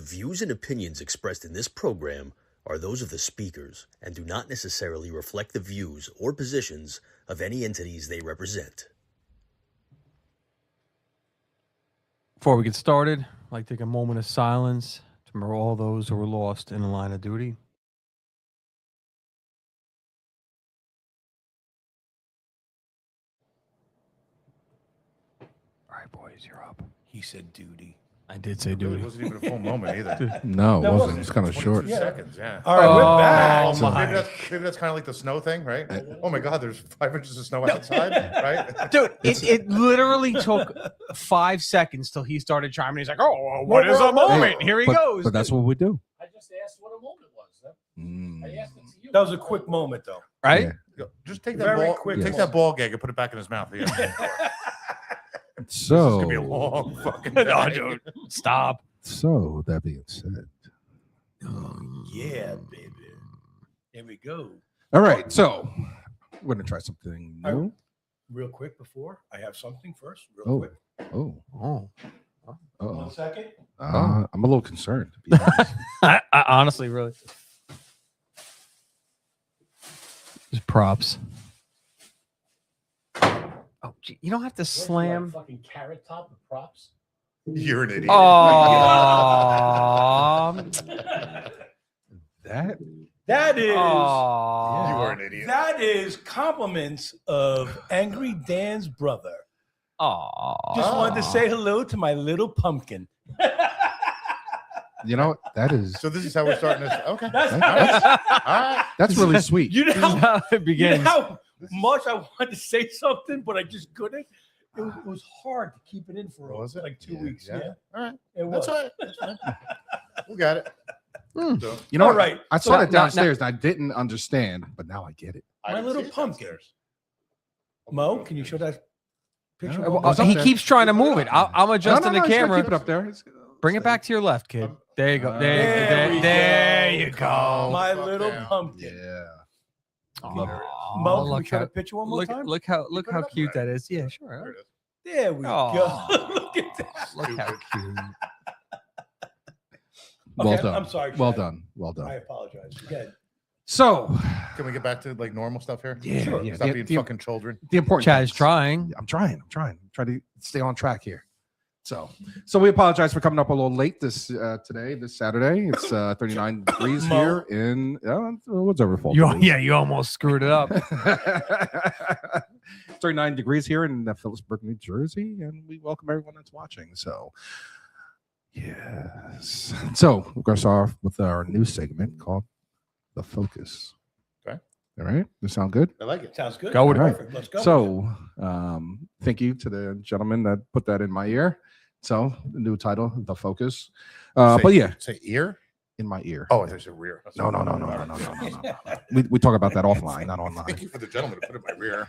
views and opinions expressed in this program are those of the speakers and do not necessarily reflect the views or positions of any entities they represent. Before we get started, I'd like to take a moment of silence to remember all those who were lost in the line of duty. All right, boys, you're up. He said duty. I did say It duty. wasn't even a full moment either. No, That it wasn't. wasn't- It's kind of 22 short. seconds, yeah. All right, we're back. Oh, my. Maybe that's kind of like the snow thing, right? Oh my God, there's 5 inches of snow outside, right? Dude, it literally took 5 seconds till he started chiming. He's like, "Oh, what is a moment?" Here he goes. But that's what we do. I just asked what a moment was. I Mm. asked it to you. That was a quick moment, though. right? Yeah. Yo, just take that Very ball, quick. take that ball gag and put it back in his mouth. Yeah. This is So, gonna be a long fucking No, day. dude, stop. so that being said, Yeah, baby. Here we go. all right. So we're gonna try something new. Real quick before I have something first. Real Oh. quick. Oh, Oh, 1 oh. second. I'm a little concerned. To be honest. I honestly, really. Just props. Oh, gee, you don't have to What, you like slam. fucking carrot top with props. You're an idiot. Oh, That That is. You oh, are an idiot. That is compliments of Angry Dan's brother. Just wanted to say hello to my little pumpkin. you know that is So this is how we're starting this. Okay. That's All how, right. All right. that's really sweet. you know This is how, how it you know begins. how much I wanted to say something, but I just couldn't. It was hard to keep it in for Was it? like 2 Yeah, weeks. yeah. Yeah, All right. it That's was. all right. That's fine. We got it. Hmm. So, You know, All what? right. I So saw now- it downstairs and I didn't understand, but now I get it. I My didn't little see it pumpkin. downstairs. Mo, can you show that picture? All right. one Well, more it's up he there. keeps trying to move it. I'm adjusting No, the you gotta camera. Keep it up there. Bring it back to your left, kid. There you go. There, There we there go. you go. My Fuck little down. pumpkin. Yeah. Aw, Mo, can we look show how, the picture one more look, time? look how put it up cute there. that is. Yeah, There sure. it is. There we Aw, go. Look at that. Look how cute. Well Okay, done. I'm sorry, Well Chad. done. Well I done. apologize. Again. So, Can we get back to like normal stuff here? yeah, Sure. yeah. Stop The, being the- fucking children. the important. Chad is things. trying. I'm trying. Trying to stay on track here. So we apologize for coming up a little late this Saturday. It's 39 degrees Mo. here in what's over fall. You almost screwed it up. 39 degrees here in Phillipsburg, New Jersey, and we welcome everyone that's watching. So, yes. So we're going to start off with our new segment called The Focus. Okay. All right. Does that sound good? I like it. Sounds good. Go with it. Perfect. Let's go. So, thank you to the gentleman that put that in my ear. So, the new title, The Focus. But yeah, Say ear? in my ear. Oh, there's a rear. No. We talk about that offline, not Thank online. you for the gentleman to put it in my rear.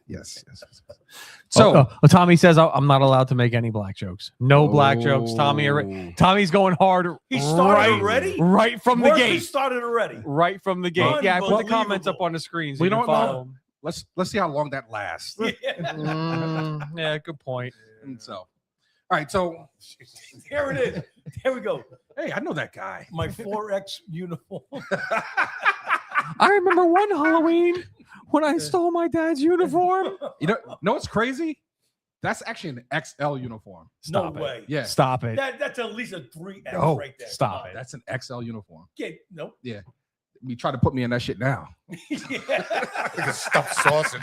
Yes. So, So, Tommy says I'm not allowed to make any black jokes. No black jokes. Tommy's going hard. He started already? Right from the Work gate. started already. Right from the gate. Yeah, I put the comments up Unbelievable. on the screen. So We you can don't follow know. him. let's see how long that lasts. Yeah, good point. And so, all right. So, There it is. There we go. hey, I know that guy. My 4X uniform. I remember one Halloween when I stole my dad's uniform. You know what's crazy? That's actually an XL uniform. Stop no it. way. Yeah, Stop it. That's at least a 3X No, right there. stop it. that's an XL uniform. Okay, nope. You try to put me in that shit now. Yeah. Like a stuffed sausage.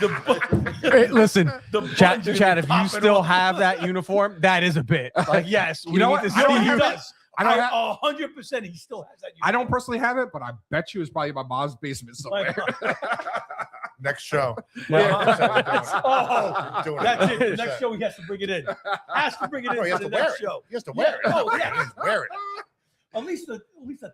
Hey, listen, The Chad, buttons Chad, if you popping still off. have that uniform, that is a bit. Like, yes, we You know need what? to I don't see have you. it. I don't have. 100% he still has that uniform. I don't personally have it, but I bet you it's probably in my mom's basement somewhere. Next show. Oh, Doing that's it. it. Next show he has to bring it in. Has to bring it in Oh, he for has the to wear next it. show. He has to wear it. Oh, yeah. He has to wear it. At least the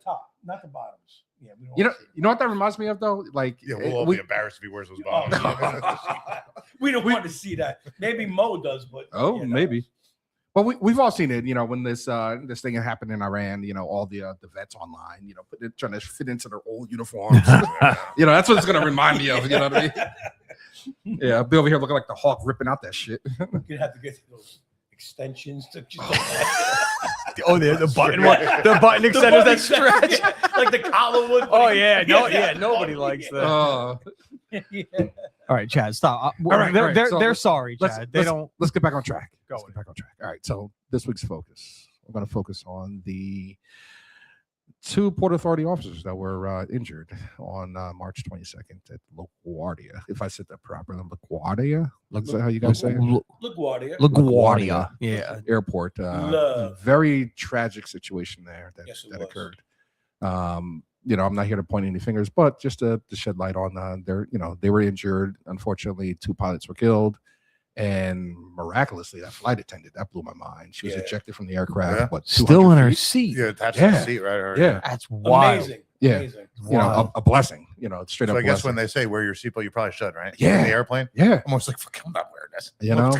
top, not the bottoms. Yeah, we don't You know, wanna see you know what that reminds me of though? Like, Yeah, we'll all we- be embarrassed if he wears those it. bottoms. Oh, we don't want to see that. Maybe Mo does, but oh, you know. maybe. But we've all seen it, you know, when this thing happened in Iran, you know, all the vets online, you know, trying to fit into their old uniforms. You know, that's what it's gonna remind me of. You know what I mean? Yeah, I'll be over here looking like the Hawk ripping out that shit. You have to get those extensions to just Oh, the button one, the button extenders that stretch. like the collar one. Oh yeah, nobody likes that. Yeah. All right, Chad, stop. All right, They're sorry, Chad. Let's get back on track. Go Let's with get back on track. All right. So this week's focus, we're going to focus on the 2 Port Authority officers that were injured on March 22nd at LaGuardia. If I said that properly, LaGuardia. Is that how you guys say it? LaGuardia. LaGuardia. Yeah. Airport. Love. Very tragic situation there that, Yes, it that was. occurred. I'm not here to point any fingers, but just to shed light on they were injured. Unfortunately, 2 pilots were killed. And miraculously, that flight attendant, that blew my mind. She was ejected from the aircraft. Yeah. What, Still 200 in her feet? seat. Yeah, attached to Yeah. the seat, right? Yeah. That's wild. Amazing. Yeah. Amazing. A blessing. Straight So up. I guess blessing. when they say wear your seatbelt, you probably should, right? Yeah. In the airplane. Yeah. I'm almost like, fuck, I'm not wearing this. You know?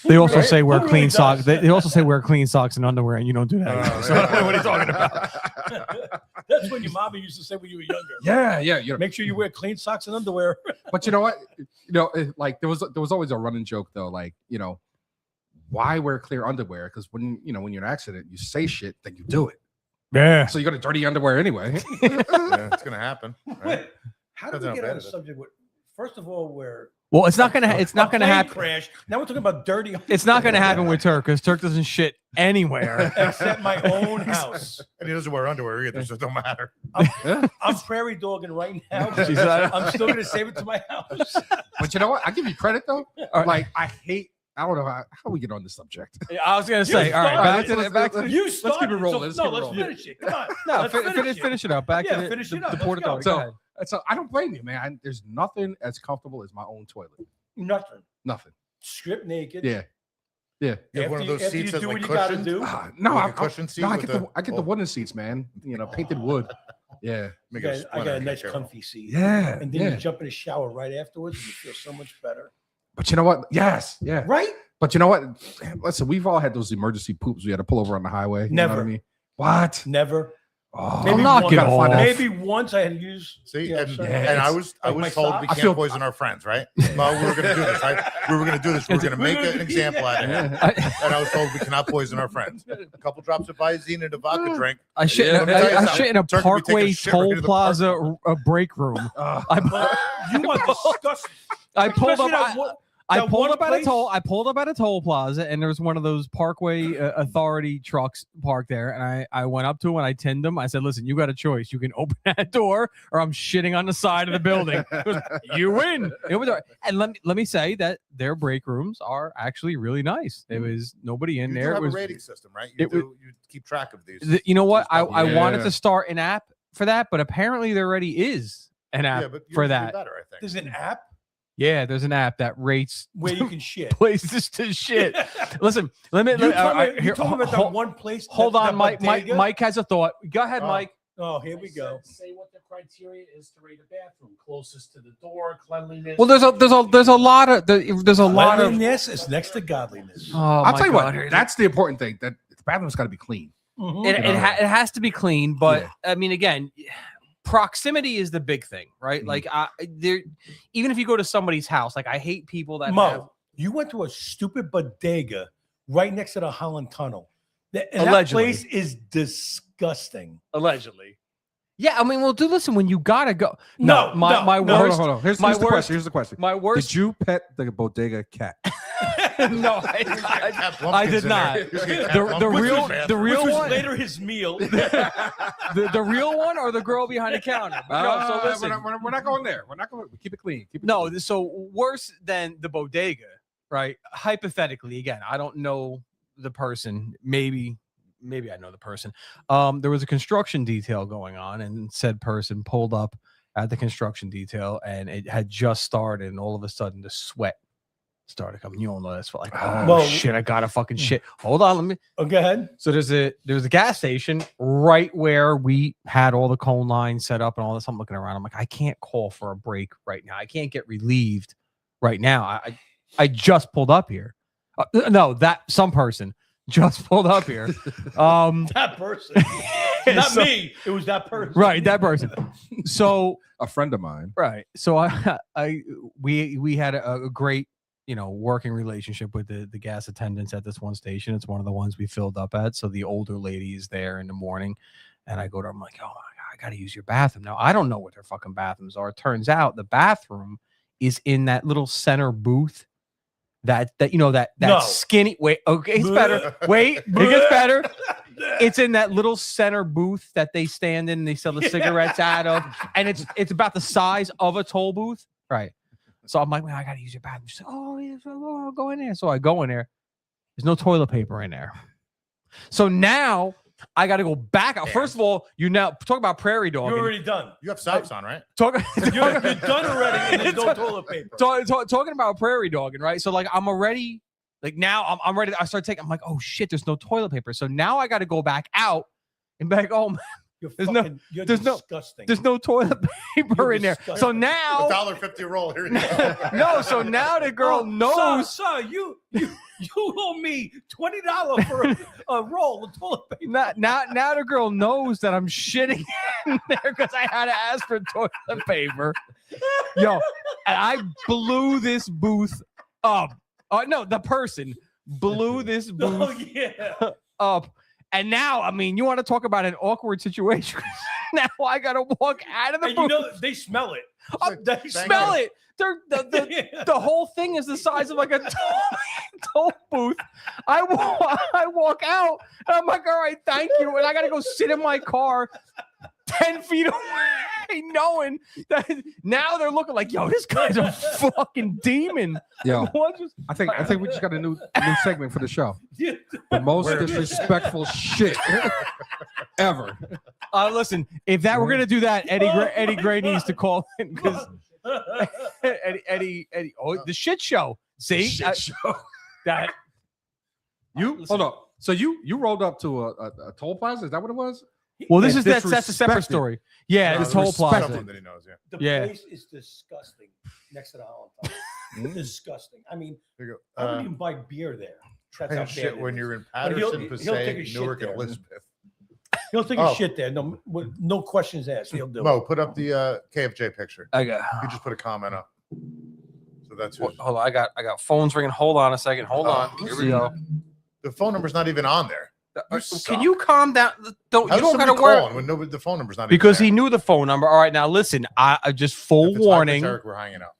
They also Right? say wear Who clean really socks. does? They also say wear clean socks and underwear, and you don't do that. Oh, either. So yeah. I don't know what are you talking about? That's what your mama used to say when you were younger. Yeah. Make sure you wear clean socks and underwear. But you know what? Like there was always a running joke though. Like why wear clear underwear? Because when you're in an accident, you say shit, then you do it. Yeah. So you got a dirty underwear anyway. Yeah, it's gonna happen. Right? Wait, how did Depends we on get how on bad the it is. subject? First of all, we're Well, it's not gonna plane happen. Crash. Now we're talking about dirty. It's not gonna happen with Turk because Turk doesn't shit anywhere. except my own house. And he doesn't wear underwear either, so it don't matter. I'm prairie dogging right now. but She said- I'm still gonna save it to my house. But you know what? I give you credit though. Like I don't know how we get on this subject. I was gonna say, all right, started back to the You Let's keep it started, rolling. So, Let's no, keep it let's rolling. finish it. Come on. no, Let's finish it up. Back Yeah, to finish the it up. Port Let's go. Authority. Go ahead. So I don't blame you, man. There's nothing as comfortable as my own toilet. Nothing. Nothing. Strip naked. Yeah. You have one of those after seats you that's do like what you gotta cushioned. do. No, Like I a cushion seat no, I with get the wooden seats, man. Painted wood. Yeah. Make I it got a splinter, nice careful. comfy seat. Yeah. And then yeah. you jump in the shower right afterwards and you feel so much better. But you know what? Yes. Yeah. Right? But you know what? Listen, we've all had those emergency poops we had to pull over on the highway. You know what I Never. mean? What? Never. Oh, Maybe knock one- it gotta find off. out. Maybe once I had to use. See, Yeah, and, sorry. and I was Like my told we socks? can't I feel- poison our friends, right? No, we were gonna do this. We were gonna do this. We were gonna make an example out of him. And I was told we cannot poison our friends. A couple drops of Visine and a vodka drink. I shit. Yeah, in let me tell you I something. shit in a Turk will be taking a Parkway shit right Toll into the Plaza break room. I You are disgusting. pulled Especially up. that one- I that pulled one up at a place- toll. I pulled up at a toll plaza, and there was one of those Parkway Authority trucks parked there. And I went up to him and I tinned him. I said, "Listen, you got a choice. You can open that door, or I'm shitting on the side of the building. He goes, you win." And let me say that their break rooms are actually really nice. There was nobody in You there. do It have was, a rating system, right? it You keep track of these. you know what? I Yeah. wanted to start an app for that, but apparently there already is an app Yeah, but for yours would be that. better, I think. There's an app Yeah, there's an app that rates where you can shit. places to shit. Listen, let me. You all right, told here, me about that hold- one place. Hold that- on, that Mike. bodega? Mike has a thought. Go ahead, Oh. Mike. Oh, here we go. Say what the criteria is to rate a bathroom. Closest to the door, cleanliness. Well, there's a lot of there's a lot of. Cleanliness is next to godliness. Oh, I'll my tell you God. what. That's the important thing. That the bathroom's got to be clean. Mhm. It, You know. it has to be clean, but Yeah. I mean, again, proximity is the big thing, right? Mhm. Like, there, even if you go to somebody's house, like I hate people that Mo, have, you went to a stupid bodega right next to the Holland Tunnel. And that Allegedly. place is disgusting. allegedly. Yeah, I mean, well, do listen when you gotta go. No, my no, no. worst. Hold on. Here's my the worst- question. Here's the question. My worst. Did you pet the bodega cat? No, I Cap I did Lumpkins in not. there. You're gonna get The- Cap the Lumpkins real- in there. the real Which was one- later his meal. the real one or the girl behind the counter? No, so listen. we're not going there. We're not going. Keep it clean. Keep it No, clean. so worse than the bodega, right? Hypothetically, again, I don't know the person. Maybe I know the person. There was a construction detail going on, and said person pulled up at the construction detail, and it had just started, and all of a sudden the sweat started coming. You all know that's like, oh Well- shit, I gotta fucking shit. Hold on, let me. Oh, go ahead. So there's a gas station right where we had all the cone lines set up and all this. I'm looking around. I'm like, I can't call for a break right now. I can't get relieved right now. I just pulled up here. No, that some person just pulled up here. That person. Not So- me. It was that person. Right, that person. So A friend of mine. right. So we had a great working relationship with the gas attendants at this one station. It's one of the ones we filled up at. So the older lady is there in the morning, and I go to her, I'm like, oh my God, I got to use your bathroom. Now, I don't know what their fucking bathrooms are. It turns out the bathroom is in that little center booth that No. skinny, wait, okay, it's better. Wait, it gets better. It's in that little center booth that they stand in and they sell the cigarettes out of. And it's about the size of a toll booth. Right. So I'm like, man, I got to use your bathroom. She's like, oh, yeah, I'll go in there. So I go in there. There's no toilet paper in there. So now I got to go back out. First of all, you now talk about prairie dog. You're already done. You have socks on, right? You're done already, and there's no toilet paper. Talking about prairie dogging, right? So like I'm already now I'm ready. I start taking. I'm like, oh shit, there's no toilet paper. So now I got to go back out and back home. You're There's disgusting. There's no toilet paper You're in there. disgusting. So now $1.50 a roll. Here you go. no. So now the girl knows. Sir, you owe me $20 for a roll of toilet paper. Now the girl knows that I'm shitting in there because I had to ask for toilet paper. Yo, and I blew this booth up. No, the person blew this booth Oh yeah. up. And now, I mean, you want to talk about an awkward situation? Now I gotta walk out of the And booth. they smell it. They smell it. The whole thing is the size of like a toll booth. I walk out and I'm like, all right, thank you. And I got to go sit in my car 10 feet away, knowing that now they're looking like, yo, this guy's a fucking demon. Yo, I think we just got a new segment for the show. The most disrespectful shit ever. Listen, if that we're gonna do that, Eddie Gray needs to call in because Eddie. Oh, the shit show. See, that you hold up. So you rolled up to a toll plaza? Is that what it was? Well, that's a separate story. Yeah, this whole plaza. Something that he knows, yeah. The place is disgusting next to the Holland. Disgusting. I mean, There you I go. wouldn't even buy beer there. That's how And bad shit it when is. you're in But he'll Patterson, take a Passaic, shit Newark, and there. Elizabeth. He'll take Oh. a shit there. No questions asked. He'll do Mo, it. put up the KFJ picture. I got. You just put a comment up. So that's Hold who's, on, I got phones ringing. Hold on a second. Hold on. Here we go. the phone number's not even on there. Can you calm down? Don't How's you don't somebody gotta worry calling when nobody, the phone number's not because even he knew the phone number. All right, now listen. I just full If it's warning. Eric, we're hanging out.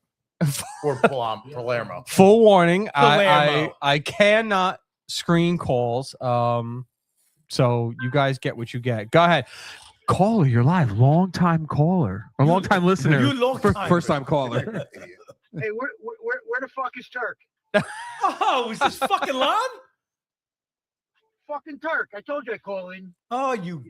Or Palermo. Full warning. Palermo. I cannot screen calls. So you guys get what you get. Go ahead. Caller, you're live. Long time caller. Or long time listener. You long time. First time caller. Hey, where the fuck is Turk? Oh, is this fucking Lon? Fucking Turk. I told you I'd call in. Oh, you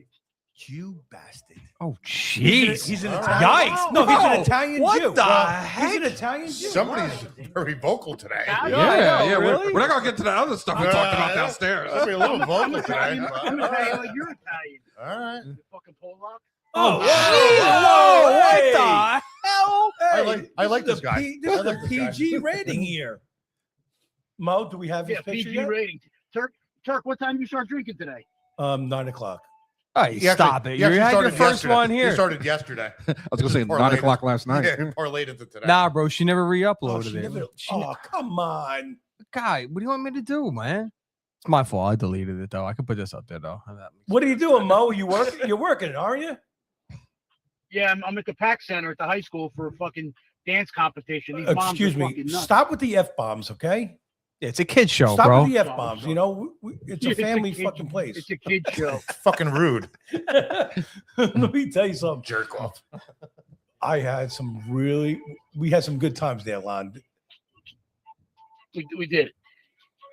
bastard. Oh, He's jeez. an All Italian. right. No, he's Whoa. an Italian What Jew. the He's heck? an Italian Jew. Somebody's very vocal today. Yeah, Yeah, I know, We're really? not gonna get to the other stuff we talked about downstairs. Somebody a little vocal today. Italian. I'm All Italian right. like you're Italian. All right. You fucking Polak. Oh, Whoa, hey. what the hell? I like this this guy. This is I like the this guy. PG rating here. Mo, do we have his Yeah, picture PG yet? rating. Turk, what time do you start drinking today? 9:00. Hey, He actually- stop it. he You actually had your started first yesterday. one He here. started yesterday. I was gonna say Or 9 later. o'clock last night. Yeah, parlayed into today. Nah, bro, she never Oh, re-uploaded she it. never- She- oh, come on. Guy, what do you want me to do, man? It's my fault. I deleted it though. I could put this up there though. What are you doing, Mo? You're working, aren't you? Yeah, I'm at the PAC Center at the high school for a fucking dance competition. These moms Excuse are me. fucking nuts. Stop with the F-bombs, okay? It's a kid show, Stop bro. with the F-bombs. You know, it's a It's a family kid- fucking place. It's a kid show. Fucking rude. Let me tell you something. Jerk off. We had some good times there, Lon. We did it.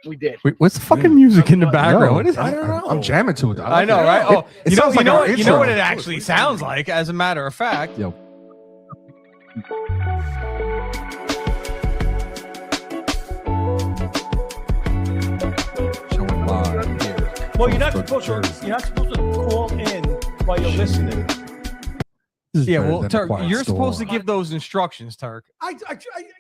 We did. Wait, what's the fucking music in the background? What is I that? don't know. I'm jamming to it. I know, right? Oh, It you know, sounds you like know our what? You know intro. what it actually sounds like, as a matter of fact. Yo. Showing live here. Well, you're not From supposed to. Jersey. You're not supposed to call in while you're listening. This is Yeah, better well, than a Turk, quiet you're supposed to storm. give those instructions, Turk.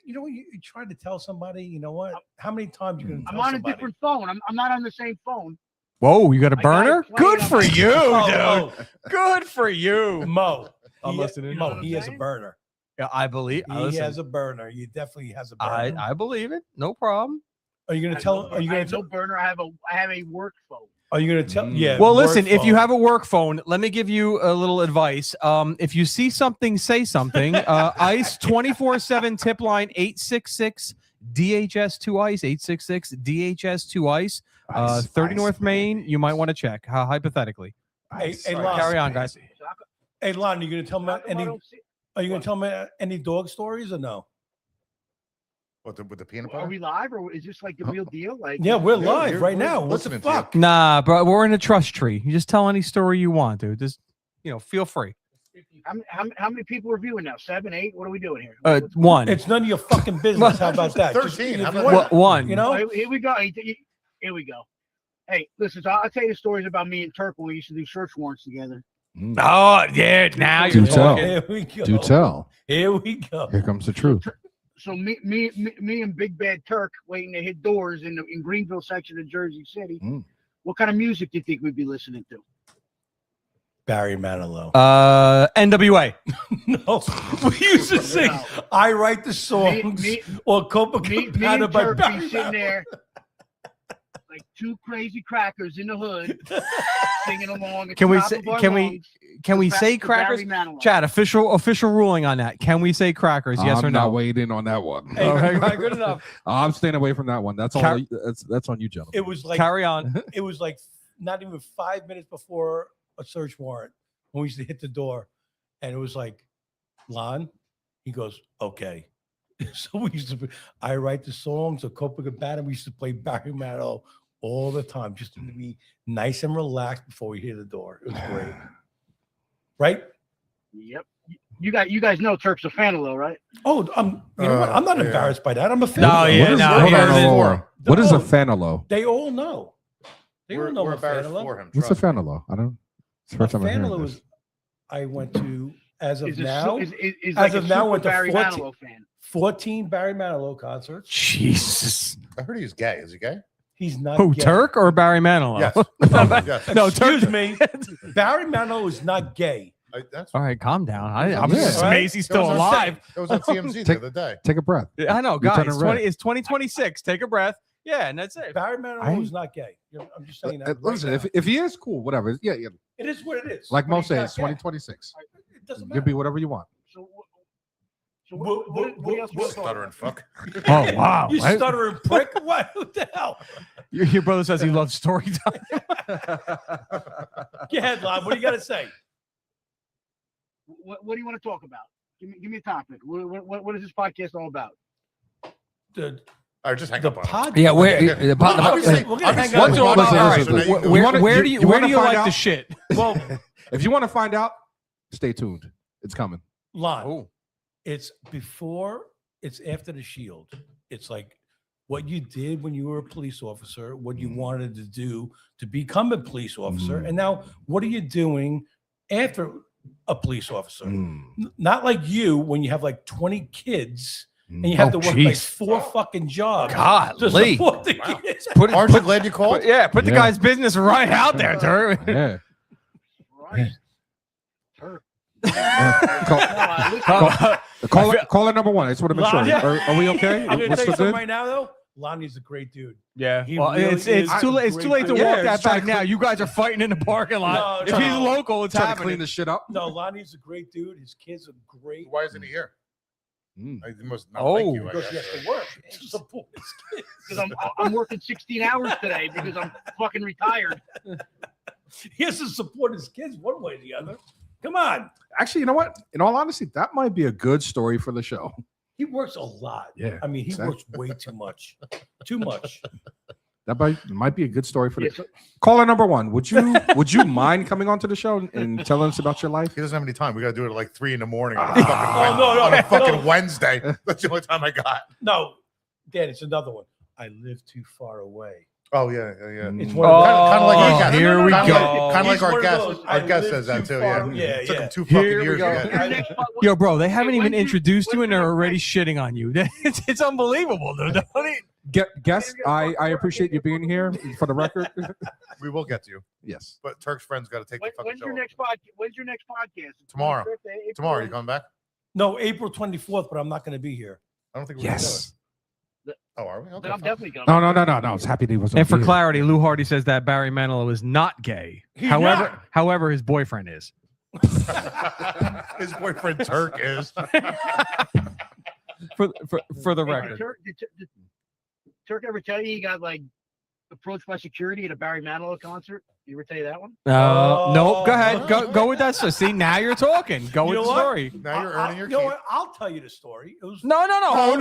You know, you tried to tell somebody. You know what? How many times you gonna I'm tell on somebody? a different phone. I'm not on the same phone. Whoa, you got a I got it burner? playing Good on for my- you, Oh, dude. Good for you. Mo, I'm he, listening. Mo, he has a burner. Yeah, I believe. He has a burner. He definitely has a burner. I believe it. No problem. Are you gonna tell? Are you I gonna have no tell? burner. I have a work phone. Are you gonna tell? Yeah. Well, work listen, if you phone. have a work phone, let me give you a little advice. If you see something, say something. ICE 24/7 tip line 866 DHS2 ICE 866 DHS2 ICE 30 North Main. You might want to check hypothetically. Hey, Sorry, Lon, carry on, guys. Hey, Lon, are you gonna tell me How come I any? don't see- Are you gonna tell me any dog stories or no? What with the peanut Are butter? we live or is this like the real deal? Like, Yeah, we're Yeah, live right we're now. What the listening to you. fuck? Nah, bro, we're in a trust tree. You just tell any story you want, dude. Just feel free. how many people are viewing now? 7, 8? What are we doing here? One. It's none of your fucking business. How about that? 13, how if you about want- that? One. You know, Here we go. Here we go. Hey, listen, so I'll tell you the stories about me and Turk when we used to do search warrants together. Oh, yeah. Now Do you're tell. talking. here we go. Do tell. Here we go. Here comes the truth. So me and Big Bad Turk waiting to hit doors in Greenville section of Jersey City. Mm. What kind of music do you think we'd be listening to? Barry Manilow. NWA. No, we used to sing. No. I write the songs Me- or Me Copacabana and by Turk Barry be sitting Manilow. there like two crazy crackers in the hood singing along. at Can the we top say? of our Can we? lungs Can we to say Barry crackers? Manilow. Chad, official ruling on that. Can we say crackers? Yes I'm or not no? weighing in on that one. Hey, Okay, good enough. I'm staying away from that one. That's all. Car- That's on you, gentlemen. It was like Carry on. it was like not even 5 minutes before a search warrant when we used to hit the door, and it was like, Lon, he goes, okay. So we used to. I write the songs of Copacabana. We used to play Barry Manilow all the time, just to be nice and relaxed before we hit the door. It was great, right? Yep. You guys know Turk's a fan of Low, right? Oh, you know what? I'm not Yeah. embarrassed by that. I'm a fan. No, of it. yeah, What is no, that? Hold here on, it is. hold on. What is a Oh, fanalo? They all know. They all We're, know we're I'm a fan embarrassed of for him. What's a trust me. fanalo? I don't. It's the first time I'm hearing Fanalo this. is. I went to as of Is now. is as like of a now, super went to Barry 14. Manilow fan. 14 Barry Manilow concerts. Jesus. I heard he's gay. Is he gay? He's not Who, gay. Turk or Barry Manilow? Yes. Yes. No, Excuse Turk. me. Barry Manilow is not gay. That's All right, calm down. I'm Yeah. just Right? amazed he's That still was on- alive. That was on TMZ the other day. Take a breath. I know, You're guys. turning red. It's 2026. Take a breath. Yeah, and that's it. Barry Manilow I- is not gay. I'm just saying that. right Listen, now. if he is cool, whatever. Yeah, yeah. It is what it is. Like But Mo he's not says, gay. 2026. It doesn't You matter. can be whatever you want. So What- what else we wanna talk Stuttering about? fuck. Oh, wow. You What? stuttering prick? What the hell? Your brother says he loves story time. Go ahead, Lon. What do you got to say? What do you want to talk about? Give me a topic. What is this podcast all about? The, All right, just hang the up on him. pod. Yeah, where Yeah. the Well, obviously- we're gonna hang obviously out. the What's podcast all right, is so now you know- where do you wanna like find the out? shit? Well, If you want to find out, stay tuned. It's coming. Lon, Oh, it's before, it's after the shield. It's like what you did when you were a police officer, what you wanted to do to become a police officer, and now what are you doing after a police officer? Not like you when you have like 20 kids and you have Oh, to work like jeez. 4 fucking jobs to Golly. support the Wow. kids. Aren't you glad you called? yeah, put the Yeah. guy's business right out there, Turk. Yeah. Right. Caller number one. I just want to make sure. Lonnie- Are we okay? I'm gonna What's tell you the something good? right now, though. Lonnie's a great dude. Yeah, He well, really it's is too a late. It's too great late to dude. walk Yeah, that just trying back to now. clean- You guys are fighting in the parking lot. No, if no. he's local, it's Trying to clean happening. this shit up. No, Lonnie's a great dude. His kids are great. Why isn't he here? Mm. He must not Oh. like you. I Because he guess. has to work to support his kids. Because I'm working 16 hours today because I'm fucking retired. He has to support his kids one way or the other. Come on. Actually, you know what? In all honesty, that might be a good story for the show. He works a lot. Yeah, I mean, he exactly. works way too much. Too much. That might be a good story for the Yeah, so- caller number one. Would you mind coming onto the show and telling us about your life? He doesn't have any time. We got to do it at like 3 a.m. on a Oh, fucking, no, on a no, fucking no. Wednesday. That's the only time I got. No, Dan, it's another one. I live too far away. Oh yeah. It's Mm. one of those. Kind of like our guest. here we Kinda go. Like, kind of He's like our one of guest. those, Our I guest live says that too too. far- Yeah. yeah, Took yeah. him 2 Here fucking we years go. to get. Your next pod- Yo, bro, they haven't Hey, even when's your- introduced you when's and they're your already next- shitting on you. It's unbelievable, dude. Guess I appreciate you being here. For the record, We will get to you. yes. But Turk's friends got to take the fucking When's show. your off. next podcast? When's your next podcast? Tomorrow. April Tomorrow, you 1st? coming back? No, April 24th, but I'm not going to be here. I don't think we're Yes. gonna do it. Oh, are we? Okay. Then I'm fine. definitely going. No. It's happy he was. And for here. clarity, Lou Hardy says that Barry Manilow is not gay. He's However, not. however, his boyfriend is. His boyfriend Turk is. For the Hey, record. did Turk ever tell you he got like approached by security at a Barry Manilow concert? You ever tell you that one? Nope. Go ahead. Oh. Go with that. So see, now you're talking. Go You with know the what? story. Now you're earning your You know keep. what? I'll tell you the story. It was. No. Oh,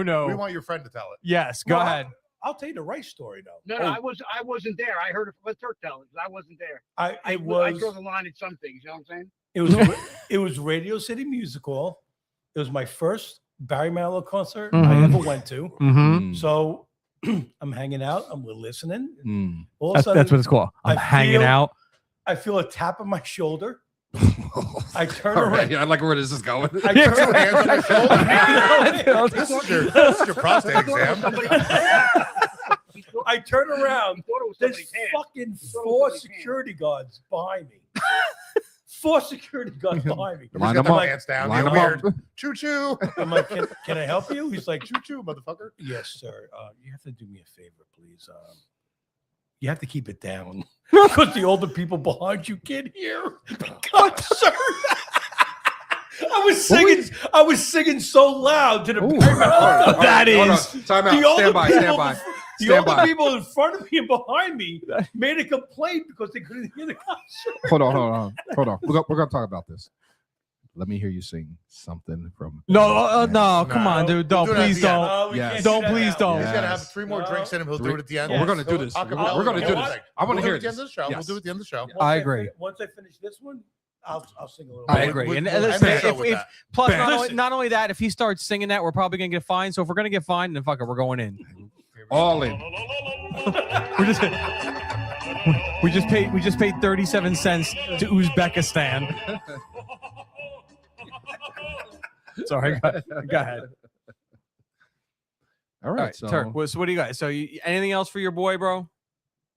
no. We want your friend to tell it. Yes. Go No, ahead. I'll tell you the right story though. No, I wasn't there. I heard it from Turk telling because I wasn't there. I I draw the line at some things. You know what I'm saying? it was Radio City Music Hall. It was my first Barry Manilow concert I Mhm. ever went to. Mm-hmm. So I'm hanging out. I'm listening. Mm. All of a That's sudden, what it's called. I'm I hanging feel- out. I feel a tap on my shoulder. I turn All around. right, I like where this is going. I Yeah. turn Two hands on your shoulder. around. This is your prostate exam. I turn around. He thought it was There's somebody's hand. fucking He thought it was 4 somebody's hand. security guards behind me. 4 security guards behind me. Line He's got them the up. pants down. Line You're them weird. Choo choo. I'm like, can I help you? He's like, Choo choo, motherfucker. yes, sir. You have to do me a favor, please. You have to keep it down because the older people behind you can't hear. God, sir. I was singing so loud to the Ooh. Barry Manilow. All right, That hold on. is- Time out. The older Stand by. people, Stand by. the Stand older by. people in front of me and behind me made a complaint because they couldn't hear the concert. Hold on. We're gonna talk about this. Let me hear you sing something from. No. Yeah. Come on, dude. Don't. We'll do it at Please the end. don't. We Yes. can't Don't, do that please now. don't. He's got to have Yes. 3 more No. drinks in him. He'll do it at the end. We're gonna do this. I'll come We're out. gonna You do know this. what? I want We'll to do hear it at the end this. of the show. We'll Yes. do it at the end of the show. Once I agree. Once I finish this one, I'll sing a little. I bit. agree. And We'll listen, end the show if- with that. plus, Listen. not only that, if he starts singing that, we're probably gonna get fined. So if we're gonna get fined, then fuck it, we're going in. All in. We just paid 37 cents to Uzbekistan. Sorry, go ahead. All All right. right, So Turk. So what do you got? So anything else for your boy, bro?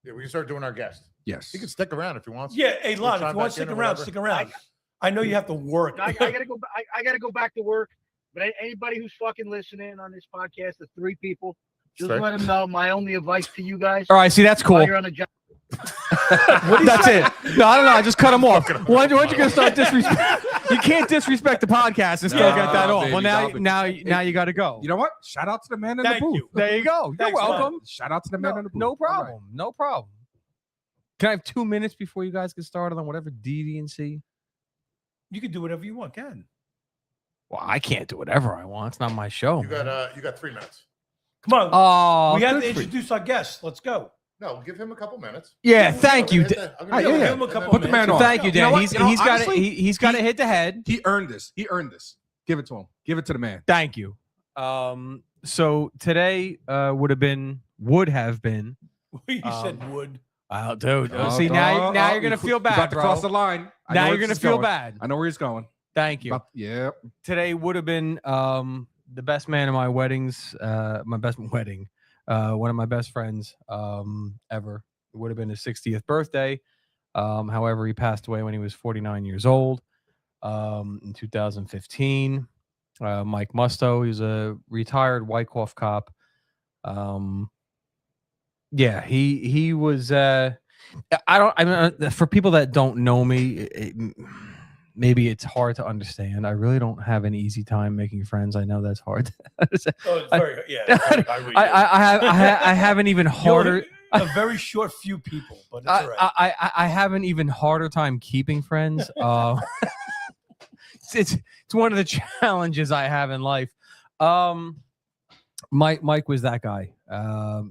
Yeah, we can start doing our guest. yes. He can stick around if he wants. Yeah, hey, Lon, Try if you want back to in stick or around, whatever. stick around. I know you have to work. I gotta go. I gotta go back to work. But anybody who's fucking listening on this podcast, the 3 people, just Fair. let them know. My only advice to you guys: All right, see, that's cool. while you're on the job, That's it. No, I don't know. I just cut him off. When you gonna start disrespect? You can't disrespect the podcast and still No, get that off. baby, Well, no. now you got to go. You know what? Shout out to the man in Thank the booth. you. There you go. You're Thanks, Lon. welcome. Shout out to the man in the booth. No All right. problem. No problem. Can I have 2 minutes before you guys get started on whatever deviancy? You can do whatever you want, Ken. Well, I can't do whatever I want. It's not my show. You got 3 minutes. Come on. Oh, we have good to for you. introduce our guests. Let's go. No, give him a couple minutes. Yeah, thank you. I'm gonna yeah, hit yeah. that. Give him a couple Put the man minutes. on. Thank you, You Dan. know what? He's You know, he's got honestly, he's got to hit the head. He earned this. Give it to him. Give it to the man. Thank you. So today would have been. You said would. Oh, dude. Oh, See now oh, you're gonna you- feel you bad, about to bro. cross the line. I know Now where you're gonna this is feel going. bad. I know where he's going. Thank you. Yeah. Today would have been the best man in my weddings, my best wedding, one of my best friends ever. It would have been his 60th birthday. However, he passed away when he was 49 years old in 2015. Mike Musto, he's a retired Wyckoff cop. Yeah, he was. For people that don't know me, maybe it's hard to understand. I really don't have an easy time making friends. I know that's hard. Oh, it's very, yeah. I have an even harder. A very short few people, but it's all right. I have an even harder time keeping friends. It's one of the challenges I have in life. Mike was that guy.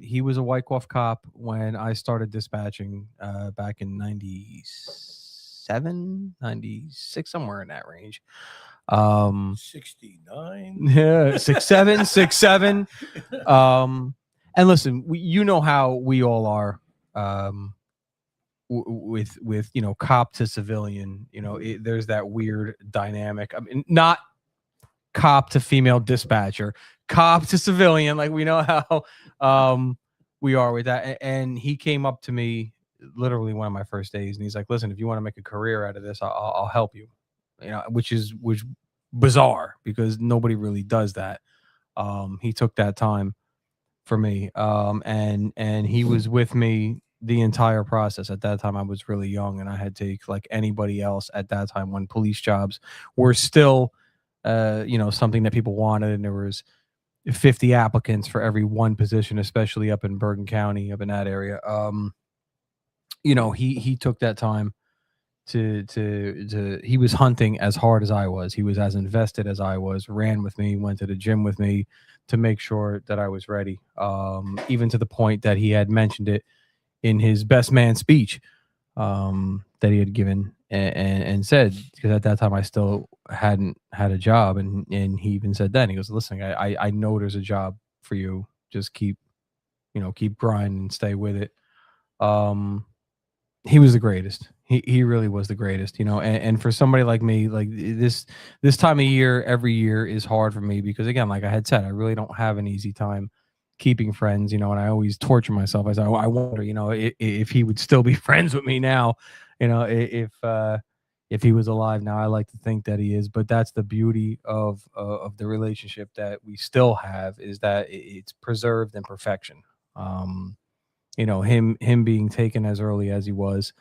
He was a Wyckoff cop when I started dispatching back in 97, 96, somewhere in that range. 69. Yeah, 6'7", 6'7". And listen, you know how we all are with cop to civilian. There's that weird dynamic. I mean, not cop to female dispatcher, cop to civilian. Like we know how we are with that. And he came up to me literally one of my first days, and he's like, "Listen, if you want to make a career out of this, I'll help you." Which bizarre because nobody really does that. He took that time for me, and he was with me the entire process. At that time I was really young, and I had to take, like anybody else at that time, when police jobs were still something that people wanted, and there was 50 applicants for every one position, especially up in Bergen County, up in that area. He took that time to he was hunting as hard as I was. He was as invested as I was, ran with me, went to the gym with me to make sure that I was ready. Even to the point that he had mentioned it in his best man speech that he had given, and said, because at that time I still hadn't had a job, and he even said then, he goes, listen, I know there's a job for you, just keep grinding and stay with it. He was the greatest. He really was the greatest, and for somebody like me, like this time of year, every year is hard for me because, again, like I had said, I really don't have an easy time keeping friends, and I always torture myself. I wonder, if he would still be friends with me now, if he was alive now. I like to think that he is, but that's the beauty of the relationship that we still have, is that it's preserved in perfection. Him being taken as early as he was,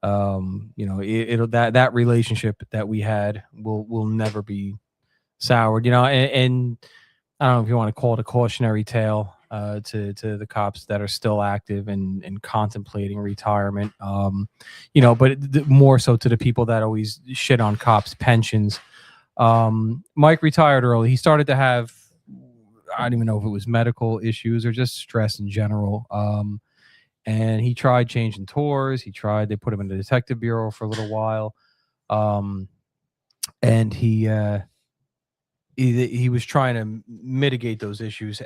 that relationship that we had will never be soured, and I don't know if you want to call it a cautionary tale to the cops that are still active and contemplating retirement, but more so to the people that always shit on cops' pensions. Mike retired early. He started to have, I don't even know if it was medical issues or just stress in general. And he tried changing tours. They put him in the detective bureau for a little while. And he was trying to mitigate those issues,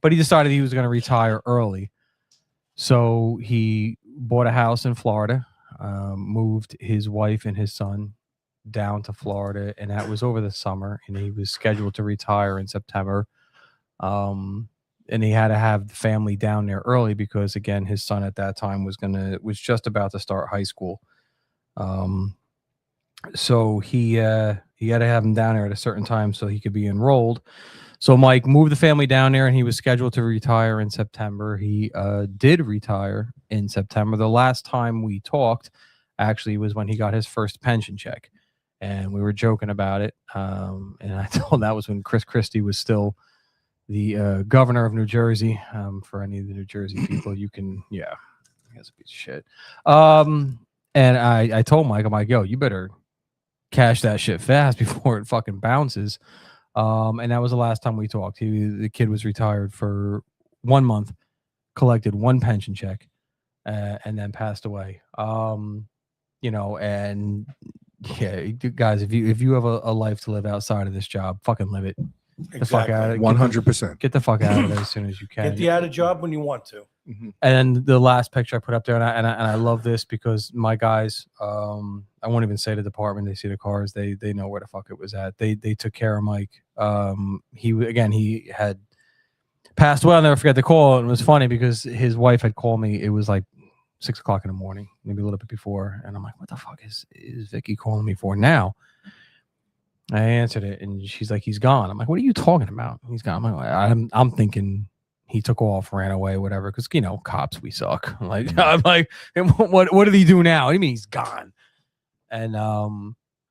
but he decided he was going to retire early. So he bought a house in Florida, moved his wife and his son down to Florida, and that was over the summer, and he was scheduled to retire in September. And he had to have the family down there early because, again, his son at that time was just about to start high school. So he had to have him down there at a certain time so he could be enrolled. So Mike moved the family down there, and he was scheduled to retire in September. He did retire in September. The last time we talked actually was when he got his first pension check, and we were joking about it. And I told him that was when Chris Christie was still the governor of New Jersey. For any of the New Jersey people, he has a piece of shit. And I told Mike, I'm like, yo, you better cash that shit fast before it fucking bounces. And that was the last time we talked. The kid was retired for 1 month, collected one pension check, and then passed away. And yeah, guys, if you have a life to live outside of this job, fucking live it. Get the fuck out of it. 100%. Get the fuck out of it as soon as you can. Get the out of job when you want to. Mm-hmm. And the last picture I put up there, and I love this because my guys, I won't even say the department. They see the cars. They know where the fuck it was at. They took care of Mike. He had passed away. I'll never forget the call. And it was funny because his wife had called me. It was like 6 o'clock in the morning, maybe a little bit before. And I'm like, what the fuck is Vicky calling me for now? I answered it, and she's like, he's gone. I'm like, what are you talking about? He's gone. I'm thinking he took off, ran away, whatever. Because, cops, we suck. I'm like, what did he do now? What do you mean he's gone? And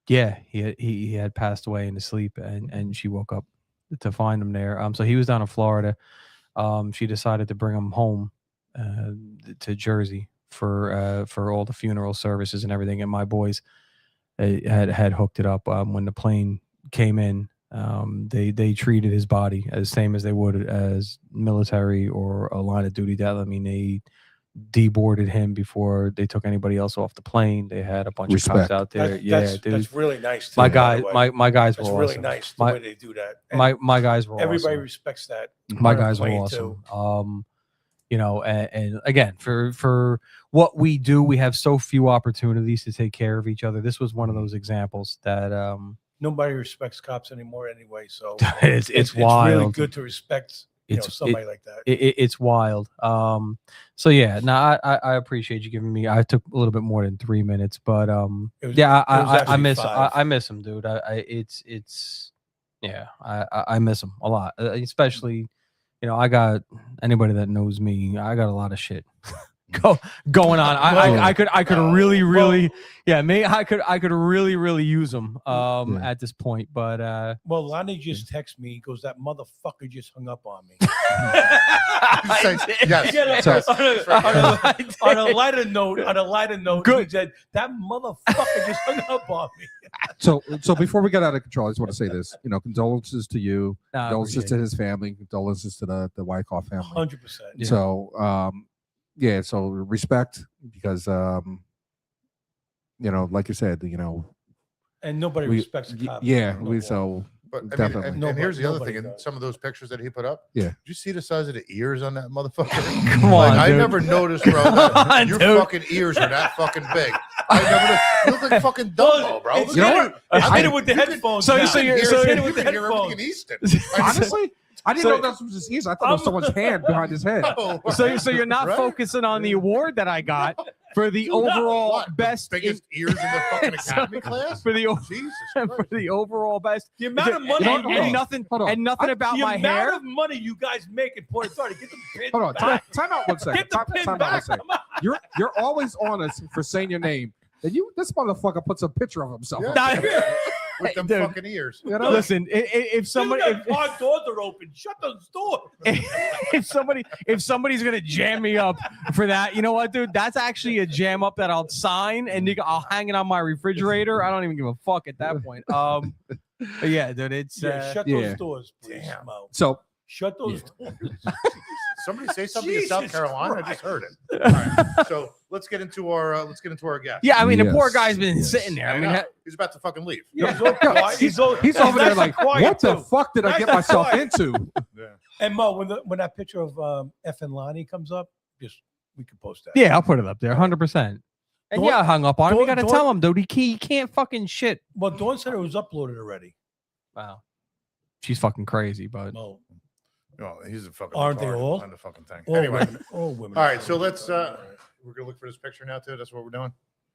he had passed away in his sleep, and she woke up to find him there. So he was down in Florida. She decided to bring him home to Jersey for all the funeral services and everything. And my boys had hooked it up. When the plane came in, they treated his body as same as they would as military or a line of duty death. I mean, they deboarded him before they took anybody else off the plane. They had a bunch of cops out there. That's really nice. My guys were That's really awesome. nice the way they do that. And my guys were everybody awesome. respects that. My guys were awesome. And again, for what we do, we have so few opportunities to take care of each other. This was one of those examples that nobody respects cops anymore anyway. So it's wild. It's really good to respect somebody like that. It's wild. So yeah, no, I appreciate you giving me. I took a little bit more than 3 minutes, but It was- yeah, it was I actually miss 5. I miss him, dude. Yeah, I miss him a lot, especially I got anybody that knows me. I got a lot of shit going on. I could really I could really use him at this point, but Well, Lonnie just texted me. He goes, "That motherfucker just hung up on me." Yes. On a lighter note, Good. he said, "That motherfucker just hung up on me." So before we get out of control, I just want to say this. Condolences to you, I condolences appreciate to his family, condolences to the Wyckoff family. 100%. Yeah. So so respect, because like you said, And nobody we, respects a cop. yeah, no we more. so But I mean, Definitely. and here's the other Nobody thing: in does. some of those pictures that he put up, Yeah. did you see the size of the ears on that motherfucker? Come Like, on, I dude. never noticed, bro. That on, your dude. fucking ears are that fucking big. I never. You look like fucking Dumbo, bro. It's You know hit what? it- Hit it with the headphones. so now. you're- You so can hit it with the hear everything in headphones. Easton. honestly, I didn't So- know that was his ears. I thought it was someone's hand behind his head. Oh, So you're not right? focusing on the award that I got for the overall What, the best biggest ears in the fucking academy class. for the Jesus for Christ. the overall best. The amount of money, and, you and make, nothing Hold on. and nothing about the my amount hair. of money you guys make in Port Authority. Get the pin Hold on, back. time out one second. Get the Time pin out one back. second. Come on. You're always on us for saying your name. And this motherfucker puts a picture of himself. Yeah. up there. With them Dude. fucking ears. You know? Listen, if somebody Dude, our doors are open. Shut those doors. if somebody's gonna jam me up for that, you know what, dude? That's actually a jam up that I'll sign and I'll hang it on my refrigerator. I don't even give a fuck at that point. But yeah, dude, it's Yeah, shut yeah. those doors, please, Damn. Mo. So Shut those doors. Somebody say something in South Jesus Carolina. I just Christ. heard it. All right. So let's get into our guest. yeah. I mean, the poor Yes, guy's been yes. sitting there. I I mean, know. He's about to fucking leave. Yeah, he's all quiet. he's all- over there nice like, and quiet, what the too. fuck did I Nice get and myself quiet. into? Yeah. And Mo, when that picture of F and Lonnie comes up, we can post that. yeah, I'll put it up there, 100%. And Dawn- yeah, I hung up on him. You Dawn- gotta Dawn- tell him, dude. He can't fucking shit. Well, Dawn said it was uploaded already. Wow, she's fucking crazy, but Mo, No, he's a fucking. Aren't they retard all? on the fucking thing? all Anyway, women, all women. all right. So let's. We're gonna look for this picture now too. That's what we're doing.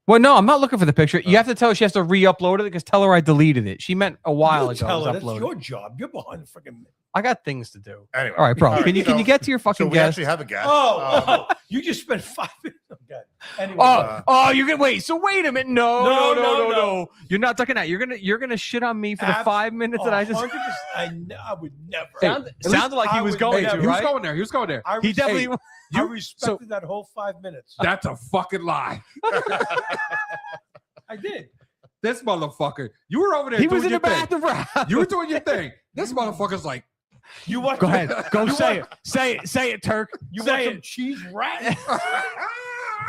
well, no, I'm not looking for the picture. You have to tell her she has to re-upload it because tell her I deleted it. She meant a while You ago. tell it her was that's uploaded. your job. You're behind the freaking. I got things to do. Anyway. All right, bro. All right, Can you so- get to your So fucking we guest? actually have a guest. Oh, you just spent 5 minutes. Okay. Anyway, You can wait. So wait a minute. No. You're not talking that. You're gonna shit on me for the 5 minutes that I just. 100%, I would never. Sounded like he I was would going never- to, He was right? going there. He was going there. I He res- definitely. I respected that whole 5 minutes. That's a fucking lie. I did. This motherfucker. You were over there He doing was in your the thing. bathroom. You were doing your thing. This motherfucker's like, You want Go ahead. Go you say want- it. Say it, Turk. You say want some it. cheese rat?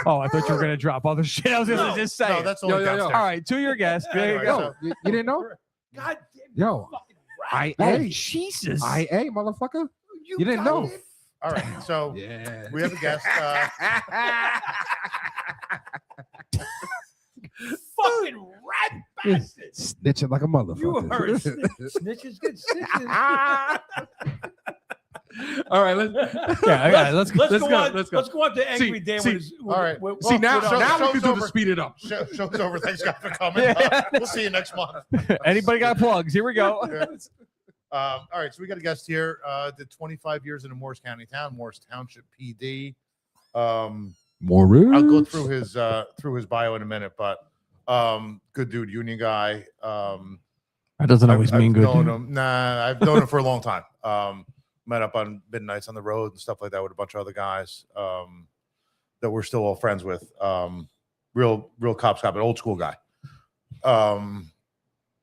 Oh, I thought you were gonna drop other shit. I was gonna No, just say. No, it. that's only Yo, yo, yo. downstairs. All right. To your guest. There you Anyway, go. so- you didn't know? God damn Yo, fucking rat. Oh, IA. Jesus. IA, motherfucker. You didn't know. All right. So Yeah. we have a guest. Fucking rat bastard. Snitching like a motherfucker. You heard snitches get snitches. All right, let's Let's go. Let's go on. let's go. Let's go on to Angry Dan. see, with, all right. See now, Show- now we show's can do over. the speed it up. Show's over. Thanks guys for coming. Yeah. We'll see you next month. Anybody got plugs? Here we go. Yeah. All right, so we got a guest here. Did 25 years in a Morris County town, Morris Township PD. More I'll go through his bio in a minute, but good dude, union guy. That doesn't always I've mean good. known him. Nah, I've known him for a long time. Met up on midnights on the road and stuff like that with a bunch of other guys that we're still all friends with. Real cop, an old school guy.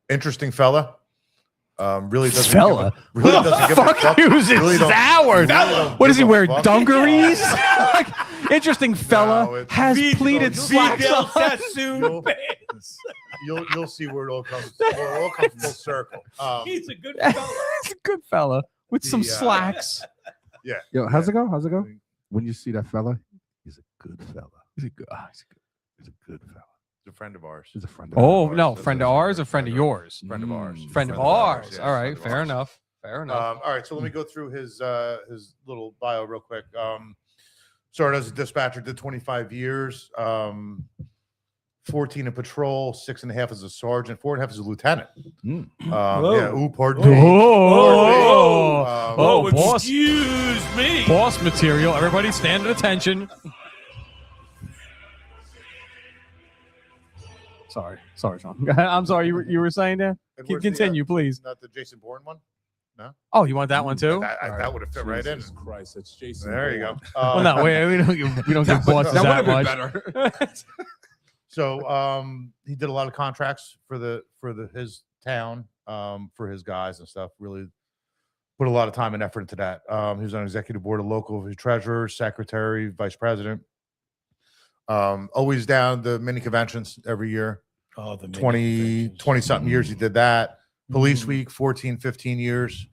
Interesting fella. Really doesn't Fella? Really doesn't give a Fuck fuck. you, is Really don't- Howard. really don't What does he give a wear? fuck. Dungarees? Like, interesting No, fella it's- has Beat- pleated no, slacks Female on. Sassoon You'll- pants. You'll see where it all comes. Where it all comes full circle. He's a good fella. He's a good fella with some The, slacks. Yo, how's it go? How's it go? When you see that fella, he's a good fella. He's a good. He's a good fella. He's a friend of ours. He's a friend of Oh ours. no, That's friend a of ours or friend of yours? Friend of ours. Mm. Friend of ours, ours. yeah, All right, friend of fair ours. enough. Fair enough. All right, so let me go through his little bio real quick. Started as a dispatcher, did 25 years, 14 in patrol, 6.5 as a sergeant, 4.5 as a lieutenant. Yeah, pardon me. Boss. Excuse me. Boss material. Everybody stand at attention. Sorry, Sean. I'm sorry. You were saying that. And where's the, Continue, please. Not the Jason Bourne one. Oh, you want that one too? That would have fit right in. Jesus Christ, it's Jason. There you go. Well, no, we don't give bosses that would much. have been better. So he did a lot of contracts for his town, for his guys and stuff. Really put a lot of time and effort into that. He was on executive board of local treasurer, secretary, vice president. Always down the mini conventions every year. Oh, the 20 something years he did that. Police week, 14, 15 years.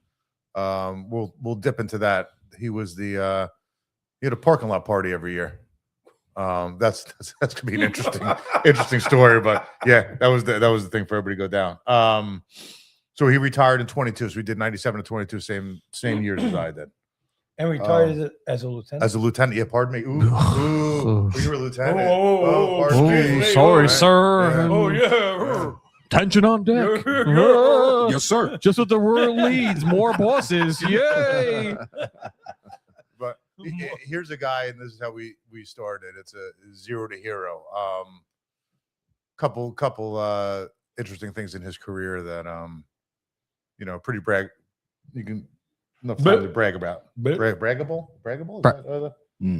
We'll dip into that. He was he had a parking lot party every year. That's gonna be an interesting story, but yeah, that was the thing for everybody to go down. So he retired in 22. So we did 97 to 22, same years as I did. And retired as a lieutenant. As a lieutenant, yeah. Pardon me. Ooh, you were a lieutenant. Oh, pardon me. Sorry, Right. sir. yeah. Tension on deck. Yes, sir. Just what the world needs. More bosses. Yay. But here's a guy, and this is how we started. It's a 0 to hero. Couple interesting things in his career that pretty you can enough time to brag about. Braggable? Is that,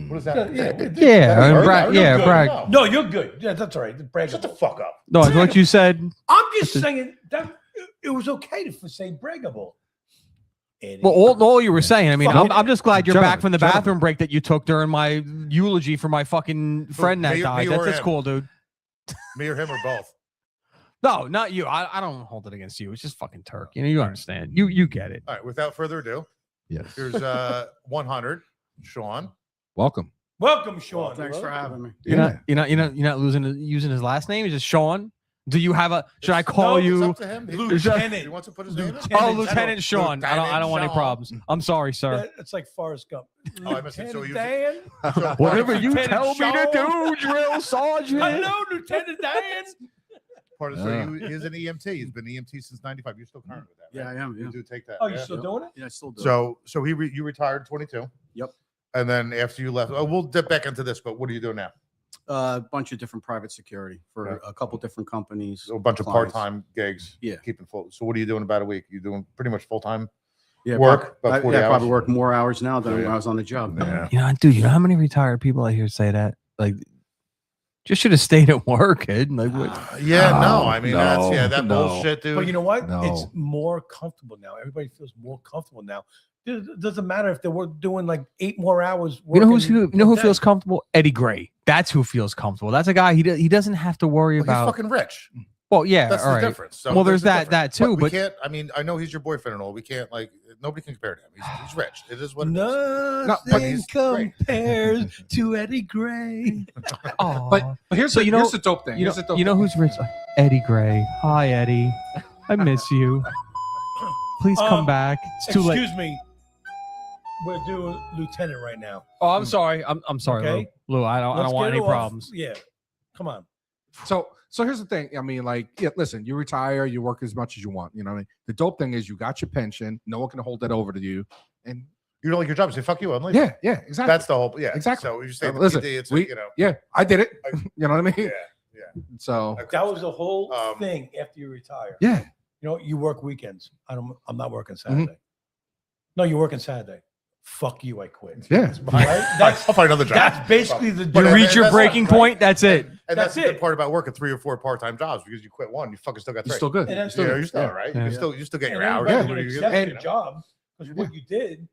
what is that? Brag. No, you're good. Yeah, that's all right. Shut the fuck up. No, it's what you said. I'm just saying that it was okay to say braggable. Well, all you were saying. I mean, I'm just glad you're back from the Gentlemen. bathroom break that you took during my eulogy for my fucking friend that me died. or That's him? cool, dude. Me or him or both? No, not you. I don't hold it against you. It's just fucking Turk. You understand. You get it. All right. Without further ado, Yes. here's 100. Sean. Welcome. Welcome, Sean. Thanks for having me. You're not using his last name. It's just Sean. Do you have a? Should I call It's you? up to him. Lieutenant. He wants to put his name in. Oh, Lieutenant Sean. I don't want any problems. I'm sorry, sir. It's like Forrest Gump. Oh, I missed it. So Lieutenant he was- Dan. Whatever you Lieutenant tell me to Sean. do, drill sergeant. Hello, Lieutenant Dan. Part of so he is an EMT. He's been EMT since '95. You're still current with that, Yeah, right? I am. You Yeah, do take that. Oh, you yeah. still doing it? yeah I still do. So you retired in 22. Yep. And then after you left, we'll dip back into this. But what are you doing now? A bunch of different private security for Okay. a couple different companies. So a bunch of clients. part-time gigs. Yeah. Keeping full. So what are you doing about a week? You doing pretty much full-time Yeah, work? I About 40 hours? probably work more hours now than Yeah. when I was on the job. Yeah. Dude, you know how many retired people I hear say that? Like, just should have stayed at work, kid. Like, what? Yeah. No. Oh, I mean, no, that no. bullshit, dude. But you know what? No. It's more comfortable now. Everybody feels more comfortable now. It doesn't matter if they were doing like 8 more hours. You know who working a day. feels comfortable? Eddie Gray. That's who feels comfortable. That's a guy he doesn't have to worry Well, he's about. fucking rich. Well, yeah, That's all the right. difference. So Well, there's the that difference. too, we but- can't. I mean, I know he's your boyfriend and all. We can't nobody can compare to him. He's rich. It is what it is. Nothing he's great. compares to Eddie Gray. Oh, But here's So the, you know- here's the dope thing. you Here's the dope know thing. who's rich? Eddie Gray. Hi, Eddie. I miss you. Please come back. It's too late. Excuse me. We're doing lieutenant right now. Oh, I'm sorry. I'm sorry, Okay. Lou. I don't Let's want get any it off. problems. Yeah. Come on. So here's the thing. I mean, like, yeah, listen, you retire, you work as much as you want. You know what I mean? The dope thing is you got your pension. No one can hold that over to you. And You don't like your job? Say fuck you. I'm leaving. yeah, exactly. That's the whole. Yeah. Exactly. So you stay. Listen, it's we- you know. yeah, I did it. I- You know what I mean? Yeah. So That was the whole Um, thing after you retire. yeah. You know, you work weekends. I'm not working Mm-hmm. Saturday. No, you're working Saturday. Fuck you, I quit. Yeah. Right? That's I'll find another job. that's basically the But You and- reach and your that's breaking right. point. That's it. And That's that's the good it. part about working 3 or 4 part-time jobs because you quit one, you fucking still got 3. You're still good. And that's Yeah, still- you're still yeah. all right. Yeah. You still get your And hours. everybody What would are you accept gonna- your job because what you did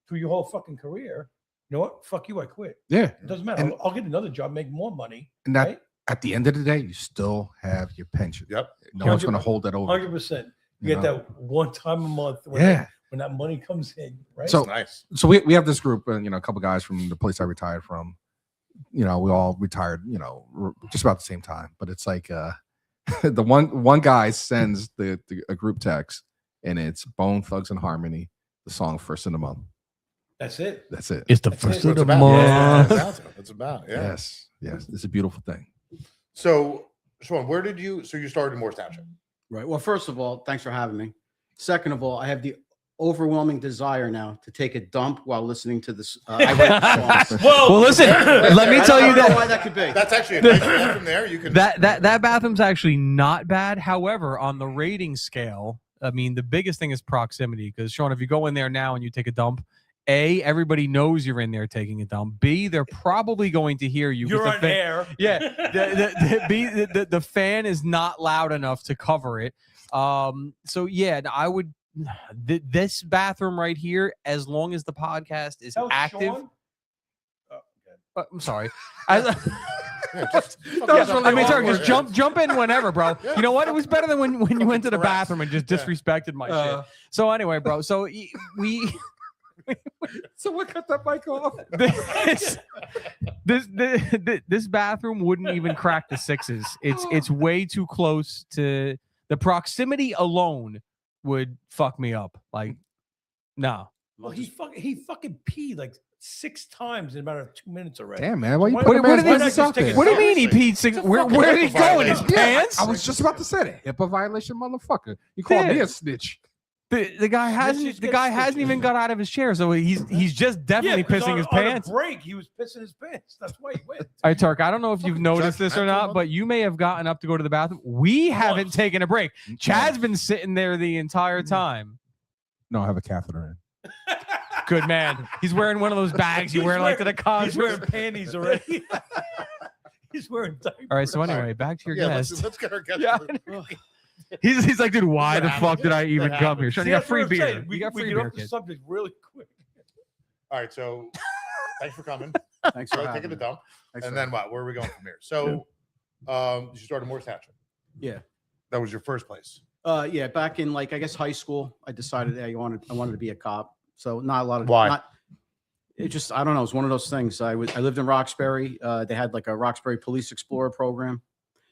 through your whole fucking career. You know what? Fuck you, I quit. Yeah. It doesn't matter. And- I'll get another job, make more money. And that Right? at the end of the day, you still have your pension. Yep. No one's gonna hold that over. 100%. You You get know? that one time a month when, Yeah. when that money comes in, right? So- Nice. So we have this group, and a couple guys from the place I retired from. We all retired, just about the same time. But it's like the one guy sends a group text, and it's Bone Thugs and Harmony, the song "First in the Month." That's it. That's it. It's the That's first it. of the It's about- month. yeah, it's about, yeah. Yes, yes, it's a beautiful thing. So, Sean, where did you? So you started in Morris Township. Right. Well, first of all, thanks for having me. Second of all, I have the overwhelming desire now to take a dump while listening to this. I write songs. Well, listen, let me tell I you don't know that why that could be. That's actually a nice step from there. You can that bathroom's actually not bad. However, on the rating scale, I mean, the biggest thing is proximity. Because Sean, if you go in there now and you take a dump, A, everybody knows you're in there taking a dump. B, they're probably going to hear you. 'cause You're the on fan- air. Yeah, the fan is not loud enough to cover it. So yeah, I would. This bathroom right here, as long as the podcast is That was active. Sean? Oh, okay. I'm sorry. I really mean, sorry, awkward. just jump in whenever, bro. You know what? It was better than when you went to the Correct. bathroom and just Yeah. disrespected my shit. So anyway, bro. So we Someone cut that mic off. this bathroom wouldn't even crack the sixes. It's way too close to the proximity alone would fuck me up. Like, no. Well, he fucking peed like 6 times in about 2 minutes already. Damn, man, why you Why- put a what man's did he- business out there? What do you mean he peed six? It's a Where fucking did he HIPAA go in his violation. pants? I was just about to say that HIPAA violation, motherfucker. You called me Yeah. a snitch. The guy hasn't just the get guy hasn't even got out of his chair, so he's just definitely 'cause pissing on- his on a pants. break, he was pissing his pants. That's why he went. All right, Turk, I don't know if you've Fucking noticed this or judgmental, not, mother- but you may have gotten up to go to the bathroom. We haven't Once. taken a break. Chad's been sitting there the entire time. No, I have a catheter in. Good man. He's wearing one of those bags you He's wear like to the He's concert. wearing panties already. He's wearing diapers. All right, so anyway, back to your yeah, guest. let's get our guest. Yeah. He's like, dude, why the That fuck did I even That come here? happens. Sean, See, you got that's what free I'm beer. saying. You got We free get beer, off the kid. subject really quick. All right, so thanks for coming. Thanks for So having taking the me. dump, Thanks and for then what? Where are we going from here? So, you started Morris Township. Yeah. That was your first place. Yeah, back in like I guess high school, I decided I wanted to be a cop. So not a lot of Why? It just I don't know. It's one of those things. I lived in Roxbury. They had like a Roxbury Police Explorer program.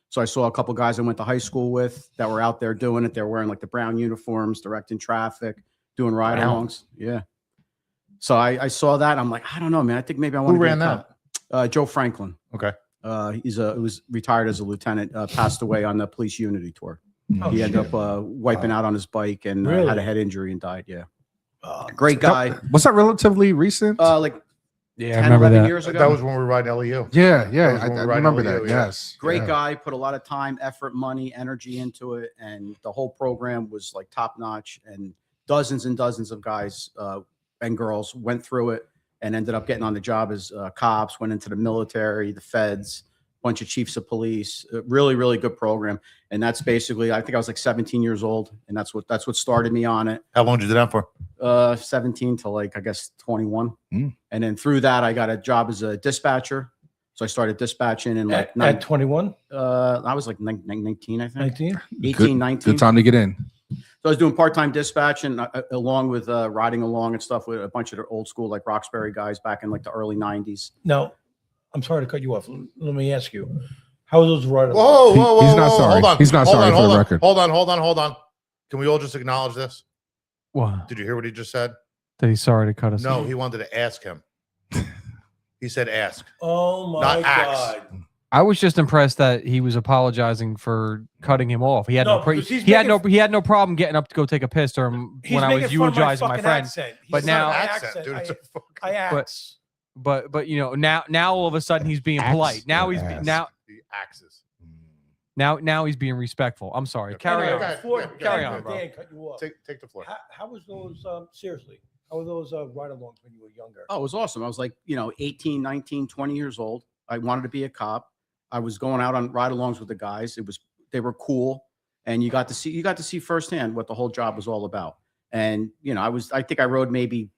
So I saw a couple guys I went to high school with that were out there doing it. They were wearing like the brown uniforms, directing traffic, doing ride-alongs. Yeah. So I saw that. I'm like, I don't know, man. I think maybe I want Who to be a ran that? cop. Joe Franklin. Okay. He was retired as a lieutenant. Passed away on the Police Unity tour. Oh, He ended shit. up wiping out on his bike and had Really? a head injury and died. Yeah. Oh, Great guy. Was that relatively recent? Like Yeah, 10, 11 years ago. That was when we were riding LEU. yeah, that yeah, was I when we were remember riding that. LEU, yeah. Yes, Great yeah. guy, put a lot of time, effort, money, energy into it, and the whole program was like top notch. And dozens and dozens of guys and girls went through it and ended up getting on the job as cops. Went into the military, the feds, bunch of chiefs of police. Really, really good program. And that's basically, I think I was like 17 years old, and that's what started me on it. How long did you do that for? 17 to like I guess 21, Mm. and then through that I got a job as a dispatcher. So I started dispatching in like at 21, I was like 19, I think. 19. 18, 19. Good time to get in. So I was doing part-time dispatch and along with riding along and stuff with a bunch of the old school like Roxbury guys back in like the early 90s. Now, I'm sorry to cut you off. Let me ask you, how are those right? Whoa, whoa, whoa! He's not whoa, sorry. Hold on. He's not hold sorry on, for hold the on, record. Hold on. Can we all just acknowledge this? What? Did you hear what he just said? That he's sorry to cut us No, off. he wanted to ask him. He said ask. Oh my Not axe. God! I was just impressed that he was apologizing for cutting him off. He had No, no, because he's he had making- he had no problem getting up to go take a piss or He's when I was making fun of eulogizing my fucking friend. accent. He's But not now- an Accent, dude. It's a fucking I axe. But you know now all of a sudden he's being Axe polite. Now or he's ass? the axes. now he's being respectful. I'm sorry. Carry Okay, on. okay. Before, Carry Dan, on, bro. Dan cut you off. Take the floor. How was those? Seriously, how were those ride-alongs when you were younger? Oh, it was awesome. I was like, 18, 19, 20 years old. I wanted to be a cop. I was going out on ride-alongs with the guys. They were cool. And you got to see firsthand what the whole job was all about. And, I think I rode maybe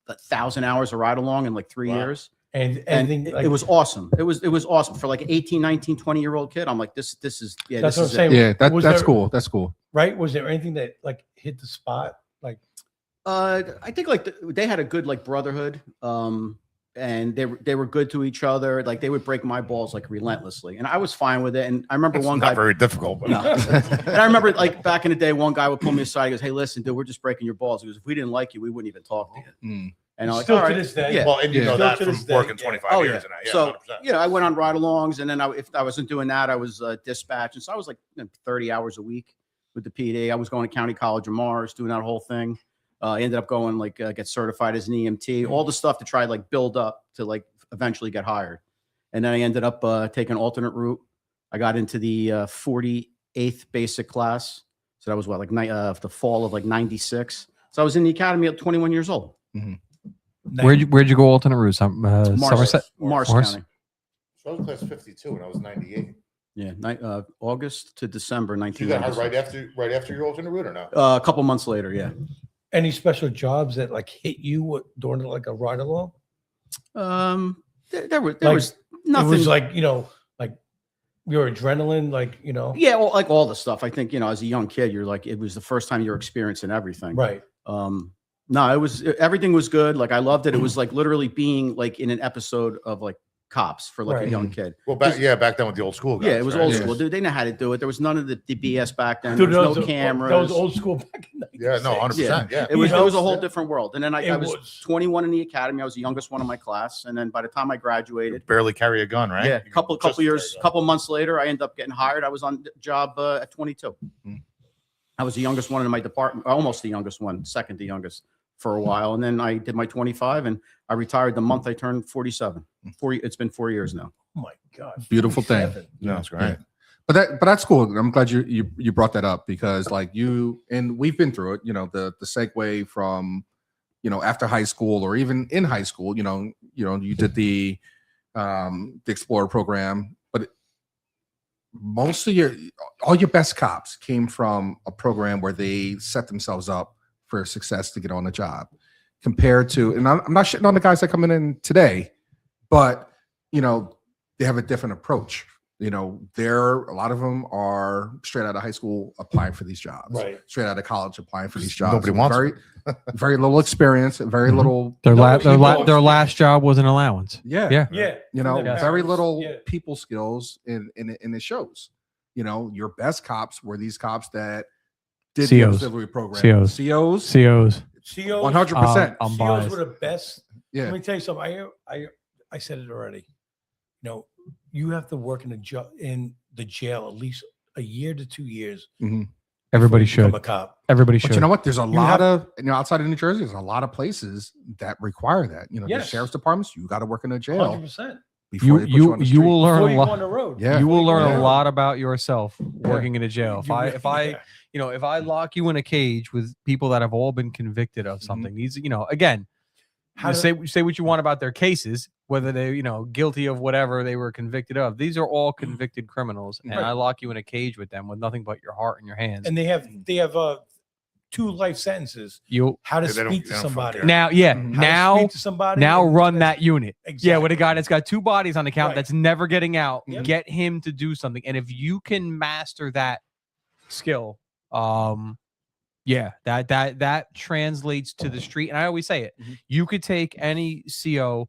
1,000 hours of ride-along in like 3 Wow. years. And And anything it like, was awesome. It was awesome for like an 18, 19, 20-year-old kid. I'm like, this is, yeah, That's this what I'm is it. saying. Yeah, Was that's there- cool. That's cool. right? Was there anything that like hit the spot? Like, I think like they had a good like brotherhood. and they were good to each other. Like they would break my balls like relentlessly, and I was fine with it. And I remember It's one not guy. very difficult, but No. And I remember like back in the day, one guy would pull me aside. He goes, "Hey, listen, dude, we're just breaking your balls." He goes, "If we didn't like you, we wouldn't even talk to you." Mm. And I was like, Still "All to right, this day. yeah." well, and you Yeah. know Still that to from this day, working yeah. 25 Oh, years yeah. and that. Yeah, So 100%. I went on ride-alongs, and then if I wasn't doing that, I was dispatching. So I was like 30 hours a week with the PD. I was going to County College of Mars, doing that whole thing. I ended up going like get certified as an EMT, all the stuff to try like build up to like eventually get hired. And then I ended up taking alternate route. I got into the 48th basic class. So that was what, like the fall of like 96. So I was in the academy at 21 years old. Where'd you go alternate route? Somerset? Mars Mars? County. So I was class 52 and I was 98. Yeah, August to December So you got hired 1996. right after your alternate route or no? A couple months later, yeah. Any special jobs that like hit you during like a ride along? There Like, was nothing. It was like, like your adrenaline, like, Yeah, well, like all the stuff. I think, as a young kid, you're like, it was the first time you're experiencing everything. right. No, everything was good. Like I loved it. It was like literally being like in an episode of like Cops for like Right. a young kid. Well, back then with the old school guys. Yeah, it was right? old Yeah. school, dude. They know how to do it. There was none of the BS back then. Dude, There was no those cameras. old school back in Yeah, no, 96. 100%. Yeah. It was You know, a whole so- different world. And then I It was was. 21 in the academy. I was the youngest one in my class. And then by the time I graduated, Barely carry a gun, right? yeah, You couple just years, carry a gun. couple months later, I ended up getting hired. I was on the job at 22. Mm. I was the youngest one in my department, almost the youngest one, second to youngest for a while. And then I did my 25 and I retired the month I turned 47. It's been 4 years now. Oh my God. Beautiful thing. 47. No, that's great. But that's cool. I'm glad you brought that up because like you and we've been through it. The segue from after high school or even in high school. You did the Explorer program, but most of all your best cops came from a program where they set themselves up for success to get on the job. Compared to, and I'm not shitting on the guys that come in today, but they have a different approach. A lot of them are straight out of high school applying for these jobs, Right. straight out of college applying for these jobs. Nobody wants very, very little experience, very Mhm. little. Their people- last job was an allowance. Yeah, Yeah. Yeah. Yeah. very little Yeah. people skills in the shows. Your best cops were these cops that did the COs. auxiliary program. COs. COs, COs. COs, 100%. I'm COs biased. were the best. Yeah. Let me tell you something. I said it already. You have to work in the jail at least a year to 2 years. Everybody before you should. become a cop. Everybody But should. you know what? There's a You lot have- of outside of New Jersey. There's a lot of places that require that. The Yes. sheriff's departments. You got to work in a jail 100%. before they put you on the you will street. learn Before a you go lot. on the road. Yeah. You will Before learn go a on- lot about yourself working in a jail. If I Yeah. if I lock you in a cage with people that have all been convicted of something, these again, How you do- say what you want about their cases, whether they guilty of whatever they were convicted of. These are all convicted criminals, and Right. I lock you in a cage with them with nothing but your heart and your hands. And they have 2 life sentences. You How to Yeah, they don't- speak they to don't somebody. care. now, yeah, Mhm. How to now speak to somebody. now and- run that unit. Yeah, with a Exactly. guy that's got 2 bodies on the count Right. that's never getting out. Yep. Get him to do something. And if you can master that skill, yeah, that translates to the street. And I always say it. Mhm. You could take any CO,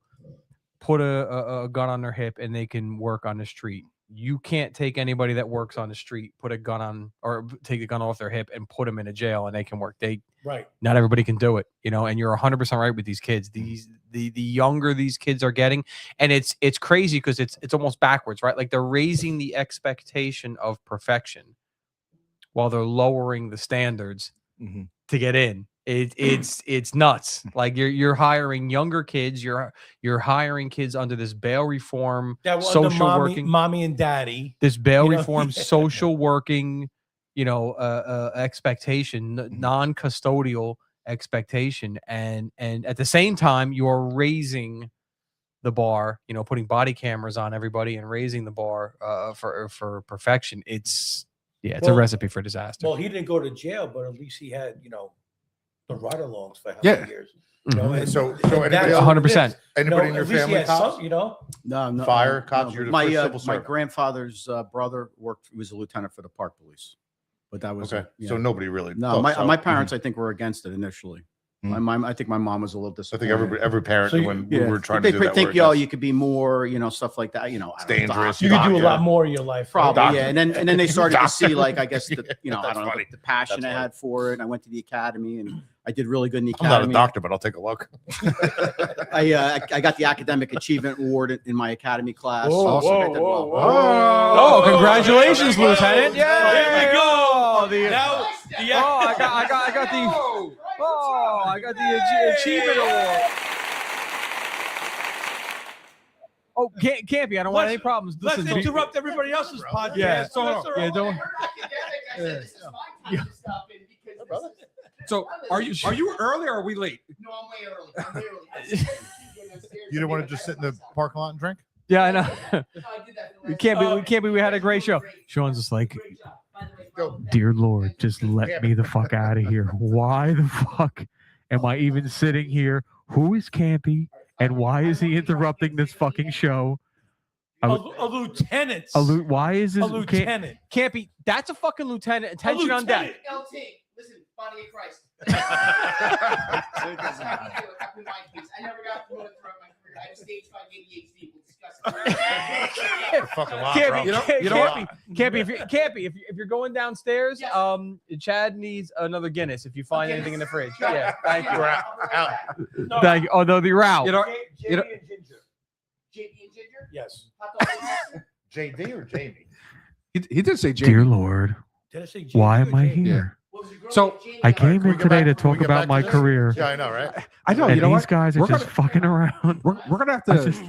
put a gun on their hip, and they can work on the street. You can't take anybody that works on the street, put a gun on or take the gun off their hip and put them in a jail and they can work. Right. Not everybody can do it, and you're 100% right with these kids. The younger these kids are getting, and it's crazy because it's almost backwards, right? Like they're raising the expectation of perfection while they're lowering the standards Mhm. to get in. It's nuts. Like you're hiring younger kids, you're hiring kids under this bail reform, That was social social working, mommy and daddy. this bail you know, reform, yeah. social working, expectation, non-custodial expectation, and at the same time you're raising the bar, putting body cameras on everybody and raising the bar for perfection. It's a Well- recipe for disaster. Well, he didn't go to jail, but at least he had, the ride-alongs for how Yeah. many years? Mhm. and- So and anybody that's else- what it 100%. is. Anybody in at your least he family had cops? some, No, Fire cops, you're the my first civil my servant. grandfather's brother was a lieutenant for the park police, but that was Okay. yeah. So nobody really. No, oh, my so- my parents I think were against it initially. My mom, I think my mom was a little I disappointed. think every parent So you- when we were trying they to do that. think, work, yo, that's- you could be more, stuff like that. I don't know, dangerous. You could do a Doctor. lot more in your life. right? Probably, Doctor. yeah. And then they started to Doctor. see, like, I guess, I That's don't know, funny. the passion That's I funny. had for it. I went to the academy and I did really good in the I'm not a academy. doctor, but I'll take a look. I got the academic achievement award in my academy class. Whoa, so I whoa, did whoa, well. whoa. Oh, congratulations, There we go. Lieutenant! Yeah, There we go. Oh, the, Now, oh, I got the. Oh, I got the achievement award. Oh, Campy, I don't want any problems. Let's Listen, interrupt everybody else's podcast. Yeah, So that's all yeah, right. don't. So are you early or are we late? No, I'm way early. I'm way early. You didn't want to just sit in the parking lot and drink? Yeah, I know. We can't be. We had a great show. Sean's just like, dear Lord, just let me the fuck out of here. Why the fuck am I even sitting here? Who is Campy? And why is he interrupting this fucking show? A lieutenant. Why is this A lieutenant. Campy? That's a fucking lieutenant. Attention on deck. LT, listen, body of Christ. I never got promoted throughout my career. I have stage 5 ADHD. We'll discuss it. Fucking lot, bro. Campy, if you're going downstairs, Chad needs another Guinness if you find anything in the fridge. Yeah, thank you. We're out. Thank you. Oh no, you're out. You know, JD and Ginger. JB and Ginger? Yes. Hot dog and pasta? JD or Jamie? he did say Jamie. Dear Lord, Did I say JD why or am I Jamie? here? What was your girl So, name? Jamie? I came Can we in go today back- to can we talk get about back my to this? career, Yeah, I know, right? I know. and You know these what? guys are We're just fucking around. We're gonna have I to just-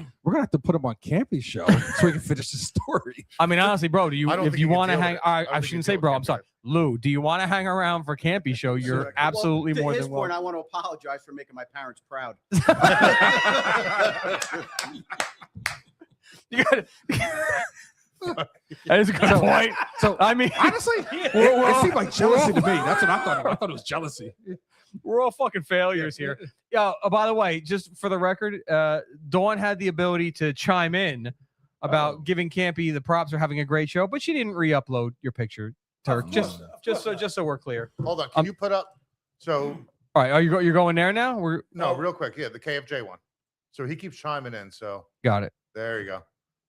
put him on Campy's show so we can finish the story. I mean, honestly, bro, do you I don't if think you you can want to deal with hang? it. I don't think you shouldn't can say, deal bro. with I'm sorry, Campy. Lou. Do you want to hang around for Campy show? You're absolutely to more his than point, welcome. I want to apologize for making my parents proud. You got that is a good point. So I mean, honestly, it seemed like jealousy to me. That's what I thought. I thought it was jealousy. we're all fucking failures here. Yeah. By the way, just for the record, Dawn had the ability to chime in about giving Campy the props for having a great show, but she didn't re-upload your picture, Turk. Just so we're clear. Hold on. Can you put up? So, All right, you're going there now? We're no, real quick. Yeah, the KFJ one. So he keeps chiming in. So got it. there you go.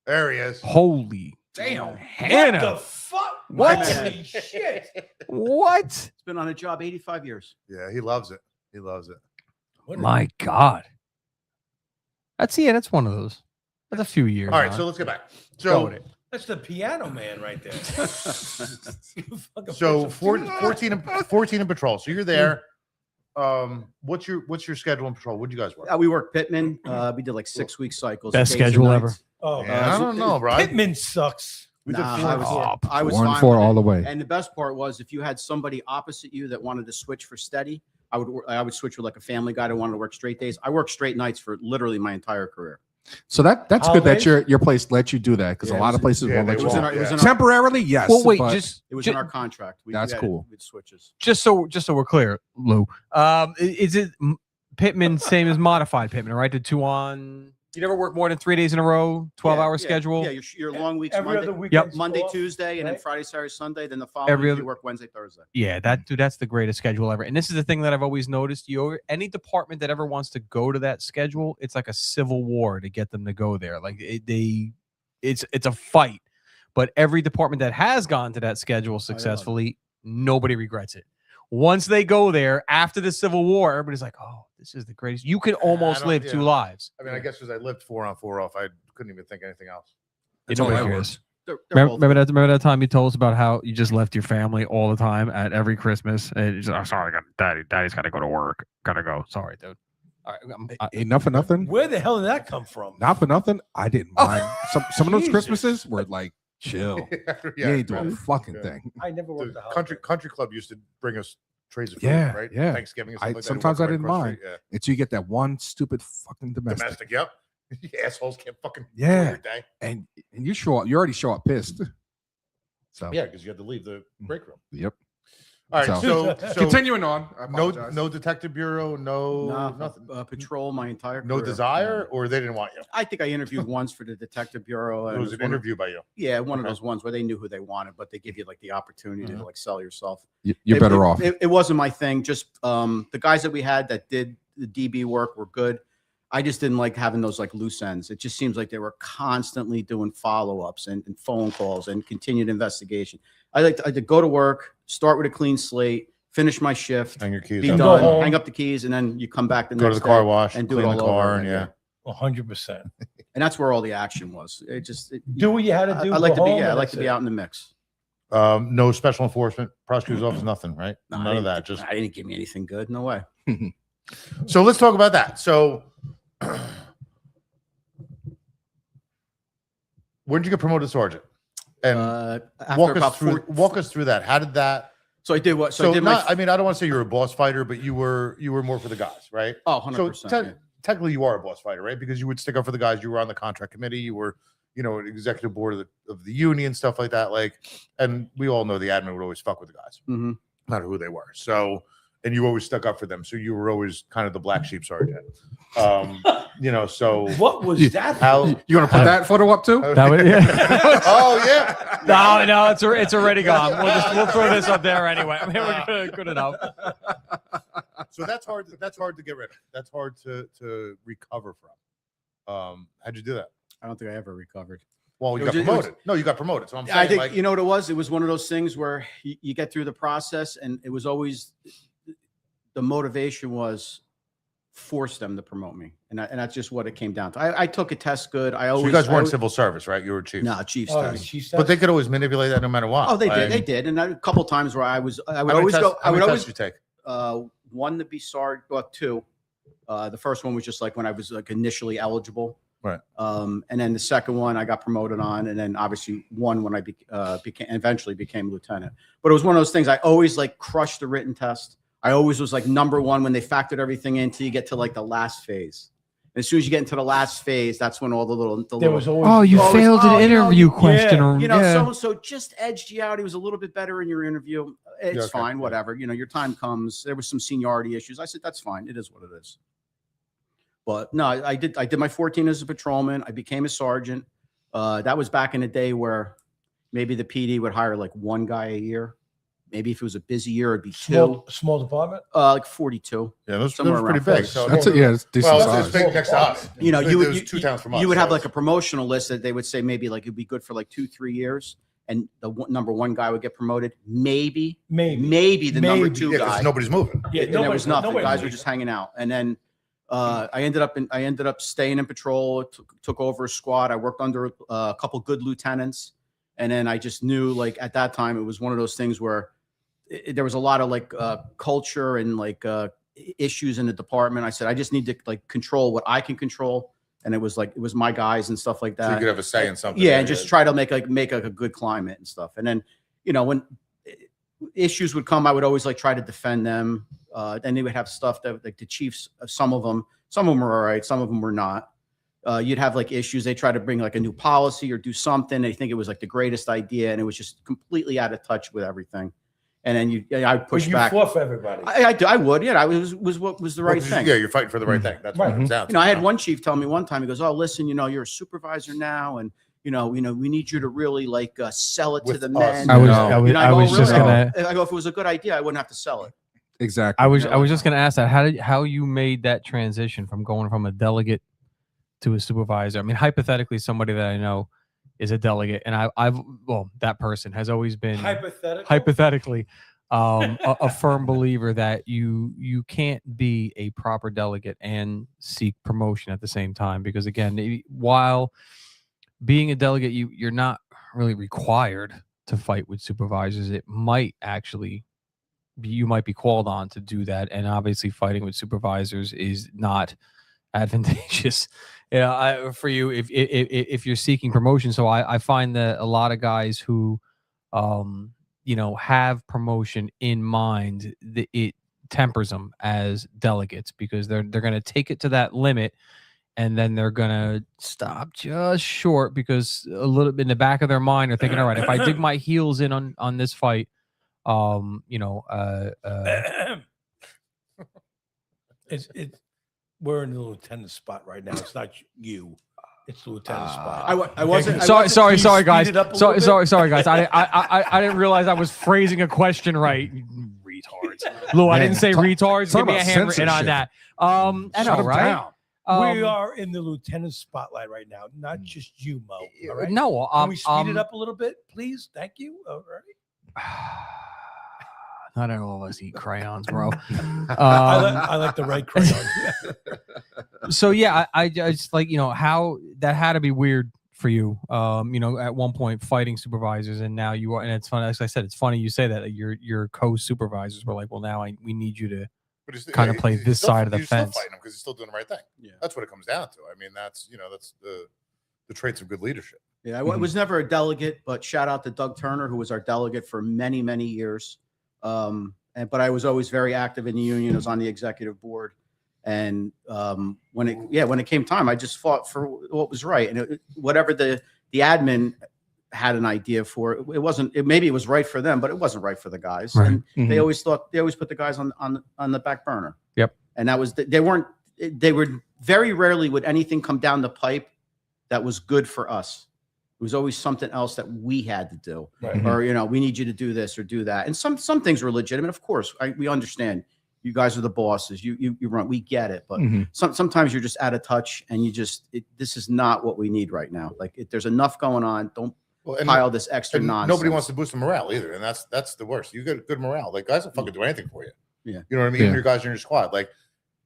There he is. Holy Damn. Hannah! What the fuck? What? Holy shit. What? It's been on a job 85 years. Yeah, he loves it. He loves it. What My God. That's one of those. That's a few years. All right, on. so let's get back. Go So, with it. That's the piano man right there. Fucking so piece of- 14 in patrol. So you're there. What's your schedule in patrol? What'd you guys work? We worked Pittman. We did like 6-week cycles. Best days and schedule ever. nights. Oh, Yeah, I don't know, bro. Pittman sucks. We did Nah, 4 and 4. I was 1 fine 4 with all it. the way. And the best part was if you had somebody opposite you that wanted to switch for steady, I would switch with like a family guy that wanted to work straight days. I worked straight nights for literally my entire career. So that's good that Holidays? your place let you do that because Yeah, a lot of places yeah, won't they let It you was do in that. our, it was in our, Temporarily, yes. Well, wait, but just it was ju- in our contract. That's cool. With switches. just so we're clear, Lou. Is it Pittman same as modified Pittman? Right, the 2 on. You never work more than 3 days in a row, 12-hour Yeah, schedule. Yeah, your long weeks. Every Monday, other weekend. Monday, Tuesday, and then right? Friday, Saturday, Sunday. Then the following Every week other- you work Wednesday, Thursday. Yeah, that's the greatest schedule ever. And this is the thing that I've always noticed. Any department that ever wants to go to that schedule, it's like a civil war to get them to go there. Like it's a fight. But every department that has gone to that schedule successfully, nobody regrets it. Once they go there after the Civil War, everybody's like, "Oh, this is the greatest." You can almost don't- live yeah. 2 lives. I mean, I guess because I lived 4 on 4 off, I couldn't even think anything else. That's Nobody all I cares. They're Remember that time you told us about how you just left your family all the time at every Christmas? And you're just, I'm sorry, Daddy's got to go to work. Gotta go. Sorry, dude. All right, Enough for nothing. Where the hell did that come from? Not for nothing. I didn't Oh. mind. Some of those Jesus. Christmases were like chill. You ain't doing a fucking Yeah. thing. I never worked The the holiday. country club used to bring us trays of food, Yeah, right? yeah. Thanksgiving and I- stuff like that. sometimes It I wasn't didn't across the mind. street, Until you get that one stupid fucking Yeah. domestic. Domestic, yep. You assholes can't fucking do Yeah. your day. And you already show up pissed. So Yeah, because you had to leave the break room. yep. All right. So continuing on. I no, apologize. no detective bureau, no nothing. Patrol my entire No career. desire, or they didn't want you. I think I interviewed once for the detective bureau. It and was an one of- interview by you. Yeah, one of Okay. those ones where they knew who they wanted, but they give you like the opportunity Mhm. to like sell yourself. You're better off. It wasn't my thing. Just the guys that we had that did the DB work were good. I just didn't like having those like loose ends. It just seems like they were constantly doing follow-ups and phone calls and continued investigation. I like to go to work, start with a clean slate, finish my shift, Hang your keys be up. go done, home. hang up the keys, and then you come back the Go to next the car day wash and do it clean the all over car, and again, yeah. 100%. And that's where all the action was. It just Do what you had to I do. like go to be home, I and like that's to be it. out in the mix. No special enforcement, prosecutor's office, nothing, right? No, None of that. Just I didn't give me anything good. No way. so let's talk about that. So when did you get promoted to sergeant? And After walk about us through walk us through that. How did that? So I did what? So, So I did not, my. I mean, I don't want to say you're a boss fighter, but you were more for the guys, right? Oh, 100%. So yeah. technically, you are a boss fighter, right? Because you would stick up for the guys. You were on the contract committee. You were, an executive board of the union, stuff like that. Like, and we all know the admin would always fuck with the guys, Mhm. no matter who they were. So, and you always stuck up for them. So you were always kind of the black sheep sergeant. So What was that? how? You want to put that photo up too? That would- yeah. Oh yeah. No, it's already gone. We'll throw this up there anyway. I mean, we're good enough. So that's hard. That's hard to get rid of. That's hard to recover from. How'd you do that? I don't think I ever recovered. Well, you It got was- it was- promoted. No, you got promoted. So I'm saying, I think like, you know what it was. It was one of those things where you get through the process, and it was always the motivation was force them to promote me, and that's just what it came down to. I took a test good. I so always you guys I weren't always- civil service, right? You were chief. No, Chiefs Oh, test. she But they could always manipulate that no matter what. Oh, they did. They Like, did, and a couple times where I would how many always tests- go. how I would many always tests you take. one to be sergeant. Well, two. The first one was just like when I was like initially eligible. Right. And then the second one I got promoted on, and then obviously one when I eventually became lieutenant. But it was one of those things. I always like crushed the written test. I always was like number one when they factored everything in until you get to like the last phase. And as soon as you get into the last phase, that's when all the There little was always. Oh, you always- failed oh, an you know, interview yeah, question. or- you know, yeah. so just edged you out. He was a little bit better in your interview. It's Yeah, okay, fine, yeah. whatever. Your time comes. There was some seniority issues. I said, that's fine. It is what it is. But no, I did my 14 as a patrolman. I became a sergeant. That was back in the day where maybe the PD would hire like one guy a year. Maybe if it was a busy year, it'd be two. Small department. Like 42. Yeah, those Somewhere are pretty around big. 40. So That's it. Yeah, it's decent well, size. it's big next to us. You know, There you was would 2 towns from us. you would so have like a it's- promotional list that they would say maybe like it'd be good for like 2-3 years, and the number one guy would get promoted. Maybe the number Maybe. two yeah, 'cause guy. nobody's moving. Yeah, And there was nothing. nobody Guys were leaving. just hanging out. And then I ended up staying in patrol. Took over a squad. I worked under a couple good lieutenants, and then I just knew like at that time it was one of those things where there was a lot of like culture and like issues in the department. I said I just need to like control what I can control, and it was my guys and stuff like So you that. could have a say in something. Yeah, there, and just try to make a good climate and stuff. And then when issues would come, I would always like try to defend them. Then they would have stuff that like the chiefs, some of them were all right, some of them were not. You'd have like issues. They try to bring like a new policy or do something. They think it was like the greatest idea, and it was just completely out of touch with everything. And then I would But push you back. fought for everybody. I would. Yeah, I was what was the right thing. Yeah, you're fighting for the right thing. That's what it comes down to. I had one chief tell me one time, he goes, "Oh, listen, you're a supervisor now, and we need you to really like sell it to With the us. men." I was, No. I was, You know, I go, was just "Really?" gonna. I go, if it was a good idea, I wouldn't have to sell it. Exactly. I was just gonna ask that. How you made that transition from going from a delegate to a supervisor? I mean, hypothetically, somebody that I know is a delegate, and that person has always been hypothetically a firm believer that you can't be a proper delegate and seek promotion at the same time, because again, while being a delegate, you're not really required to fight with supervisors. It might actually you might be called on to do that, and obviously fighting with supervisors is not advantageous for you if you're seeking promotion. So I find that a lot of guys who have promotion in mind, it tempers them as delegates, because they're going to take it to that limit, and then they're going to stop just short, because a little bit in the back of their mind are thinking, all right, if I dig my heels in on this fight, You know, We're in the lieutenant spot right now. It's not you. It's the lieutenant spot. I wasn't. sorry, Can you guys. speed it up a little Sorry, bit? guys. I didn't realize I was phrasing a question right. Retards, Lou. I Man, didn't say talk- retards. talk Give me a about handwritten on censorship. that. I Shut know, 'em right? down. We are in the lieutenant spotlight right now, not just you, Mo. All right? No, Can we speed it up a little bit, please? Thank you. All right. Not all of us eat crayons, bro. I like the red crayon. So yeah, I just like, you know, how that had to be weird for you. You know, at one point fighting supervisors, and now you are, and it's funny. As I said, it's funny you say that your co-supervisors were like, well, now we need you to. But he's Kinda play he's this still- side of the he's still fence. fighting him because he's still doing the right thing. Yeah. That's what it comes down to. I mean, that's the traits of good leadership. Yeah, I was never a delegate, but shout out to Doug Turner, who was our delegate for many, many years. But I was always very active in the union. I was on the executive board, and when it came time, I just fought for what was right, and whatever the admin had an idea for, it wasn't. Maybe it was right for them, but it wasn't right for the guys. Right. And Mhm. they always put the guys on the back burner. Yep. And that was they were very rarely would anything come down the pipe that was good for us. It was always something else that we had to do, Right. or you know, we need you to do this or do that. And some things were legitimate, of course. We understand. You guys are the bosses. You run. We get it, but Mhm. sometimes you're just out of touch, and this is not what we need right now. Like there's enough going on. Don't Well, and, pile this extra and nonsense. nobody wants to boost the morale either, and that's the worst. You get good morale. Like guys will fucking do anything for you. Yeah. You know what I mean? Yeah. Even your guys in your squad, like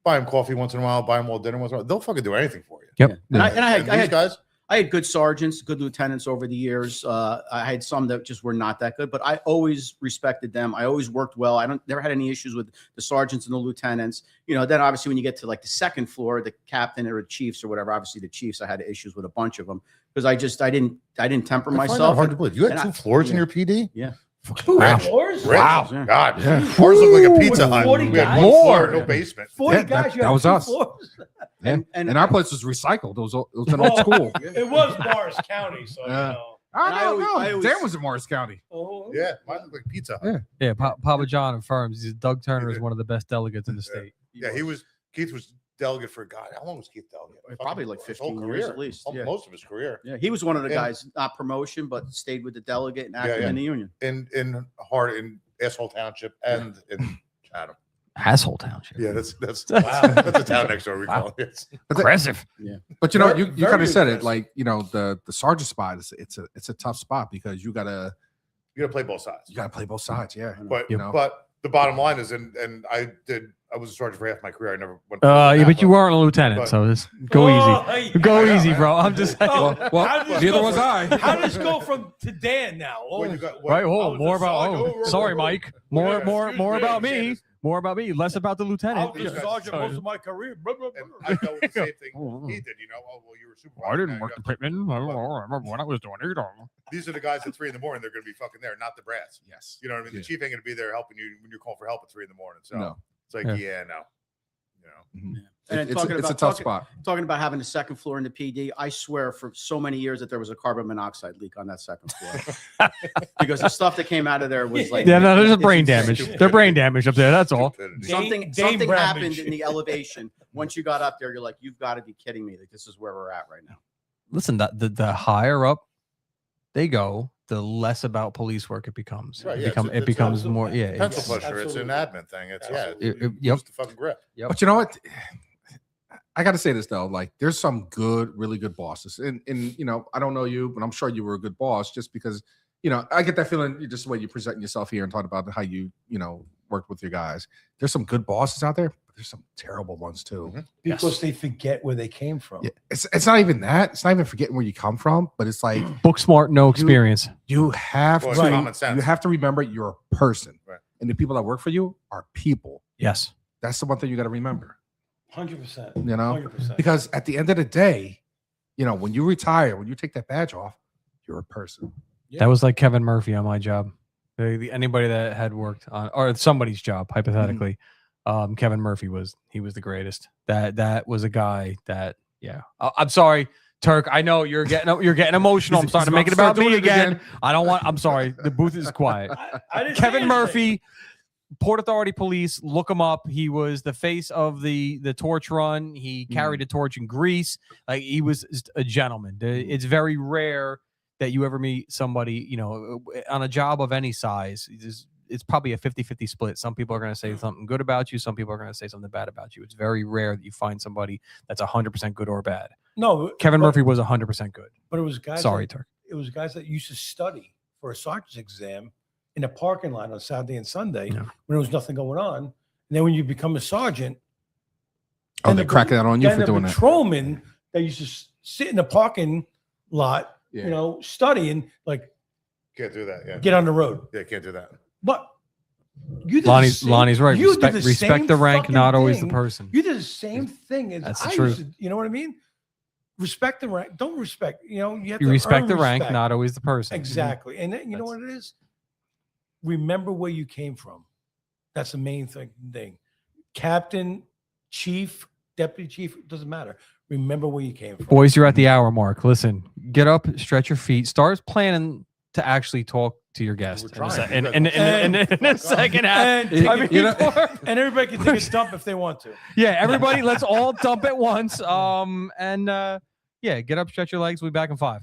buy them coffee once in a while, buy them all dinner once in a while. They'll fucking do anything for you. Yep. And I And these had guys. I had good sergeants, good lieutenants over the years. I had some that just were not that good, but I always respected them. I always worked well. Never had any issues with the sergeants and the lieutenants. You know, then obviously when you get to like the second floor, the captain or the chiefs or whatever, obviously the chiefs, I had issues with a bunch of them because I didn't temper I find that myself. hard to believe. You had and two I- floors in yeah. your PD. Yeah. Two Wow. floors? Rich. Yeah. God, Yeah. ours look like a Pizza With Hut. 40 We had guys? one floor, More. no basement. 40 Yeah, guys. that You had was two us. floors? And our place was recycled. It was an old school. It was Morris County, so Yeah. you know. I don't know. I always- Dan was in Morris County. Oh. Yeah, mine looked like Pizza Hut. Yeah. Yeah, Papa John affirms Doug Turner is one of the best delegates in the state. Yeah, Keith was delegate for God. How long was Keith delegate? Probably like His whole 15 years career. at least, Al- yeah. Most of his career. Yeah, he was one of the And- guys, not promotion, but stayed with the delegate and active yeah. in the union. In Asshole Township and in Chatham. Asshole Township. Yeah, that's Wow. that's a town next door. We call it. Aggressive. But you know, Very- you very kind of said it impressive. like, you know, the sergeant spot it's a tough spot because you gotta You got to play both sides. play both sides. Yeah. But You know. but the bottom line is, and I was a sergeant for half my career. I never went. Yeah, but you weren't a lieutenant, But- so just go easy. Go easy, bro. I'm just saying. Oh, Well, how did this neither go was from- I. How did this go from to Dan now? Oh, When you got- Right, I hold was more a about. sergeant. Oh, sorry, Mike. More, Yeah, more, excuse more me, about me. Sanders. More about me. Less about the I lieutenant. was a sergeant most of my career. Blah, blah, And blah. I dealt with the same thing Oh, he did. You know, oh well, you were supervisor. I didn't now work you the got- pitman. I remember when I was doing it. These are the guys at 3 a.m. They're going to be fucking there, not the brass. Yes. You know what I mean? Yeah. The chief ain't going to be there helping you when you're calling for help at 3 a.m. So No. it's like, Yeah. yeah, no. You know, And It's talking a about- tough spot. Talking about having the second floor in the PD, I swear for so many years that there was a carbon monoxide leak on that second floor because the stuff that came out of there was like Yeah, no, there's a brain it's- damage. They're brain damage up there. That's all. stupidity. Dame Something Bradman happened shit. in the elevation. Once you got up there, you're like, you've got to be kidding me. Like this is where we're at right now. Listen, the higher up they go, the less about police work it becomes. Right, It, yeah, become, it's- it becomes absolutely- more. Yeah. Pencil it's- pusher. It's an absolutely. admin thing. It's Absolutely. Yep. Use the fucking grip. But you know what? I got to say this though, like there's some really good bosses, and you know, I don't know you, but I'm sure you were a good boss, just because you know I get that feeling just the way you present yourself here and talk about how you know worked with your guys. There's some good bosses out there, but there's some terrible ones too. Mhm. Because they forget where they came from. Yeah, it's not even that. It's not even forgetting where you come from, but it's like Book smart, no experience. you have Well, to it's common sense. you have to remember you're a person, Right. and the people that work for you are people. Yes. That's the one thing you got to remember. 100%. You know, 100%. because at the end of the day, you know, when you retire, when you take that badge off, you're a person. That was like Kevin Murphy on my job. Anybody that had worked on or somebody's job, hypothetically, Kevin Murphy was the greatest. That was a guy that I'm sorry Turk, I know you're getting emotional. I'm starting to make it about me again. I don't want. I'm sorry. The booth is quiet. I didn't say Kevin anything. Murphy, Port Authority Police. Look him up. He was the face of the torch run. He carried a torch in Greece. Like he was just a gentleman. It's very rare that you ever meet somebody, you know, on a job of any size. It's probably a 50-50 split. Some people are going to say something good about you. Some people are going to say something bad about you. It's very rare that you find somebody that's 100% good or bad. No, Kevin but- Murphy was 100% good. But it was guys. Sorry, that, Turk. It was guys that used to study for a sergeant's exam in a parking lot on Saturday and Sunday Yeah. when there was nothing going on. And then when you become a sergeant, Oh, then they're the cracking out on you then for the doing that. patrolman that used to sit in the parking lot, Yeah. you know, studying, like, Can't do that. Yeah. get on the road. Yeah, can't do that. But you did the same- Lonnie's right. you did Respect same the rank, fucking not always the thing. person. You did the same thing as That's the I truth. used to. You know what I mean? Respect the rank. Don't respect. You know, you have You to respect earn the rank, respect. not always the person. Exactly. And then, you know what it is? Remember where you came from. That's the main thing. Captain, chief, deputy chief, it doesn't matter. Remember where you came from. Boys, you're at the hour mark. Listen, get up, stretch your feet, start planning to actually talk to your guest We're in trying. a second half. And, I mean, You know- and everybody can take a dump if they want to. yeah, everybody, let's all dump at once. Yeah, get up, stretch your legs. We'll be back in 5.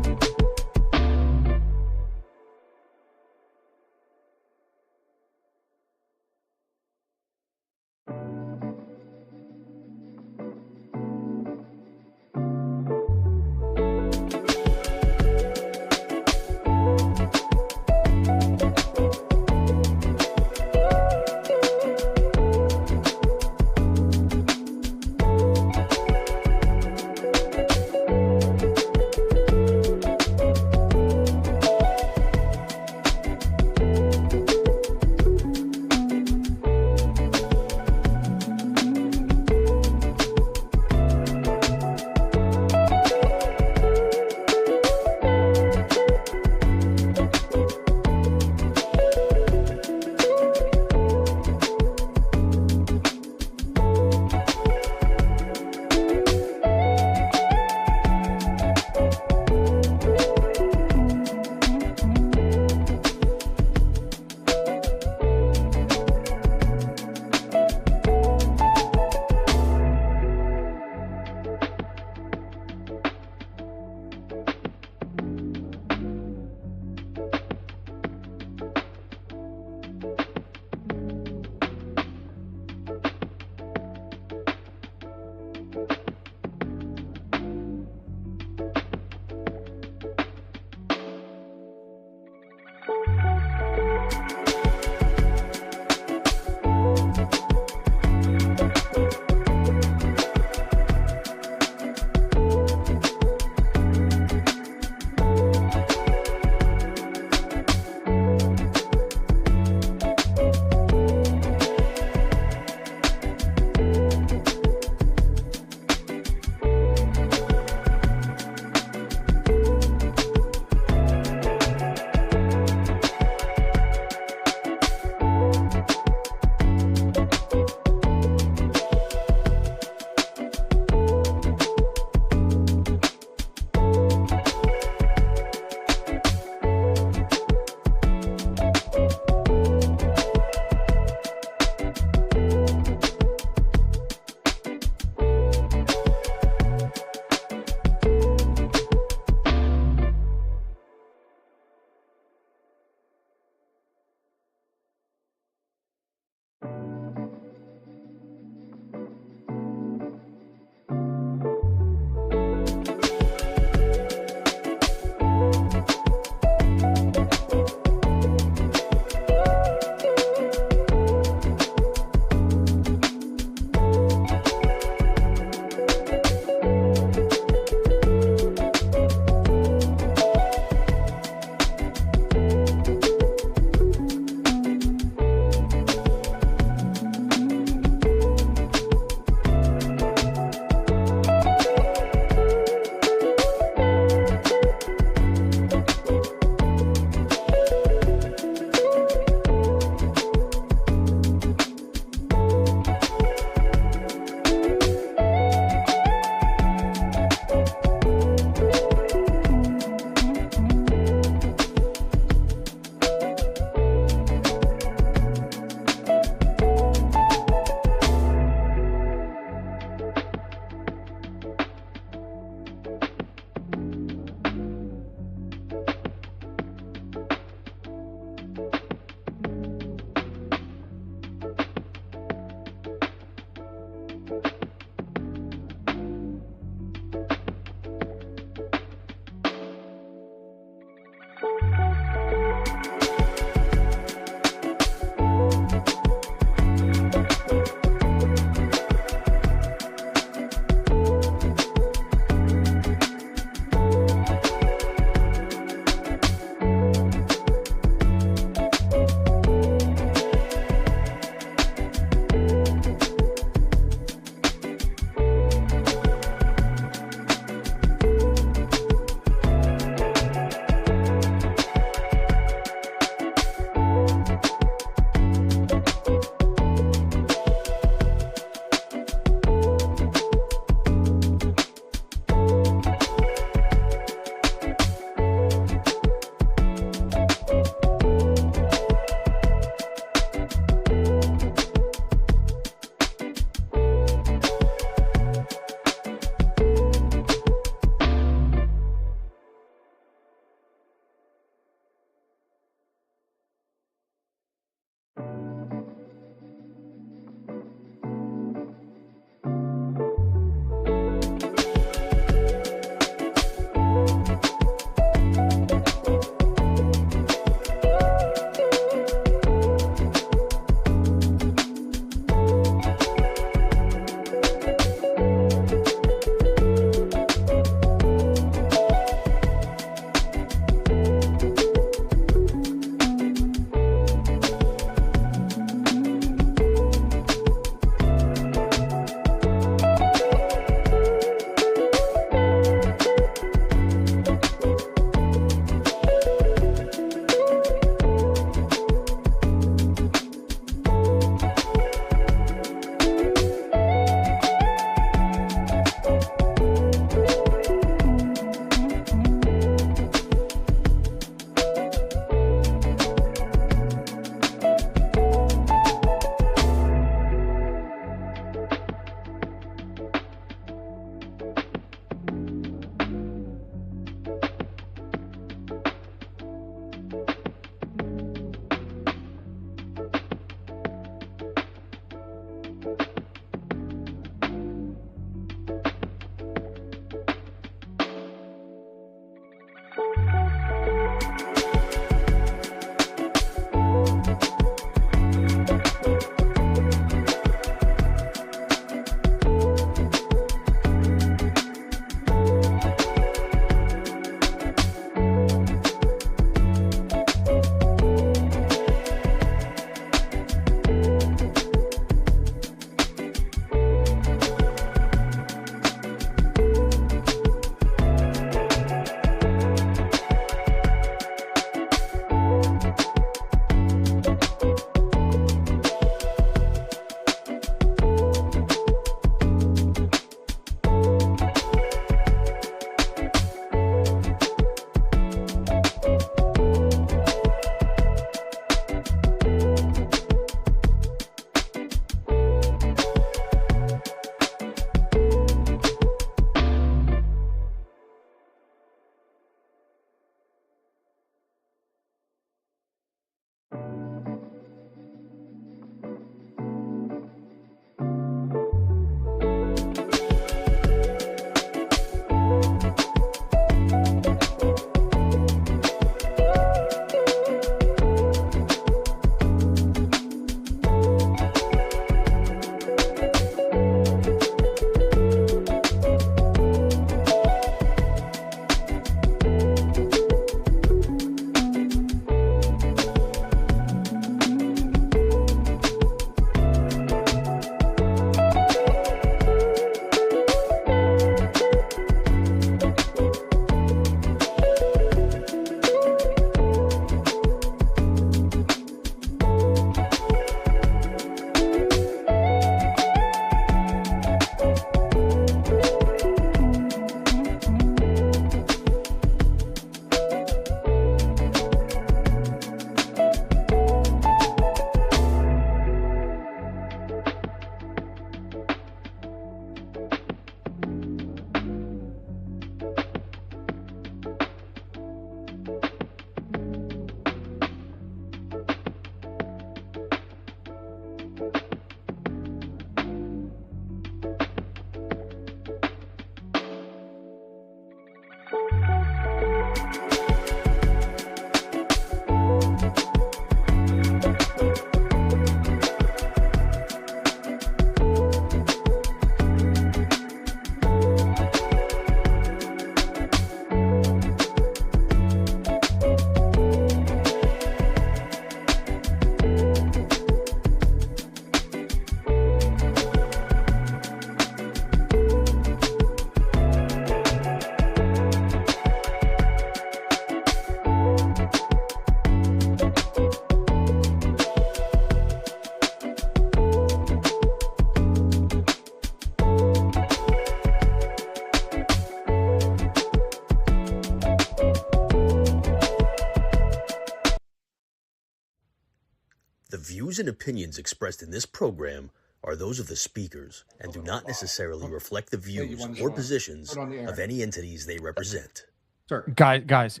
The views and opinions expressed in this program are those of the speakers and do not necessarily reflect the views or positions of any entities they represent. Sir. Guys,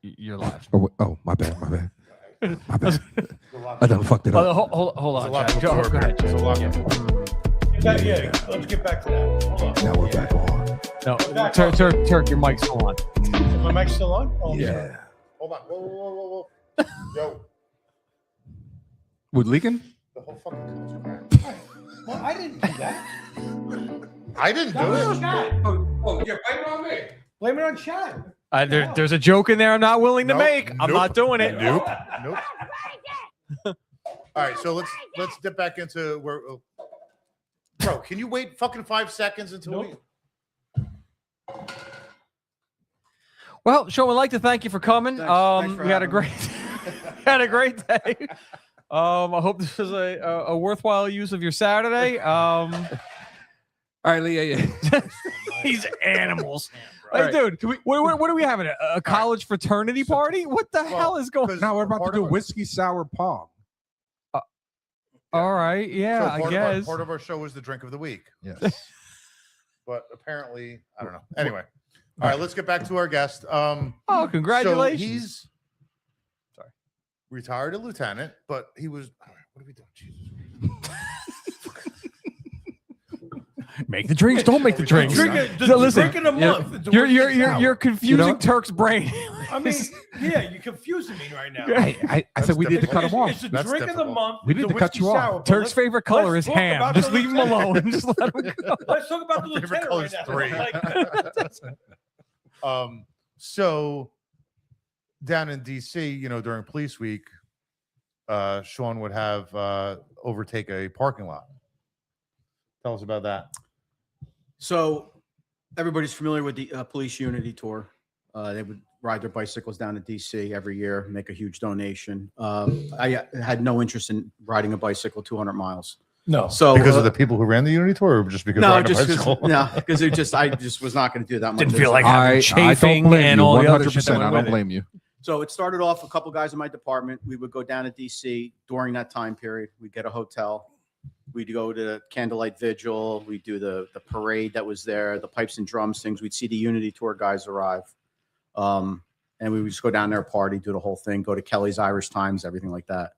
you're live. Oh, my bad. My bad. I done fucked it up. Hold on. There's a lot to Joe, absorb go here. ahead, There's a Joe. lot Yeah. Yeah, let's get back to that. Hold on. Now we're back on. No, Turk, your mic's still on. Is my mic still on? Oh, Yeah. Hold on. Whoa. Yo, With leaking? the whole fucking thing's cracked. Well, I didn't do that. I didn't do That was it. Chad. Oh, yeah, blame it on me. Blame it on Chad. There's a joke in there I'm not willing to Nope, make. I'm nope, not doing it. Nope. All right, so let's dip back into where. Bro, can you wait fucking 5 seconds until we? Well, Sean, we'd like to thank you for coming. Thanks for We had a having great day. I hope this was a worthwhile use of your Saturday. All right, Lee. Yeah. These animals. All Hey, right. dude, can we, what are we having? A college fraternity party? What the hell is going on? Now we're about to Part do of it. whiskey sour pong. All right. Yeah, I guess. Part of our show is the drink of the week, Yes. but apparently, I don't know. Anyway, all right, let's get back to our guest. Oh, So congratulations. he's retired a lieutenant, but he was. All right, what are we doing? Jesus. Make the drinks. Don't make the drinks. Drink in a month. It's a week out. You're confusing know? Turk's brain. I mean, yeah, you're confusing me right now. I said we need to cut him off. It's a That's drink of the difficult. month. We it's need a to cut whiskey you off. sour, but Turk's favorite color let's is talk ham. about Just the leave him lieutenant. alone. Just let him go. Let's talk about the Favorite lieutenant color's right now. three. So down in DC, during police week, Sean would have overtake a parking lot. Tell us about that. So everybody's familiar with the police unity tour. They would ride their bicycles down to DC every year, make a huge donation. I had no interest in riding a bicycle 200 miles. No. So Because of the people who ran the Unity tour, or just because no, riding a just bicycle? because I just was not going to do that much. Didn't feel like I chafing don't blame and you. all the other shit that 100%. went I with don't it. blame you. So it started off a couple guys in my department. We would go down to DC during that time period. We'd get a hotel. We'd go to candlelight vigil. We'd do the parade that was there, the pipes and drums things. We'd see the Unity tour guys arrive. And we would just go down there, party, do the whole thing, go to Kelly's Irish Times, everything like that.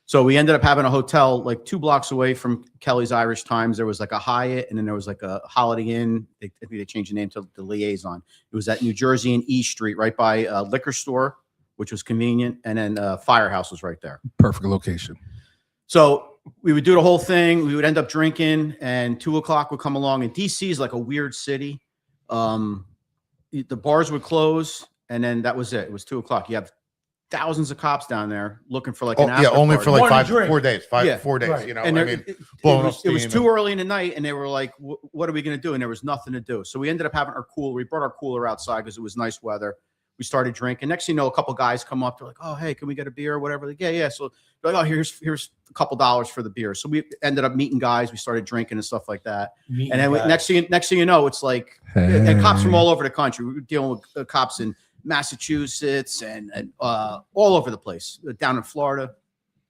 So we ended up having a hotel like 2 blocks away from Kelly's Irish Times. There was like a Hyatt, and then there was like a Holiday Inn. I think they changed the name to the Liaison. It was at New Jersey and E Street, right by a liquor store, which was convenient. And then Firehouse was right there. Perfect location. So we would do the whole thing. We would end up drinking, and 2 o'clock would come along. And DC is like a weird city. The bars would close, and then that was it. It was 2 o'clock. You have thousands of cops down there looking for like an after only party. for like One drink. 4 days. Yeah. 4 days. Right. And blowing it off was steam too early in the night, and they were like, "What are we going to do?" And there was nothing to do. So we ended up having our cooler. We brought our cooler outside because it was nice weather. We started drinking. Next thing you know, a couple guys come up. They're like, "Oh, hey, can we get a beer or whatever?" Like, yeah. So they're like, "Oh, here's a couple dollars for the beer." So we ended up meeting guys. We started drinking and stuff like that. And then next thing you know, it's like and cops from all over the country. We were dealing with cops in Massachusetts and all over the place, down in Florida.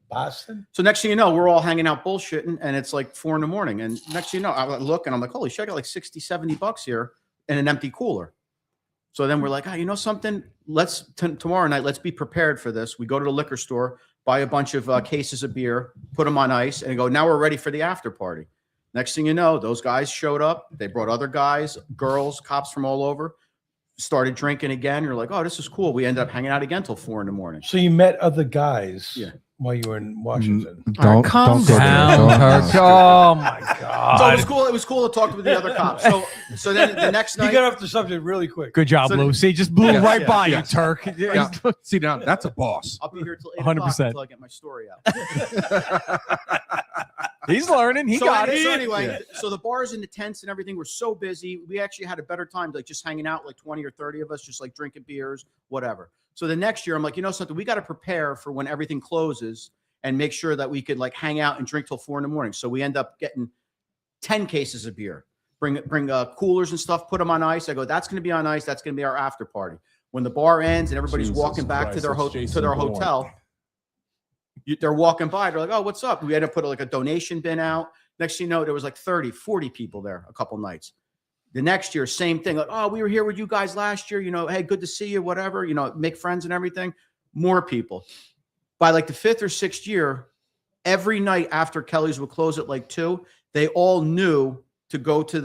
Boston. So next thing you know, we're all hanging out bullshitting, and it's like 4 a.m. And next thing you know, I look and I'm like, holy shit, I got like $60-$70 here in an empty cooler. So then we're like, you know something? Let's tomorrow night, let's be prepared for this. We go to the liquor store, buy a bunch of cases of beer, put them on ice, and go, now we're ready for the after party. Next thing you know, those guys showed up. They brought other guys, girls, cops from all over. Started drinking again. You're like, oh, this is cool. We ended up hanging out again till 4 a.m. So you met other guys while you were in Mm, Washington. Calm go there. down, Don't- Turk. Oh my God. So it was cool. It was cool to talk with the other cops. So then the next You night, got off the subject really quick. Good job, So- Lucy. Just blew Yes, right yes, by yes. you, Turk. Yeah. See, now that's a boss. I'll be here till 8 100%. until I get my story out. He's learning. He got it. So anyway, so the bars and the tents and everything were so busy. We actually had a better time, like just hanging out, like 20 or 30 of us, just like drinking beers, whatever. So the next year, I'm like, you know something, we got to prepare for when everything closes and make sure that we could like hang out and drink till 4 a.m. So we end up getting 10 cases of beer. Bring coolers and stuff, put them on ice. I go, that's going to be on ice. That's going to be our after party. When the bar ends and everybody's walking back to their hotel, they're walking by. They're like, oh, what's up? We had to put like a donation bin out. Next thing you know, there was like 30, 40 people there a couple nights. The next year, same thing. Like, oh, we were here with you guys last year. Hey, good to see you, whatever. Make friends and everything. More people. By like the 5th or 6th year, every night after Kelly's would close at like 2, they all knew to go to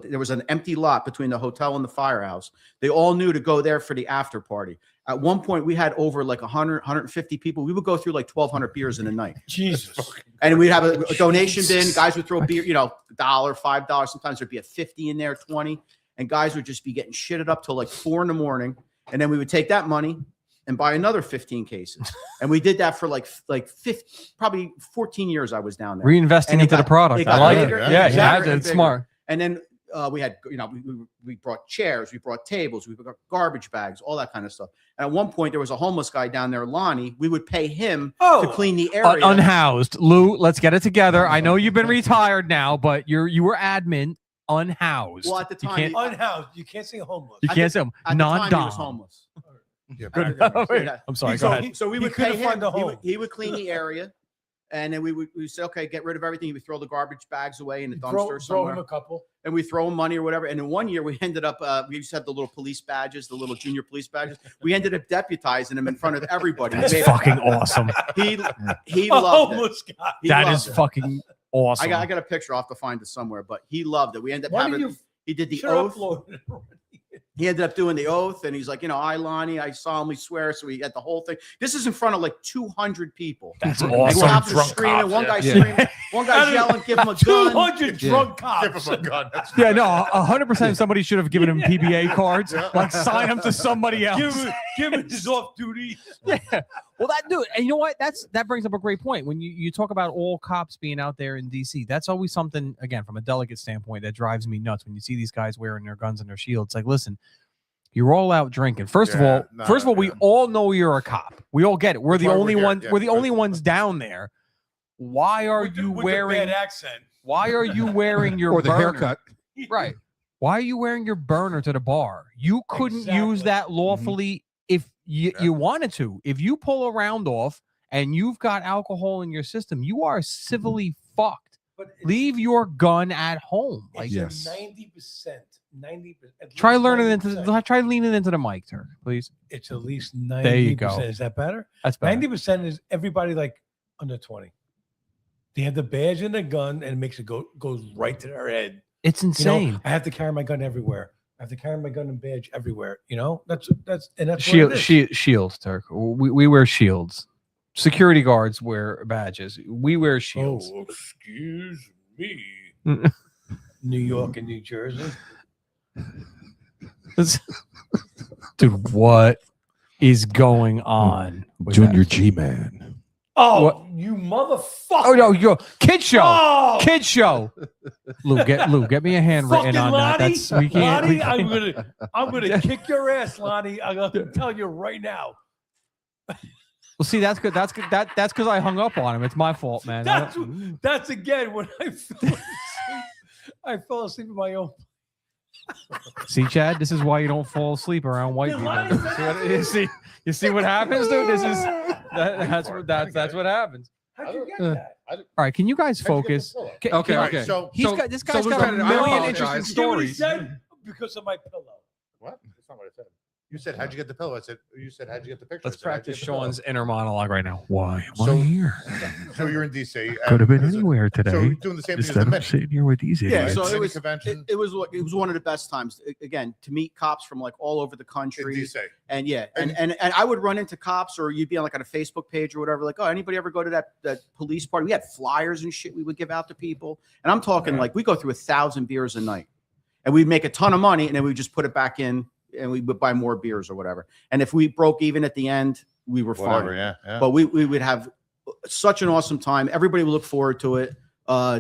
there was an empty lot between the hotel and the Firehouse. They all knew to go there for the after party. At one point, we had over like 100, 150 people. We would go through like 1,200 beers in a night. Jesus. And we'd have a donation bin. Guys would throw beer, $1, $5. Sometimes there'd be a 50 in there, 20. And guys would just be getting shitted up till like 4 a.m. And then we would take that money and buy another 15 cases. And we did that for like 50, probably 14 years I was down there. Reinvesting into the product. I like it. Yeah, it's smart. And then we had, we brought chairs, we brought tables, we brought garbage bags, all that kind of stuff. And at one point, there was a homeless guy down there, Lonnie. We would pay him to clean the area. Unhoused. Lou, let's get it together. I know you've been retired now, but you were admin. Unhoused. Well, at the time, Unhoused. You can't say homeless. You can't say him. At the time, he was Non-dom. homeless. Yeah, I'm sorry. Go So, ahead. so we He would pay couldn't him. find a home. He would clean the area, and then we would say, okay, get rid of everything. He would throw the garbage bags away in the dumpster Throw somewhere, him a couple. and we throw him money or whatever. And in one year, we ended up we used to have the little police badges, the little junior police badges. We ended up deputizing him in front of everybody. That's fucking awesome. He A loved it. homeless guy. He That loved is it. fucking awesome. I got a picture. I'll have to find it somewhere, but he loved it. We ended up Why having. did you? He did the should oath. upload it already. He ended up doing the oath, and he's like, I, Lonnie, I solemnly swear. So he had the whole thing. This is in front of like 200 people. That's And awesome. cops are Drunk screaming. cops, One yeah. guy's Yeah. screaming. One guy's yelling, "Give him a gun!" 200 drunk Give cops. him a gun. That's Yeah, no, 100% somebody should have given him PBA cards. Like sign him to somebody else. Give him his off duty. Yeah. Well, that dude, and you know what? That brings up a great point. When you talk about all cops being out there in DC, that's always something, again, from a delegate standpoint, that drives me nuts. When you see these guys wearing their guns and their shields, like, listen, you're all out drinking. First of all, we all know you're a cop. We all get it. We're the why we're only here. ones. Yeah, we're the only right. ones down there. Why are With the- you with the wearing? bad accent? Why are you wearing your Or the burner? haircut. Right. Why are you wearing your burner to the bar? You couldn't use Exactly. that lawfully if you wanted to. If you pull a round off and you've got alcohol in your system, you are civilly fucked. But Leave your gun at home. Like, Yes. 90%. 90%. try learning try leaning into the mic, Turk, please. It's at least 90%. There you go. Is that better? That's better. 90% is everybody like under 20. They have the badge and the gun, and it makes it goes right to their head. It's You know, insane. I have to carry my gun everywhere. I have to carry my gun and badge everywhere. You know, that's what Shield, it is. shields, Turk. We wear shields. Security guards wear badges. We wear shields. Oh, excuse me. New York and New Jersey. Dude, what is going on? with that? G-Man. Oh, What? you motherfucker! Oh no, yo, kid show. Oh, Kid show. Lou, get me a handwritten fucking on that. Lonnie, That's we can't. we Lonnie, can't- I'm gonna kick your ass, Lonnie. I'm gonna tell you right now. Well, see, that's good. That's good. That's because I hung up on him. It's my fault, man. That's again when I fell asleep. I fell asleep in my own. See, Chad, this is why you don't fall asleep around white people. Lonnie You see what happens, dude? This is that's what happens. How'd you get that? All right, can you guys focus? Okay. So This guy's so got a Lieutenant, I million apologize. interesting See what he stories. said? Because of my pillow. what? That's not what I said. You said, "How'd you get the pillow?" I said, "You said, how'd you get the picture?" Let's I said, "How'd you practice get the pillow?" Sean's inner monologue right now. Why am So- I here? So you're in DC. Could have been and anywhere So today you're doing the same thing as the instead of men. sitting here with these Yeah, idiots. so Mini it was convention it was one of the best times again to meet cops from like all over the in country. DC. And yeah, and I would run into cops, or you'd be on like on a Facebook page or whatever, like, oh, anybody ever go to that police party? We had flyers and shit we would give out to people. And I'm talking like we go through 1,000 beers a night, and we'd make a ton of money, and then we just put it back in, and we would buy more beers or whatever. And if we broke even at the end, we were Whatever, fine. yeah. But we would have such an awesome time. Everybody would look forward to it.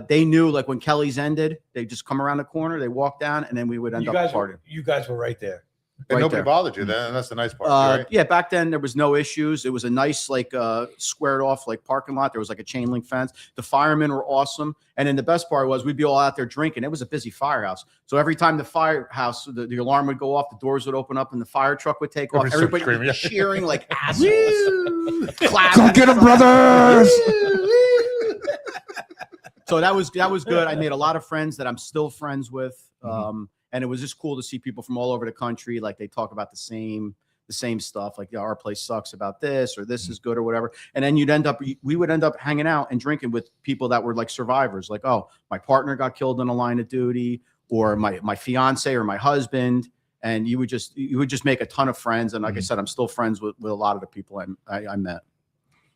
They knew like when Kelly's ended, they just come around the corner, they walk down, and then we would end up partying. You guys were right there. And right nobody there. bothered you then, and that's the nice part, right? Yeah, back then there was no issues. It was a nice, like, squared off like parking lot. There was like a chain link fence. The firemen were awesome, and then the best part was we'd be all out there drinking. It was a busy firehouse, so every time the firehouse, the alarm would go off, the doors would open up, and the fire truck would take off. Everybody started Everybody was screaming. cheering like assholes, clapping. Go get him, brothers! So that was good. I made a lot of friends that I'm still friends with. And it was just cool to see people from all over the country. Like they talk about the same stuff. Like, yeah, our place sucks about this, or this is good, or whatever. And then we would end up hanging out and drinking with people that were like survivors. Like, oh, my partner got killed in a line of duty, or my fiance or my husband. And you would just make a ton of friends. And like I said, I'm still friends with a lot of the people I met.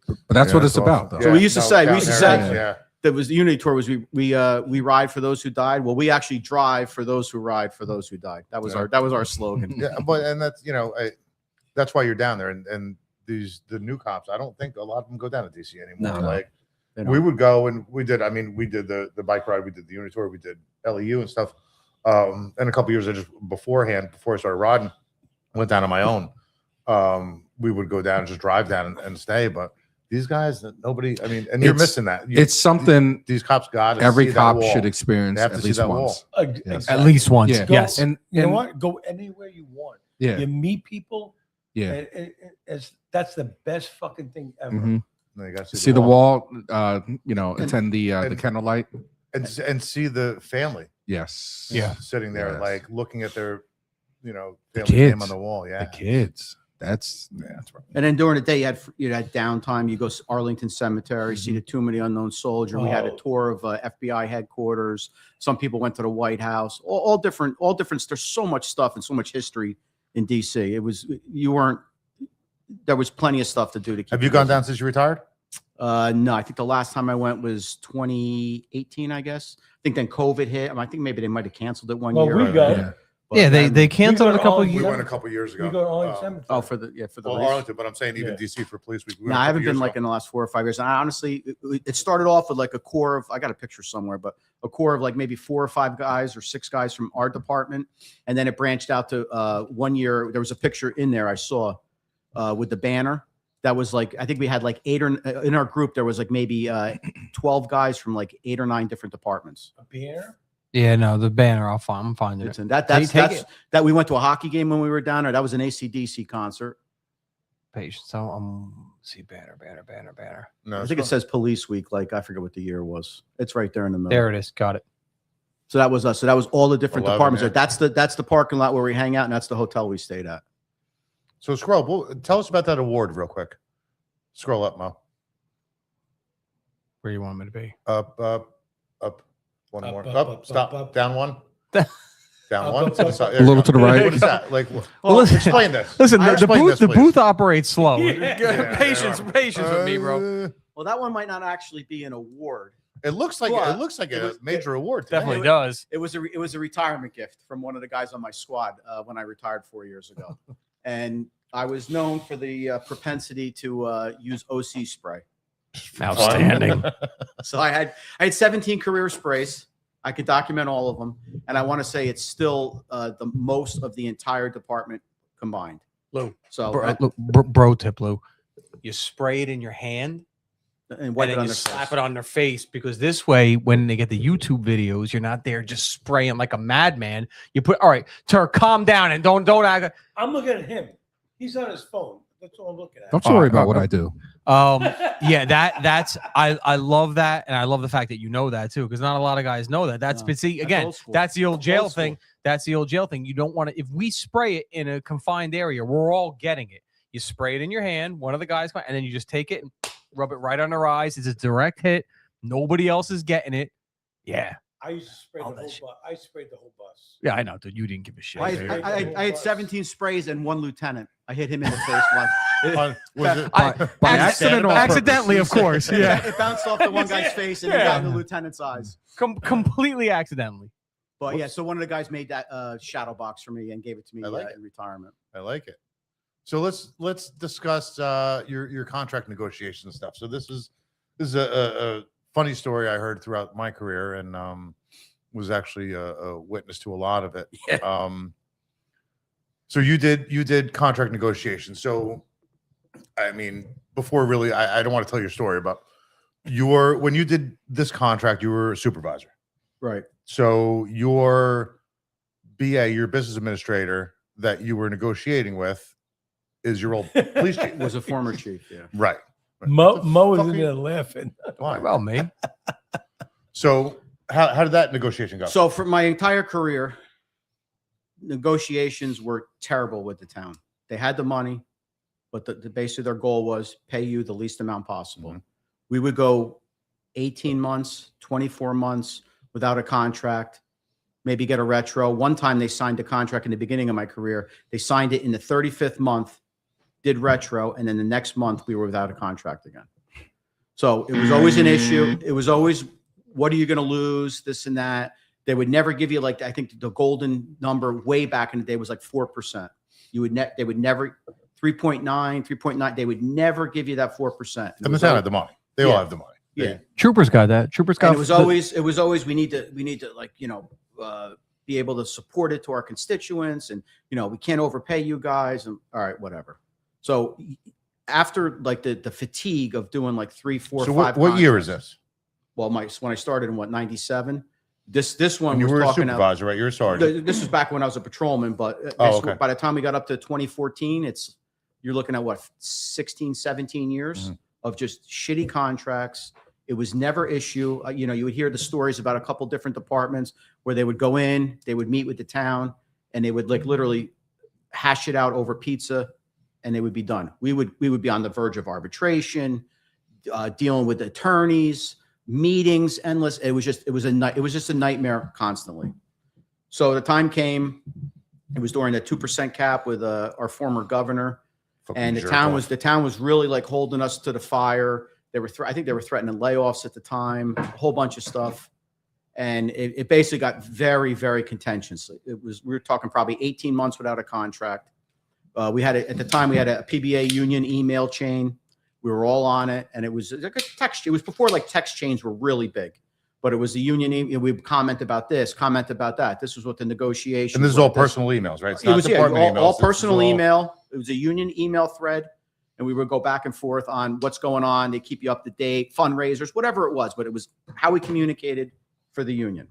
But that's what it's awesome. about, though. So we used to say- yeah. That was the Unity Tour. Was we ride for those who died? Well, we actually drive for those who ride for those who died. That was our slogan. Yeah, but and that's that's why you're down there, and the new cops. I don't think a lot of them go down to DC anymore. No. Like They don't. we would go and we did. I mean, we did the bike ride, we did the Unity Tour, we did LEU and stuff. And a couple years before I started riding, went down on my own. We would go down and just drive down and stay, but. These guys, nobody. I mean, and you're missing that. It's something these cops got. every cop should experience They have at to see least that once. wall. Yes. At least once. Yeah. Yes. And You know what? Go anywhere you want. yeah, You meet people. yeah. And that's the best fucking thing ever. Mhm. No, you got to See the wall. Attend the and- candlelight. and see the family. Yes. Yeah. Sitting there, Yes. like looking at their, family kids. name on the wall. Yeah. The kids. That's right. And then during the day, you had downtime. You go to Arlington Cemetery, see the Tomb of the Unknown Soldier. We had a tour of FBI headquarters. Some people went to the White House. All different. There's so much stuff and so much history in DC. There was plenty of stuff to do. Have you gone down since you retired? No, I think the last time I went was 2018. I guess. I think then COVID hit. I think maybe they might have canceled it one year. We go. Yeah. But Yeah, they canceled it a couple of We years. went a couple years ago. We go to Arlington Cemetery. Oh, for the race. Arlington, but I'm saying even Yeah. DC for police week. we No, went a I couple haven't been years like ago. in the last 4 or 5 years. And I honestly, it started off with like a core of, I got a picture somewhere, but a core of like maybe 4 or 5 guys or 6 guys from our department. And then it branched out to 1 year. There was a picture in there I saw with the banner. That was like, I think we had like 8 or in our group, there was like maybe 12 guys from like 8 or 9 different departments. A beer? Yeah, no, the banner. I'm finding It's it. in that. Take That's it. that we went to a hockey game when we were down there. That was an AC/DC concert. Page. So see banner. No, I it's think it fine. says Police Week. Like I forget what the year was. It's right there in the middle. There it is. Got it. So that was us. So that was all the different 11, departments. yeah. That's the parking lot where we hang out, and that's the hotel we stayed at. So scroll. Tell us about that award real quick. Scroll up, Mo. Where you want me to be? Up. One Up, more. up, Up. up, Stop. up. Down one. Down Up, one. up, To the up, side. up. There A you little go. to the right. What is that? Like, Well, listen- explain this. Listen, the Explain booth this, the please. booth operates slow. Yeah. Patience with me, bro. Well, that one might not actually be an award. It looks like Well, a it was- major award. to me. Definitely does. It was a retirement gift from one of the guys on my squad when I retired 4 years ago, and I was known for the propensity to use OC spray. Outstanding. So I had 17 career sprays. I could document all of them, and I want to say it's still the most of the entire department combined. Lou. So Bro tip, Lou. You spray it in your hand and wipe and it then on you their slap face. it on their face, because this way, when they get the YouTube videos, you're not there just spraying like a madman. You put, all right, Turk, calm down and don't act. I'm looking at him. He's on his phone. That's all I'm looking at. Don't you worry about what I do. Yeah, that's I love that, and I love the fact that you know that too, because not a lot of guys know that. That's No, but see that's again, old school. that's the old That's jail old school. thing. That's the old jail thing. You don't want to. If we spray it in a confined area, we're all getting it. You spray it in your hand. One of the guys, and then you just take it and rub it right on their eyes. It's a direct hit. Nobody else is getting it. Yeah, I used to spray All the that whole shit. bus. I sprayed the whole bus. yeah, I know, dude. You didn't give a shit. I had 17 sprays and 1 lieutenant. I hit him in the face once. Was it? By accident or on purpose? accidentally, of course. Yeah, It bounced off the one guy's face and it got in the lieutenant's eyes. completely accidentally. But yeah, so one of the guys made that shadow box for me and gave it to me I like in retirement. I like it. So let's discuss your contract negotiation stuff. So this is a funny story I heard throughout my career, and was actually a witness to a lot of it. Yeah. So you did contract negotiations. So I mean, before really, I don't want to tell your story, but when you did this contract, you were a supervisor. Right. So your BA, your business administrator that you were negotiating with, is your old police chief. Was a former chief. Yeah. Right. Mo was fuck in are there laughing. Why? Well, me. So how did that negotiation go? So for my entire career, negotiations were terrible with the town. They had the money, but basically their goal was pay you the least amount possible. Mhm. We would go 18 months, 24 months without a contract, maybe get a retro. One time they signed a contract in the beginning of my career. They signed it in the 35th month, did retro, and then the next month we were without a contract again. So it was always an issue. It was always, what are you going to lose? This and that. They would never give you, like, I think the golden number way back in the day was like 4%. They would never 3.9, 3.9. They would never give you that 4%. And the town had the money. They all Yeah. have the money. Yeah. Troopers got that. Troopers got. And it was always we need to like, be able to support it to our constituents, and we can't overpay you guys, and all right, whatever. So after like the fatigue of doing like 3, 4, So 5 what year is contracts- this? Well, when I started in 97, this one When you was were a talking about. supervisor, right? You're a sergeant. This was back when I was a patrolman, but Oh, okay. by the time we got up to 2014, you're looking at what, 16, 17 years Mhm. of just shitty contracts. It was never issue. You would hear the stories about a couple different departments where they would go in, they would meet with the town, and they would like literally hash it out over pizza and it would be done. We would be on the verge of arbitration, dealing with attorneys, meetings, endless. It was just a nightmare constantly. So the time came. It was during the 2% cap with our former governor, and the town was really like holding us to the fire. I think they were threatening layoffs at the time, a whole bunch of stuff. And it basically got very, very contentious. We were talking probably 18 months without a contract. At the time we had a PBA union email chain. We were all on it, and it was like a text. It was before like text chains were really big, but it was the union. We would comment about this, comment about that. This was what the negotiation. And this is all personal emails, right? It's It was department emails. all personal email. It was a union email thread, and we would go back and forth on what's going on. They keep you up to date, fundraisers, whatever it was, but it was how we communicated for the union.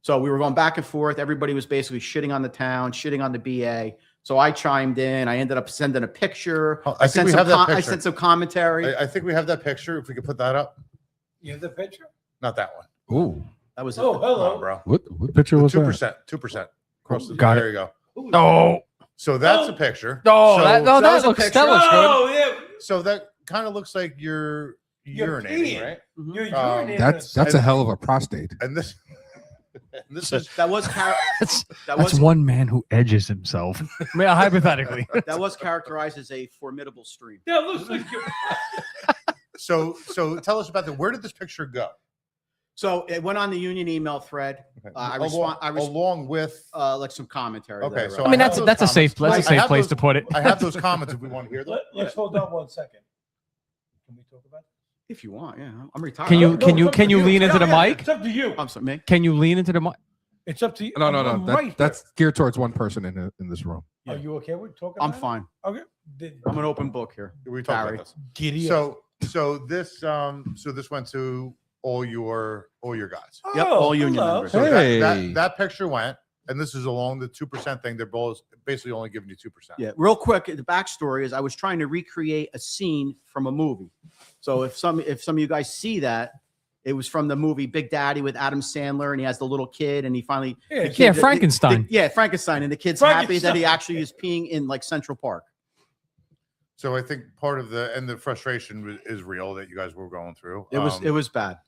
So we were going back and forth. Everybody was basically shitting on the town, shitting on the BA. So I chimed in. I ended up sending a picture. I think we have that picture. I sent some commentary. I think we have that picture. If we could put that up. You have the picture? Not that one. Ooh, That was Oh, it. Come on, hello. bro. what picture was that? 2%. Got There you go. No, So that's a picture. no, So- that was a looks picture. good. Oh, yeah. So that kind of looks like you're You're urinating, peeing. right? You're Um, urinating. That's a hell of a prostate. And this is That was That's that that's was one man who edges himself. I mean, hypothetically. that was characterized as a formidable stream. That looks like you're. so tell us about that. Where did this picture go? So it went on the union email thread. I along with like some commentary. Okay, that I so wrote. I mean, have that's those a safe comments. that's a I safe have place those- to put it. I have those comments if we want to hear them. Let's hold on 1 second. Can we talk about it? If you want, yeah, I'm retired. Can you No, can you it's up can to you lean into the Yeah, mic? It's up to you. I'm sorry, me. Can you lean into the mic? It's up to you. No. I'm right That's geared towards one person in this room. there. Are you okay with talking? I'm about it? fine. Okay. I'm an open book here. We talked Barry. about this. Giddy up. So this went to all your guys. Yep, Oh, all union hello. members. So Hey. that picture went, and this is along the 2% thing. They're both basically only giving you 2%. Yeah, real quick, the backstory is I was trying to recreate a scene from a movie. So if some of you guys see that, it was from the movie Big Daddy with Adam Sandler, and he has the little kid, and he finally Yeah, the kid- Yeah, the- Frankenstein. yeah, Frankenstein, and the kid's happy that he Frankenstein. actually is peeing in like Central Park. So I think part of the frustration is real that you guys were going through. It was bad.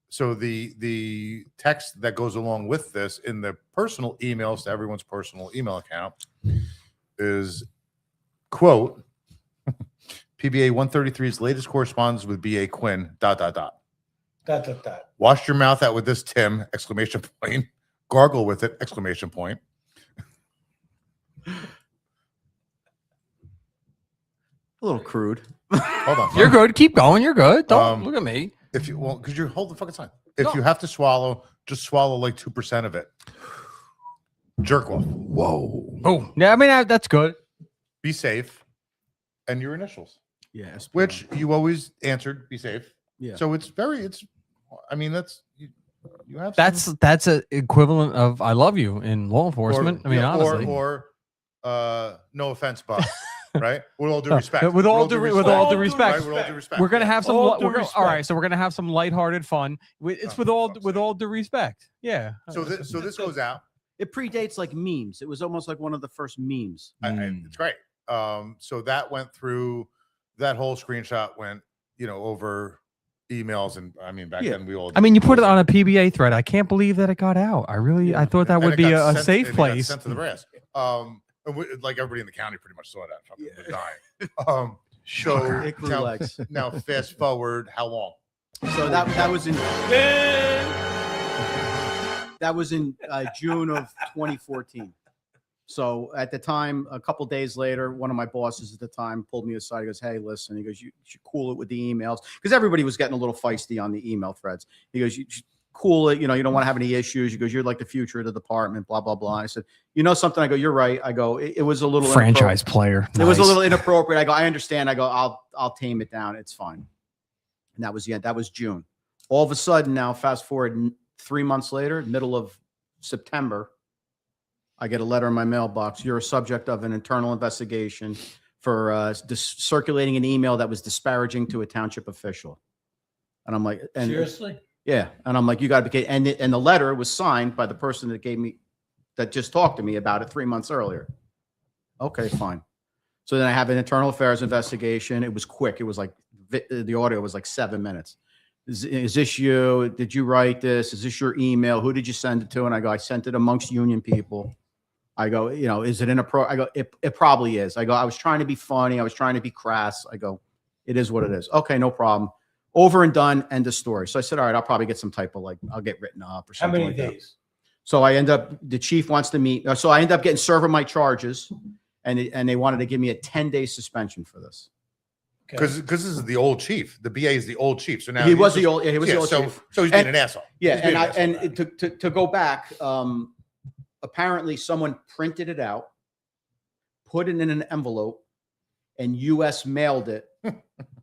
So the text that goes along with this in the personal emails to everyone's personal email account is quote PBA 133's latest correspondence with BA Quinn ... That. Wash your mouth out with this, Tim! Exclamation point. Gargle with it! Exclamation point. A little crude. Hold on. You're good. Keep going. You're good. Don't Um, look at me. If you because you're hold the fucking time. If No. you have to swallow, just swallow like 2% of it. Jerk off. Whoa. Oh, yeah. I mean, that's good. Be safe, and your initials, Yes. which you always answered. Be safe. Yeah. So it's. I mean, that's you have. That's a equivalent of "I love you" in law enforcement. I mean, honestly. or no offense, but right. With all due respect. With all due respect. Right, with all due respect. We're gonna have some. All due All respect. right, so we're gonna have some lighthearted fun. It's Oh, with for all fuck's with sake. all due respect. Yeah. So this goes out. It predates like memes. It was almost like one of the first memes. It's great. So that went through. That whole screenshot went, over emails, and I mean back Yeah. then we all. I mean, you put it on a PBA thread. I can't believe that it got out. I thought that And would it be got a sent- safe and it got place. Sent to the brass. And like everybody in the county pretty much saw that. Fucking was dying. So It grew legs. now fast forward, how long? So that was in June of 2014. So at the time, a couple days later, one of my bosses at the time pulled me aside. He goes, "Hey, listen," he goes, "you should cool it with the emails," because everybody was getting a little feisty on the email threads. He goes, "You should cool it. You don't want to have any issues." He goes, "You're like the future of the department." Blah blah blah. I said, "You know something?" I go, "You're right." I go, "It was a little Franchise player. It was a Nice. little inappropriate." I go, "I understand." I go, I'll tame it down. It's fine." And that was the end. That was June. All of a sudden, now fast forward 3 months later, middle of September, I get a letter in my mailbox. "You're a subject of an internal investigation for circulating an email that was disparaging to a township official." And I'm like, Seriously? yeah. And I'm like, "You got to be kidding." And the letter was signed by the person that just talked to me about it 3 months earlier. Okay, fine. So then I have an internal affairs investigation. It was quick. It was like the audio was like 7 minutes. Is this you? Did you write this? Is this your email? Who did you send it to? And I go, I sent it amongst union people. I go, is it I go, it probably is. I go, I was trying to be funny. I was trying to be crass. I go, it is what it is. Okay, no problem. Over and done. End of story. So I said, all right, I'll probably get some type of I'll get written up or How something. many like days? That. So I end up, the chief wants to meet. So I end up getting served my charges, and they wanted to give me a 10-day suspension for this. Because this is the old chief. The BA is the old chief. So now He was the old chief. So he's being an asshole. Yeah, He's being an asshole. to go back, apparently someone printed it out, put it in an envelope, and U.S. mailed it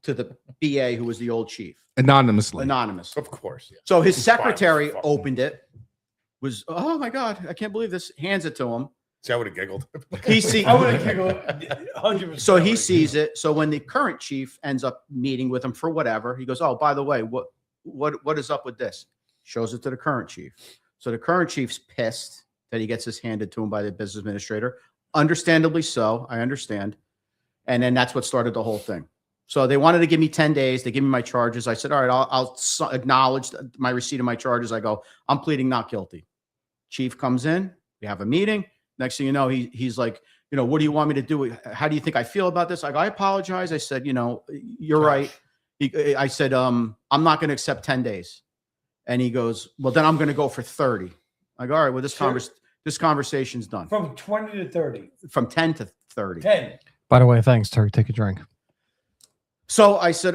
to the BA who was the old chief. Anonymously. Anonymous. Of course. Yeah. So his He's fine. secretary Fuck. opened it, was, oh my God, I can't believe this, hands it to him. See, I would have giggled. He sees, I would have giggled 100%. so he sees it. So when the current chief ends up meeting with him for whatever, he goes, oh, by the way, what is up with this? Shows it to the current chief. So the current chief's pissed that he gets this handed to him by the business administrator. Understandably so. I understand. And then that's what started the whole thing. So they wanted to give me 10 days. They give me my charges. I said, all right, I'll acknowledge my receipt of my charges. I go, I'm pleading not guilty. Chief comes in. We have a meeting. Next thing you know, he's like, what do you want me to do? How do you think I feel about this? I go, I apologize. I said, you're right. I said, I'm not going to accept 10 days. And he goes, well, then I'm going to go for 30. I go, all right, well, this conversation's done. From 20 to 30. From 10 to 30. 10. By the way, thanks, Terry. Take a drink. So I said,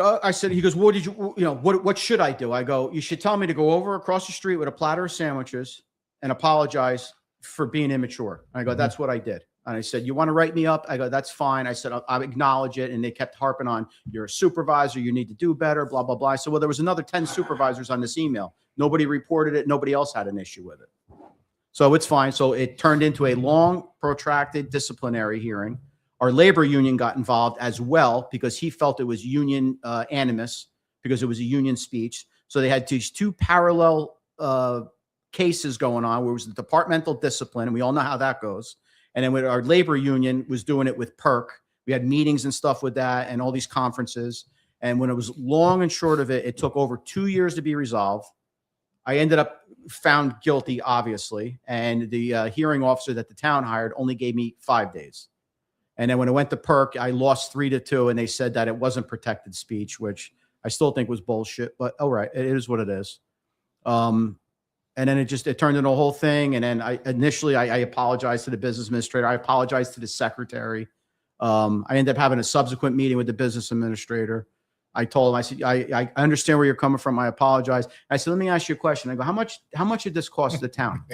he goes, what did what should I do? I go, you should tell me to go over across the street with a platter of sandwiches and apologize for being immature. I go, that's what I did. And I said, you want to write me up? I go, that's fine. I said, I'll acknowledge it. And they kept harping on, you're a supervisor. You need to do better, blah, blah, blah. So, well, there was another 10 supervisors on this email. Nobody reported it. Nobody else had an issue with it. So it's fine. So it turned into a long, protracted disciplinary hearing. Our labor union got involved as well because he felt it was union animus because it was a union speech. So they had these two parallel cases going on where it was the departmental discipline, and we all know how that goes. And then with our labor union was doing it with PERC. We had meetings and stuff with that and all these conferences. And when it was long and short of it, it took over 2 years to be resolved. I ended up found guilty, obviously. And the hearing officer that the town hired only gave me 5 days. And then when it went to PERC, I lost 3-2, and they said that it wasn't protected speech, which I still think was bullshit, but all right, it is what it is. And then it turned into a whole thing. And then I apologized to the business administrator. I apologized to the secretary. I ended up having a subsequent meeting with the business administrator. I told him, I said, I understand where you're coming from. I apologize. I said, let me ask you a question. I go, how much did this cost the town?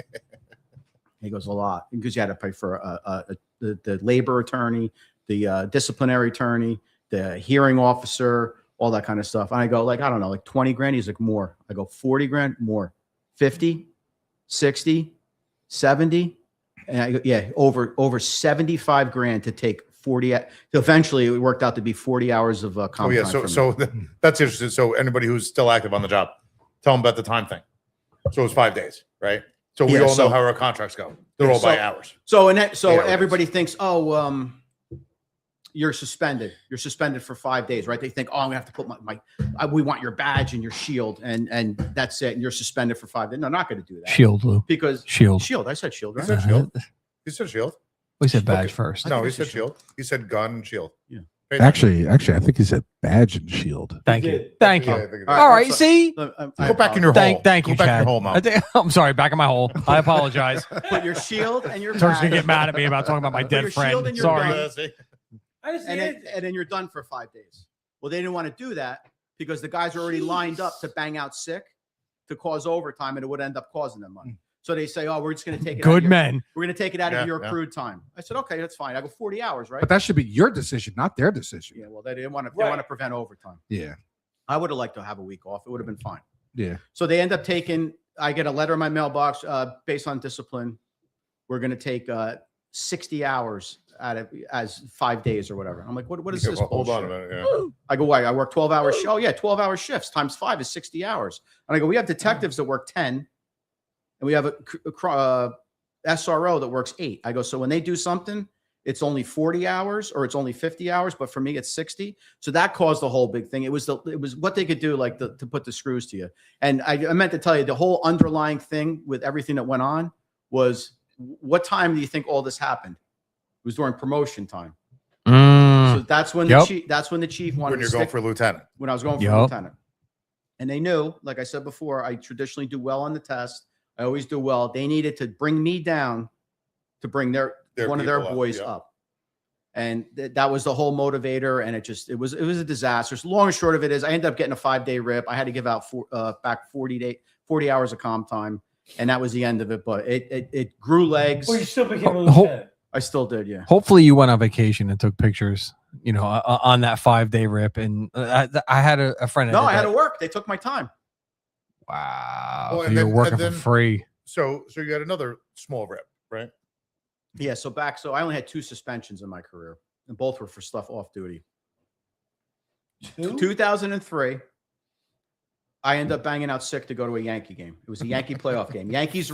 He goes, a lot, because you had to pay for the labor attorney, the disciplinary attorney, the hearing officer, all that kind of stuff. And I go, I don't know, like 20 grand. He's like, more. I go, 40 grand, more. 50, 60, 70. And I go, yeah, over 75 grand to take 40. Eventually it worked out to be 40 hours of comp time. Oh yeah. So that's interesting. So anybody who's still active on the job, tell them about the time thing. So it was 5 days, right? So we all know how our contracts go. They're all by hours. So everybody thinks, you're suspended. You're suspended for 5 days, right? They think, I'm gonna have to put we want your badge and your shield, and that's it. And you're suspended for 5 days. No, I'm not gonna do that. Shield, Lou. Because Shield. I said shield, He right? said shield. He said shield. We said badge Okay. first. No, he said shield. He said gun and shield. Yeah. Hey, Actually, I think he said badge and shield. Thank you. Thank yeah, you. I think it is. All right. See? Go back in your hole. Thank you, Go back in Chad. your hole, Mom. I'm sorry. Back in my hole. I apologize. Put your shield and your Turk's gonna badge. get mad at me about talking about my Put your dead shield friend. and your Sorry. gun. I And then you're done for 5 days. Well, they didn't want to do that because the guys are already lined up to bang out sick to cause overtime, and it would end up causing them money. So they say, we're just going to take it. Good men. We're going to take it out Yeah, of your yeah. accrued time. I said, okay, that's fine. I go 40 hours, right? But that should be your decision, not their decision. Yeah, well, they didn't want to. Right. They want to prevent overtime. Yeah. I would have liked to have a week off. It would have been fine. Yeah. So they end up taking. I get a letter in my mailbox based on discipline. We're going to take 60 hours out of as 5 days or whatever. I'm like, what is Yeah, this? well, hold on a bullshit? minute. Yeah. I go, why? I work 12 hours. Oh yeah, 12-hour shifts times 5 is 60 hours. And I go, we have detectives that work 10, and we have a SRO that works 8. I go, so when they do something it's only 40 hours or it's only 50 hours, but for me it's 60. So that caused the whole big thing. It was what they could do, like to put the screws to you. And I meant to tell you, the whole underlying thing with everything that went on was, what time do you think all this happened? It was during promotion time. So that's when the chief wanted When you're going for lieutenant. when I was going for lieutenant. And they knew, like I said before, I traditionally do well on the test. I always do well. They needed to bring me down to bring one of their boys up. And that was the whole motivator. And it was a disaster. So long and short of it is, I ended up getting a 5-day rip. I had to give out back 40 hours of comp time. And that was the end of it. But it grew legs. Well, you still became a lieutenant. I still did, yeah. Hopefully you went on vacation and took pictures, on that 5-day rip. And I had a friend. No, I had to work. They took my time. Wow. Well, So and you're then- working and for then- free. So you got another small rip, right? Yeah, so I only had 2 suspensions in my career, and both were for stuff off duty. 2003, I ended up banging out sick to go to a Yankee game. It was a Yankee playoff game. Yankees.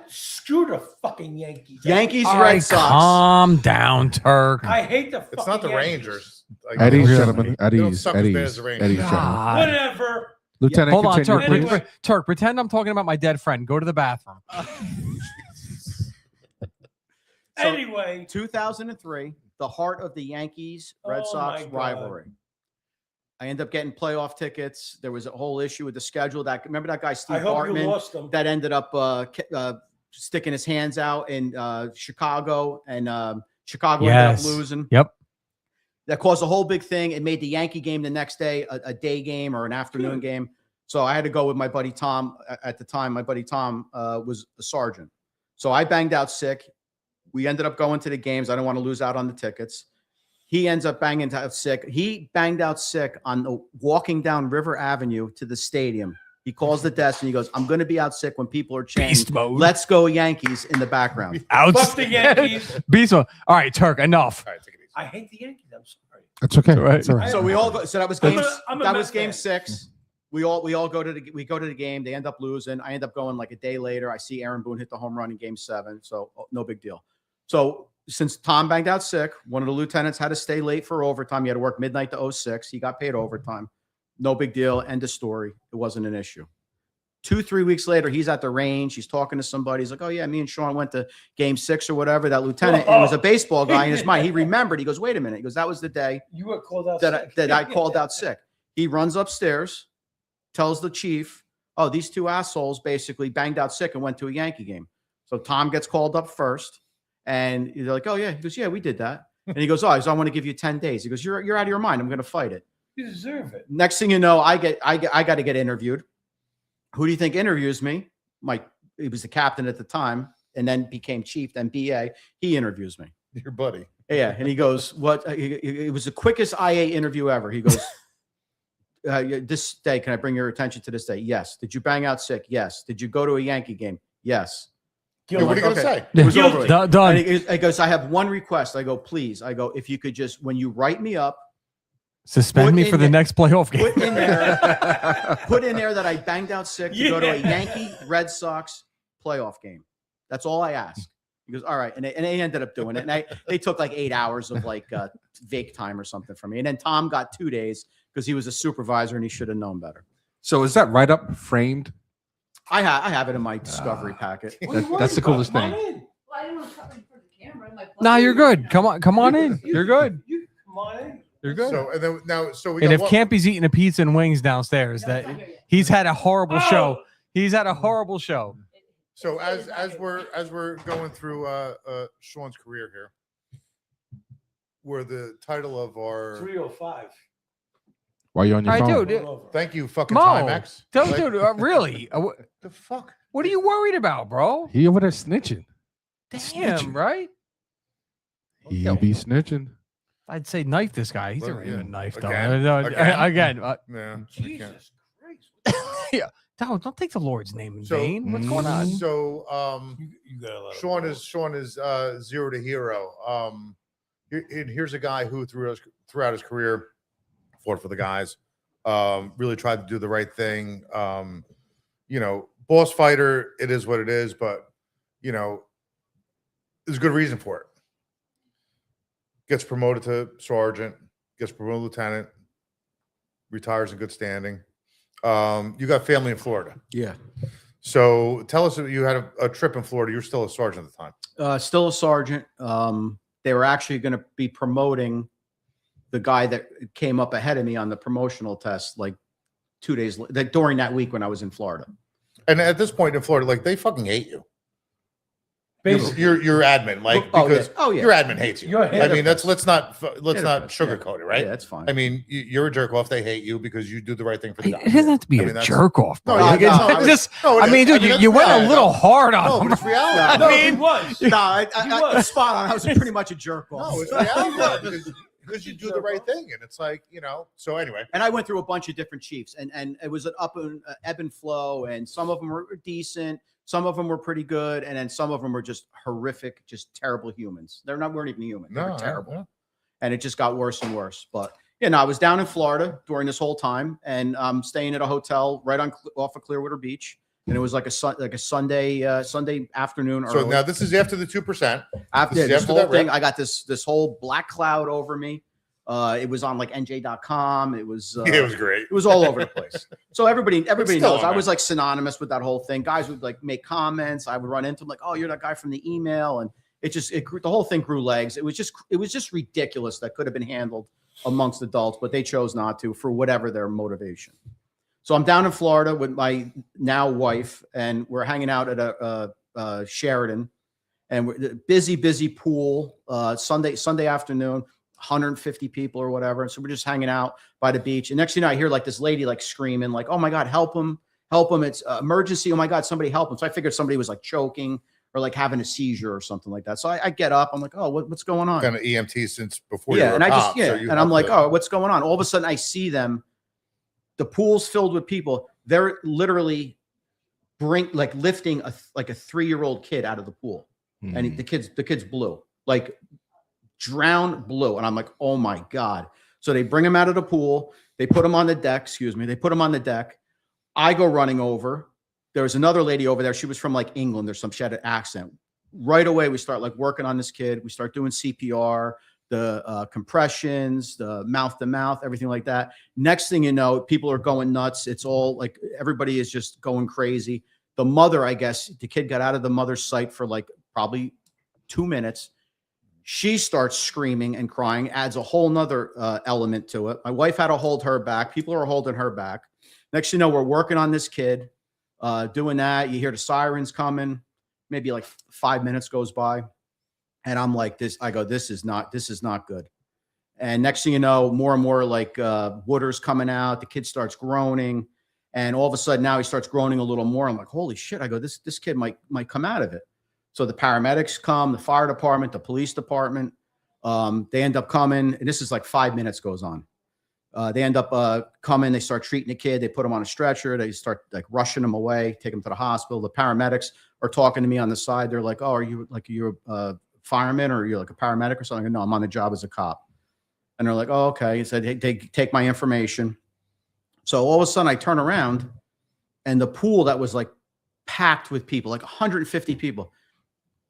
Screw the fucking Yankees. Yankees, All Red right, Sox. calm down, Turk. I hate the. It's not the fucking Rangers. Like, At ease, Really? gentlemen. At They don't ease. suck At as bad ease. as the Rangers. At ease, gentlemen. God. Whatever. Lieutenant, Hold on, continue, Turk. please. Anyway. Turk, pretend I'm talking about my dead friend. Go to the bathroom. Anyway, 2003, the heart of the Yankees Red Oh, Sox my God. rivalry. I ended up getting playoff tickets. There was a whole issue with the schedule. Remember that guy I Steve hope you Bartman lost them. that ended up sticking his hands out in Chicago, and Chicago ended Yes. up losing. Yep. That caused a whole big thing. It made the Yankee game the next day a day game or an afternoon game. So I had to go with my buddy Tom. At the time, my buddy Tom was a sergeant. So I banged out sick. We ended up going to the games. I don't want to lose out on the tickets. He ends up banging out sick. He banged out sick on walking down River Avenue to the stadium. He calls the desk and he goes, "I'm going to be out sick when people are chanting, Beast mode. let's go Yankees," in the background. Fuck the Yankees. Beast mode. All right, Turk, enough. All right, take it easy. I hate the Yankees. I'm sorry. It's okay. It's all right. It's all right. So we all go. So that was I'm game. a That Mets was game fan. 6. We all go to the game. They end up losing. I end up going like a day later. I see Aaron Boone hit the home run in game 7. So no big deal. So since Tom banged out sick, one of the lieutenants had to stay late for overtime. He had to work midnight to 06. He got paid overtime. No big deal. End of story. It wasn't an issue. 2-3 weeks later, he's at the range. He's talking to somebody. He's like, "Oh yeah, me and Sean went to game 6 or whatever." That lieutenant, and it was a baseball guy in his mind. He remembered. He goes, "Wait a minute." He goes, "That was the day You were called out. that I called out sick." He runs upstairs, tells the chief, "Oh, these 2 assholes basically banged out sick and went to a Yankee game." So Tom gets called up first, and they're like, "Oh yeah." He goes, "Yeah, we did that." And he goes, "Oh, so I want to give you 10 days." He goes, "You're out of your mind. I'm going to fight it." You deserve it. Next thing you know, I got to get interviewed. Who do you think interviews me? He was the captain at the time, and then became chief, then BA. He interviews me. Your buddy. Yeah, and he goes, "What?" It was the quickest IA interview ever. He goes, "This day, can I bring your attention to this day?" "Yes." "Did you bang out sick?" "Yes." "Did you go to a Yankee game?" "Yes." Yeah, what are you going to Okay. say? It was over with. Done. And he goes, "I have one request." I go, "Please." I go, "If you could just, when you write me up, Suspend Put me in for the there- next playoff game. put in there that I banged out sick to go to a Yankee Red Sox playoff game. That's all I asked." He goes, "All right." And they ended up doing it. And they took like 8 hours of like vac time or something from me. And then Tom got 2 days because he was a supervisor and he should have known better. So is that write up framed? I have it in my discovery packet. That's the coolest thing. Come on in. Well, I didn't want to cover you for the camera. I'm like, Nah, you're good. Come on in. You're good. Come on in. You're good. So and then now, so we And got if one- Campy's eating a pizza and wings downstairs, No, that it's not here yet. he's had a horrible Oh! show. He's had a horrible show. So It is as not we're going through Sean's career here, where the title of our 305. While you're on your All right, phone. dude. Roll over. thank you fucking Mo, Timex. dude, really? The fuck? What are you worried about, bro? He over there snitching. Damn, right? He Yo. be snitching. I'd say knife this guy. He's Well, never yeah. even knifed though. Again? No, Again? again. Yeah. I can't. Jesus Christ. Don't take the Lord's name in So- vain. What's going on? So You got a lot of Sean balls. is zero to hero. Here's a guy who throughout his career fought for the guys. Really tried to do the right thing. Boss fighter. It is what it is, but there's a good reason for it. gets promoted to sergeant, gets promoted to lieutenant, retires in good standing. You got family in Florida. Yeah. So tell us, you had a trip in Florida. You're still a sergeant at the time. Still a sergeant. They were actually going to be promoting the guy that came up ahead of me on the promotional test, like 2 days during that week when I was in Florida. And at this point in Florida, like they fucking hate you. Basically. Your admin, like because your admin hates you. You're ahead I mean, of let's not sugarcoat it, right? Yeah, that's fine. I mean, you're a jerk off. They hate you because you do the right thing for the job. It doesn't have to be I mean, a that's- jerk off, bro. No, Like, no, it's no, just, no, I mean, dude, that's you went a reality. little hard on No, him. but it's reality. No, No, mean- he was. No, I was. spot on. I was pretty much a jerk off. No, it's reality because you do the right thing, and it's like So anyway, And I went through a bunch of different chiefs, and it was an ebb and flow, and some of them were decent, some of them were pretty good, and then some of them were just horrific, just terrible humans. Weren't even human. They were terrible, no. and it just got worse and worse. But I was down in Florida during this whole time, and I'm staying at a hotel right off of Clearwater Beach, and it was like a Sunday afternoon. So early. now this is after the 2%. After This is this after whole that thing, rep. I got this whole black cloud over me. It was on like NJ.com. It was It was great. it was all over the place. So everybody still knows on I there. was like synonymous with that whole thing. Guys would like make comments. I would run into them like, "Oh, you're that guy from the email," and it grew, the whole thing grew legs. It was just ridiculous. That could have been handled amongst adults, but they chose not to for whatever their motivation. So I'm down in Florida with my now wife, and we're hanging out at a Sheraton, and we're busy pool. Sunday afternoon, 150 people or whatever. So we're just hanging out by the beach. And next thing you know, I hear like this lady like screaming, like, "Oh my God, help him! It's emergency! Oh my God, somebody help him!" So I figured somebody was like choking or like having a seizure or something like that. So I get up. I'm like, "Oh, what's going on?" Kind of EMT since before. You Yeah, were and a I cop, just so you and I'm have like, to- "Oh, what's going on?" All of a sudden, I see them. The pool's filled with people. They're literally lifting a 3-year-old kid out of the pool, and the kid's blue, like drowned blue, and I'm like, "Oh my God!" So they bring him out of the pool. They put him on the deck. Excuse me. They put him on the deck. I go running over. There was another lady over there. She was from like England. She had an accent. Right away, we start like working on this kid. We start doing CPR. The compressions, the mouth to mouth, everything like that. Next thing you know, people are going nuts. It's all like everybody is just going crazy. The mother, I guess, the kid got out of the mother's sight for like probably 2 minutes. She starts screaming and crying, adds a whole nother element to it. My wife had to hold her back. People are holding her back. Next thing you know, we're working on this kid, doing that. You hear the sirens coming. Maybe like 5 minutes goes by. And I'm like, this is not good. And next thing you know, more and more like water's coming out. The kid starts groaning. And all of a sudden now he starts groaning a little more. I'm like, holy shit. I go, this kid might come out of it. So the paramedics come, the fire department, the police department, they end up coming. And this is like 5 minutes goes on. They end up coming. They start treating the kid. They put him on a stretcher. They start like rushing him away, take him to the hospital. The paramedics are talking to me on the side. They're like, "Oh, you're a fireman or you're like a paramedic or something?" I go, "No, I'm on the job as a cop." And they're like, "Oh, okay." He said, "Hey, they take my information." So all of a sudden I turn around and the pool that was like packed with people, like 150 people,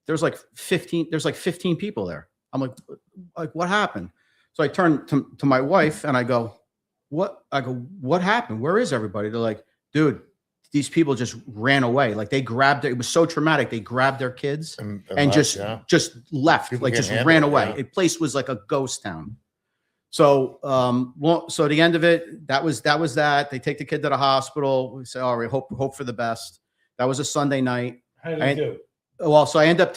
there's like 15 people there. I'm like, what happened? So I turn to my wife and I go, what happened? Where is everybody? They're like, "Dude, these people just ran away. Like they grabbed it was so traumatic. They grabbed their kids and just left, People like can't just handle ran it, away. yeah. The place was like a ghost town." So, so the end of it, that was that. They take the kid to the hospital. We say, "All right, hope for the best." That was a Sunday night. How did they do? Well, so I end up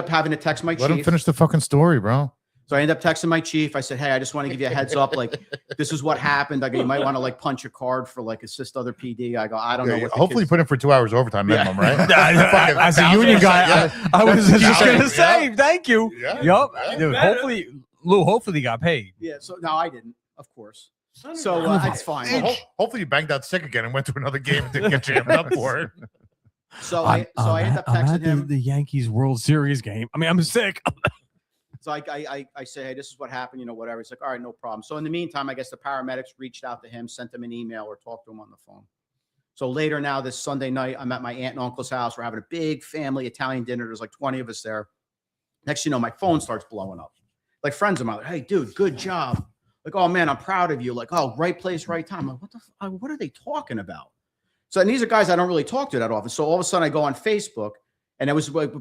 having to text my Let him chief. finish the fucking story, bro. So I end up texting my chief. I said, "Hey, I just want to give you a heads up. Like, this is what happened. I go, you might want to like punch a card for like assist other PD." I go, "I don't know what." Hopefully, you put in for 2 hours overtime minimum, right? As a union guy, I was just Yeah. gonna say thank you. Yeah. Yup. Yeah. Dude, hopefully he got paid. Yeah. So no, I didn't, of course. So it's fine. Well, hopefully, you banged out sick again and went to another game and didn't get jammed up for it. So I end up texting him. the Yankees World Series game. I mean, I'm sick. So I say, "Hey, this is what happened, whatever." He's like, "All right, no problem." So in the meantime, I guess the paramedics reached out to him, sent him an email or talked to him on the phone. So later now, this Sunday night, I'm at my aunt and uncle's house. We're having a big family Italian dinner. There's like 20 of us there. Next, my phone starts blowing up. like friends of mine. Like, hey, dude, good job. Like, oh man, I'm proud of you. Like, oh, right place, right time. I'm like, what are they talking about? So, and these are guys I don't really talk to that often. So all of a sudden I go on Facebook, and it was like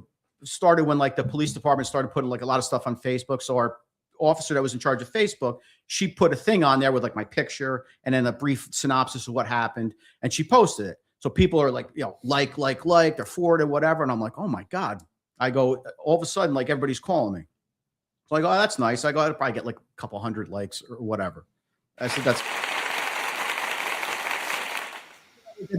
started when like the police department started putting like a lot of stuff on Facebook. So our officer that was in charge of Facebook, she put a thing on there with like my picture and then a brief synopsis of what happened, and she posted it. So people are like, you know, like, they're for it or whatever. And I'm like, oh my God. I go, all of a sudden, like everybody's calling me. So I go, oh, that's nice. I go, I'll probably get like a couple hundred likes or whatever. I said, that's.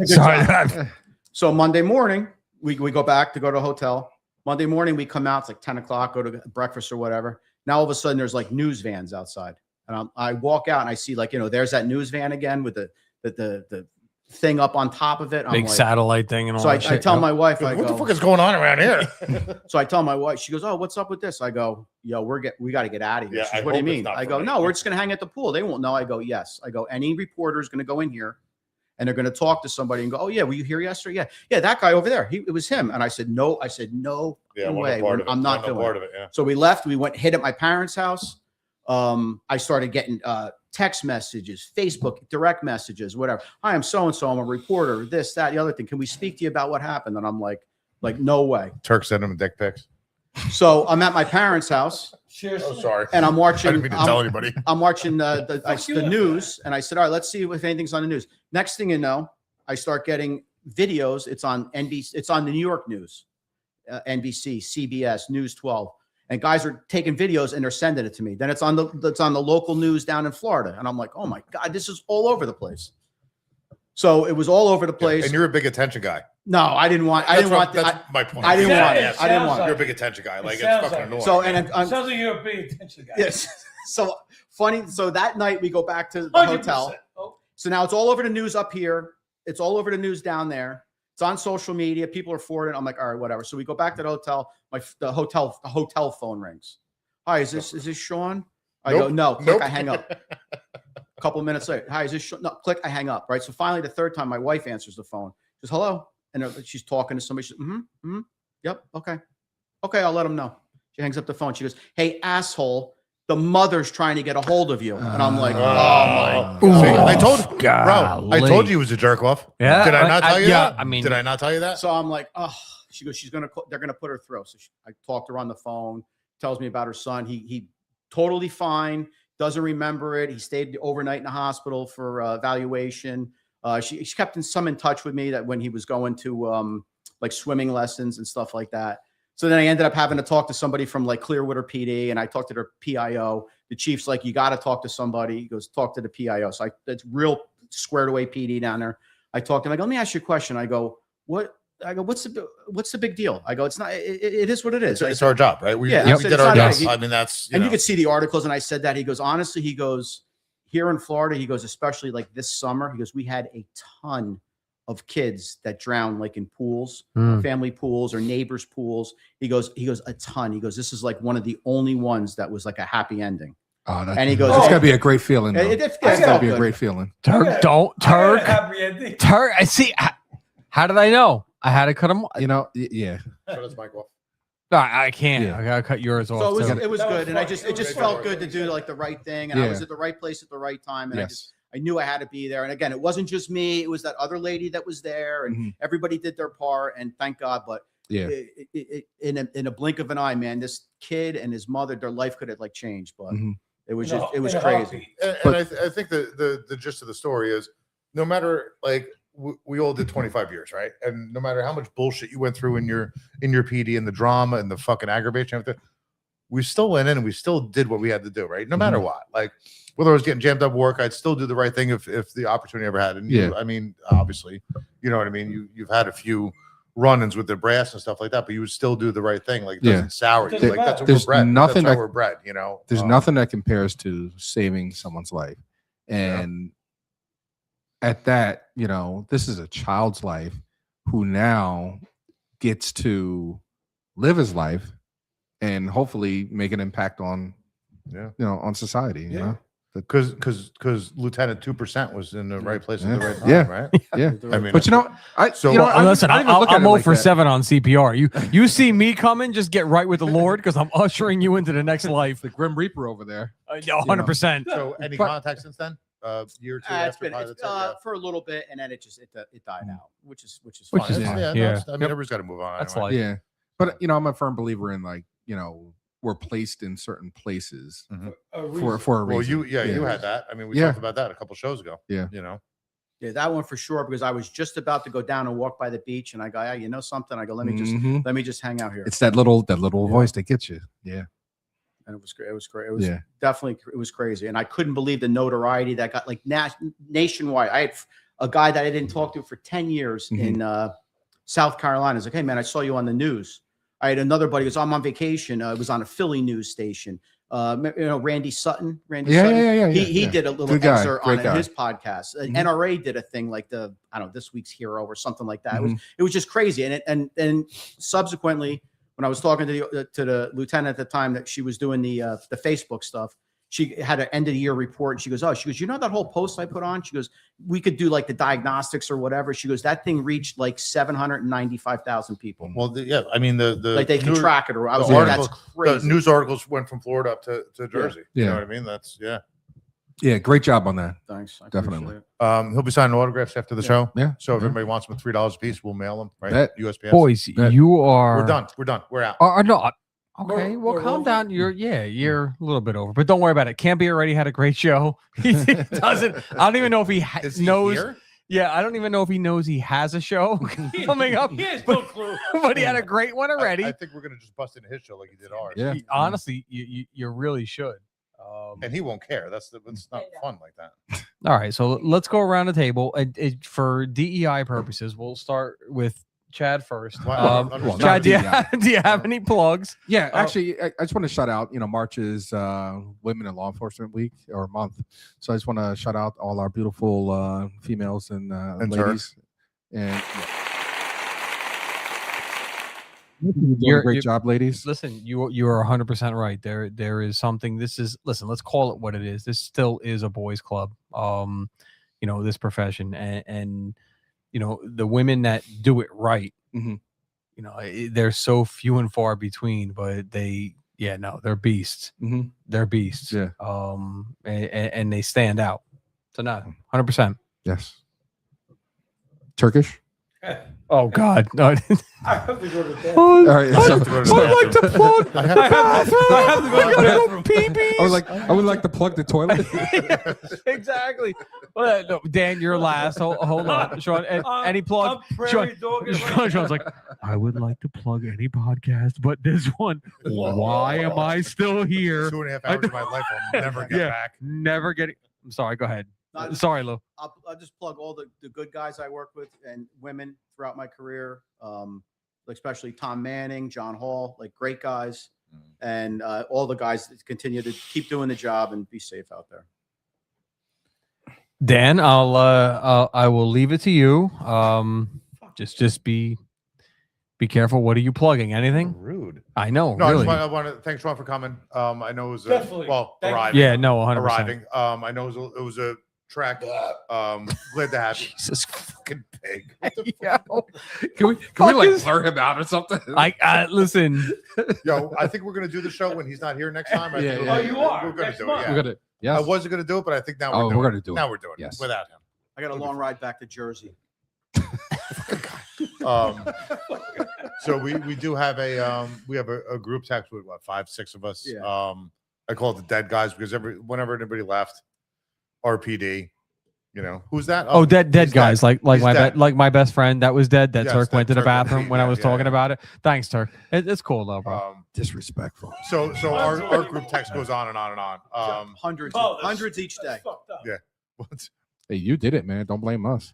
Sorry. So Monday morning, we go back to go to a hotel. Monday morning, we come out, it's like 10 o'clock, go to breakfast or whatever. Now, all of a sudden, there's like news vans outside. And I walk out and I see like, you know, there's that news van again with the thing up on top of it. I'm Big like, satellite thing and all so that I shit. tell my wife, I What go, the fuck is going on around here? so I tell my wife, she goes, oh, what's up with this? I go, yo, we got to get out of here. Yeah, She goes, I what do you hope it's mean? not I for go, me. no, we're just going to hang at the pool. They won't know. I go, yes. I go, any reporter is going to go in here and they're going to talk to somebody and go, oh yeah, were you here yesterday? Yeah, that guy over there. It was him. And I said, no. Yeah, way. I'm I'm not doing part it. of it. Yeah. So we left. We went hit at my parents' house. I started getting text messages, Facebook direct messages, whatever. Hi, I'm so and so. I'm a reporter. This, that, the other thing. Can we speak to you about what happened? And I'm like no way. Turk sent him dick pics. So I'm at my parents' house. Oh, sorry. And I'm watching. I didn't mean to tell anybody. I'm watching the news, and I said, all right, let's see if anything's on the news. Next thing you know, I start getting videos. It's on NBC. It's on the New York news, NBC, CBS, News 12. And guys are taking videos and they're sending it to me. Then it's on the local news down in Florida. And I'm like, oh my God, this is all over the place. So it was all over the place. And you're a big attention guy. No, I didn't want. That's my point. I didn't Yeah, want it it. I didn't sounds want like You're a big attention guy. Like, It it's sounds fucking like annoying. it. So and Sounds like you're a big attention guy. yes. So funny. So that night we go back to the 100%. hotel. Oh, So now it's all over the news up here. It's all over the news down there. It's on social media. People are for it. I'm like, all right, whatever. So we go back to the hotel. The hotel phone rings. Hi, is this Sean? I go, no. Click. Nope. I hang up. A couple of minutes later, hi, is this Sean? No, click. I hang up. Right. So finally, the third time, my wife answers the phone. She says, hello, and she's talking to somebody. She says, yep, okay, I'll let them know. She hangs up the phone. She goes, hey, asshole. The mother's trying to get a hold of you. And I'm like, oh my See, I told golly. bro, I told you he was a jerk off. Yeah, Did I not tell you yeah, that? I mean- did I not tell you that? So I'm like, oh, she goes, they're going to put her through. So I talked to her on the phone, tells me about her son. He totally fine. Doesn't remember it. He stayed overnight in the hospital for evaluation. She kept in touch with me that when he was going to like swimming lessons and stuff like that. So then I ended up having to talk to somebody from like Clearwater PD, and I talked to their PIO. The chief's like, you got to talk to somebody. He goes, talk to the PIO. So that's real squared away PD down there. I talked to him. I go, let me ask you a question. I go, what? I go, what's the big deal? I go, it's not. It is what it is. It's our job, right? We Yeah, we I said did it's our not job. right. I mean, that's You could see the articles, and I said that. He goes, honestly, he goes, here in Florida, he goes, especially like this summer, he goes, we had a ton of kids that drowned like in pools, family pools or neighbors' pools. He goes, a ton. He goes, this is like one of the only ones that was like a happy ending. Oh, And he goes, it's oh, got to be a great feeling. Though. It's It's got felt to be a good. great feeling. Turk, don't I got a Turk. happy ending. Turk. I see. How did I know? I had to cut him. You know, yeah. Shut his mic off. No, I can't. Yeah. I gotta cut yours off. So it was, too. it was That was good, and I fun. just It it just was felt good. good to do like the right thing, and I Yeah. was at the right place at the right time, and Yes. I knew I had to be there. And again, it wasn't just me; it was that other lady that was there, and Mhm. everybody did their part. And thank God, but Yeah. in a blink of an eye, man, this kid and his mother, their life could have like changed, but Mhm. it was In a- just it was in a crazy. heartbeat. And But- I think the gist of the story is, no matter like we all did 25 years, right? And no matter how much bullshit you went through in your PD and the drama and the fucking aggravation, and everything, we still went in and we still did what we had to do, right? No matter what, like whether I was getting jammed up at work, I'd still do the right thing if the opportunity ever had. And you, Yeah. I mean, obviously, you know what I mean. You've had a few run-ins with the brass and stuff like that, but you would still do the right thing. Like it Yeah. doesn't sour you. Doesn't Like that's what There's we're bred. nothing That's how that- we're bred. You know, There's nothing that compares to saving someone's life. And at that, you know, this is a child's life who now gets to live his life and hopefully make an impact on, Yeah. you know, on society. You Yeah. know, Because Lieutenant 2% was in the right place at the right time, Yeah. right? Yeah. I mean, But listen, I didn't even look at I'm it 0 like for that. 7 on CPR. You see me coming, just get right with the Lord because I'm ushering you into the next life. The Grim Reaper over there. 100%. So any But- contact since then? Year or two It's after? been probably that's it, yeah. for a little bit, and then it died out, which is Which fine. is Yeah, fine. no, Yeah. it's- I mean, everybody's got to move on. That's anyway. life. Yeah. But I'm a firm believer in we're placed in certain places for a Well, reason. you had that. I mean, we Yeah. talked about that a couple shows ago. Yeah. Yeah, that one for sure, because I was just about to go down and walk by the beach, and I go, "Yeah, you know something?" I go, "Let me just hang out here." It's that little voice that gets you. Yeah. And it was great. It was great. It was it was crazy, and I couldn't believe the notoriety that got nationwide. I had a guy that I didn't talk to for 10 years in South Carolina. He's like, "Hey man, I saw you on the news." I had another buddy who was I'm on vacation. It was on a Philly news station. Randy Sutton. Yeah. He did a little Good guy. excerpt Great on guy. his podcast. NRA did a thing like This Week's Hero or something like that. It was just crazy. And subsequently, when I was talking to the lieutenant at the time that she was doing the Facebook stuff, she had an end of the year report. And she goes, you know that whole post I put on? She goes, we could do like the diagnostics or whatever. She goes, that thing reached like 795,000 people. Well, I mean, the like they can track it. Or I was the like, article- that's crazy. The news articles went from Florida up to Jersey. Yeah. You know what I mean? That's Yeah. Great job on that. Thanks. I Definitely. appreciate it. He'll be signing autographs after the show. Yeah. So if Yeah. everybody wants them at $3 a piece, we'll mail them. Right? Bet. USPS. Boys, you are. We're done. We're done. We're out. Are not. Okay, well, we're calm over? down. You're a little bit over, but don't worry about it. Campy already had a great show. He doesn't. I don't even know if he Is he knows. here? Yeah, I don't even know if he knows he has a show coming up. He has no clue. But he had a great one already. I think we're gonna just bust into his show like he did ours. Yeah. Honestly, you really should. And he won't care. It's not fun like that. All right, so let's go around the table. For DEI purposes, we'll start with Chad first. Well, well, Chad, do DEI. you have any plugs? Yeah, actually, I just want to shout out. March is Women in Law Enforcement Week or month, so I just want to shout out all our beautiful females and ladies. And you're doing a great job, ladies. Listen, you are 100% right. There is something. Listen. Let's call it what it is. This still is a boys' club. This profession and the women that do it right. They're so few and far between, but they're beasts. They're beasts. Yeah. And they stand out. So not 100%. Yes. Turkish. Oh God. No. I have to go to bed. All right. I so- have to go to the I'd like to bathroom. plug. I have to- I have to go to the bathroom. Pee-pees. I would like to plug the toilet. Exactly. Well, no, Dan, you're last. Hold on, Sean. Any plug? I'm prairie dogging right Sean's like, I would like to plug any podcast, but this one. Why am I still here? 2.5 hours of my life I'll never get Yeah. back. Never getting. I'm sorry. Go ahead. Not- Sorry, Lou. I'll just plug all the good guys I work with and women throughout my career, especially Tom Manning, John Hall, like great guys, and all the guys that continue to keep doing the job and be safe out there. Dan, I will leave it to you. Just be careful. What are you plugging? Anything? Rude. I know. No, really. I want to thanks Ron for coming. I know it was Definitely. Thank you. arriving. Yeah. No. 100%. arriving. I know it was a track. Glad to have you. Jesus. Fucking pig. Yeah. Can we Fuck like is- blur him out or something? I listen. Yo, I think we're gonna do the show when he's not here next time. I Yeah, think yeah. Oh, you are. We're gonna Next do month. it. We're Yeah. gonna. I Yes. wasn't gonna do it, but I think now Oh, we're doing we're gonna it. do it. Now we're doing Yes. it without him. I got a long ride back to Jersey. So we do have a group text with what 5-6 of us. Yeah. I call it the dead guys because whenever anybody left, RPD, who's that? Oh, dead he's guys dead. like He's my dead. like my best friend that was dead. That Yes, Turk that went to the Turk, bathroom when I was yeah, talking yeah. about it. Thanks, Turk. It's cool though, bro. Disrespectful. So our group text goes on and on and on. Hundreds, Oh, that's- hundreds each day. That's fucked up. Yeah. What? Hey, you did it, man. Don't blame us.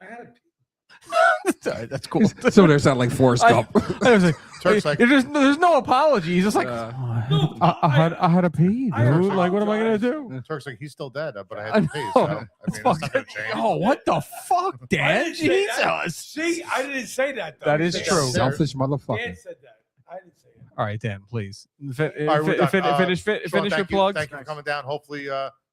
I had to That's cool. So there sound like Forrest I- Gump. I was like, Turk's like- there's no apology. He's just like, Uh, "Oh, I had to pee, I dude. Like, what am I gonna apologize. do? Turk's like he's still dead, but I I had to pee. know. So I mean, It's it's not fucking- gonna change. Oh, what the fuck, I Dan? didn't say that. Jesus. See, I didn't say that. Though. That is Dan true. said- Selfish Dan motherfucker. said that. I didn't say that. All right, Dan, please All right, we're done. finish Sean, your thank you. plugs. Thank you for coming down. Hopefully,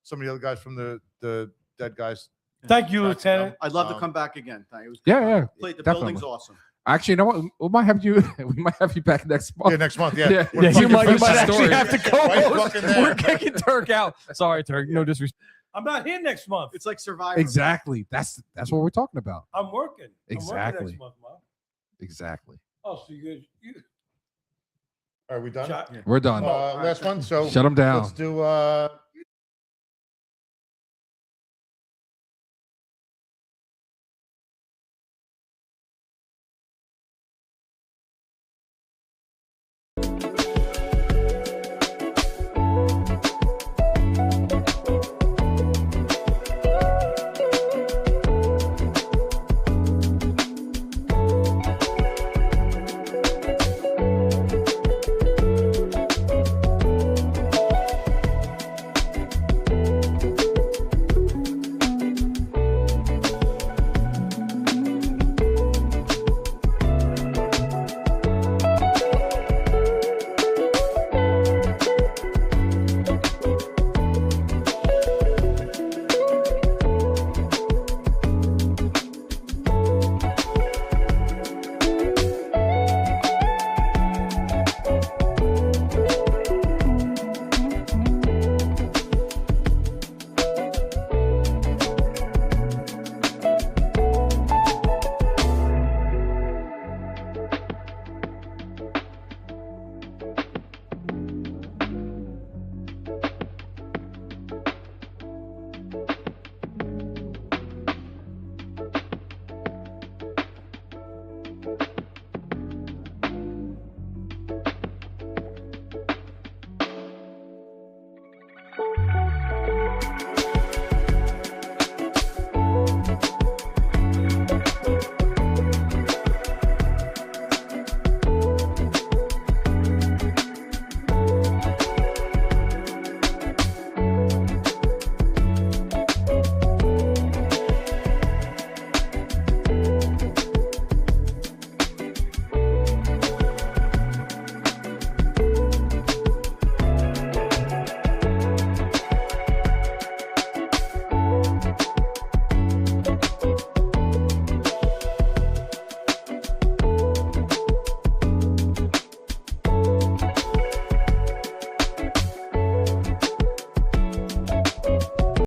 some of the other guys from the dead guys. Thank you, That's Lieutenant. I'd love to Um, come back again. It was Yeah, yeah, The definitely. building's awesome. Actually, you know what? We might have you. We might have you back next month. Yeah, next month. Yeah, Yeah. We're Yeah, you fucking might finishing the actually story. have to go. Right fucking there. We're kicking Turk out. Sorry, Turk. No disrespect. I'm not here next month. It's like Survivor. Exactly. That's what we're talking about. I'm working. I'm working Exactly. next month, Mom. Exactly. Oh, so you Are we done? shot. We're done. Last one. So Shut them down. let's do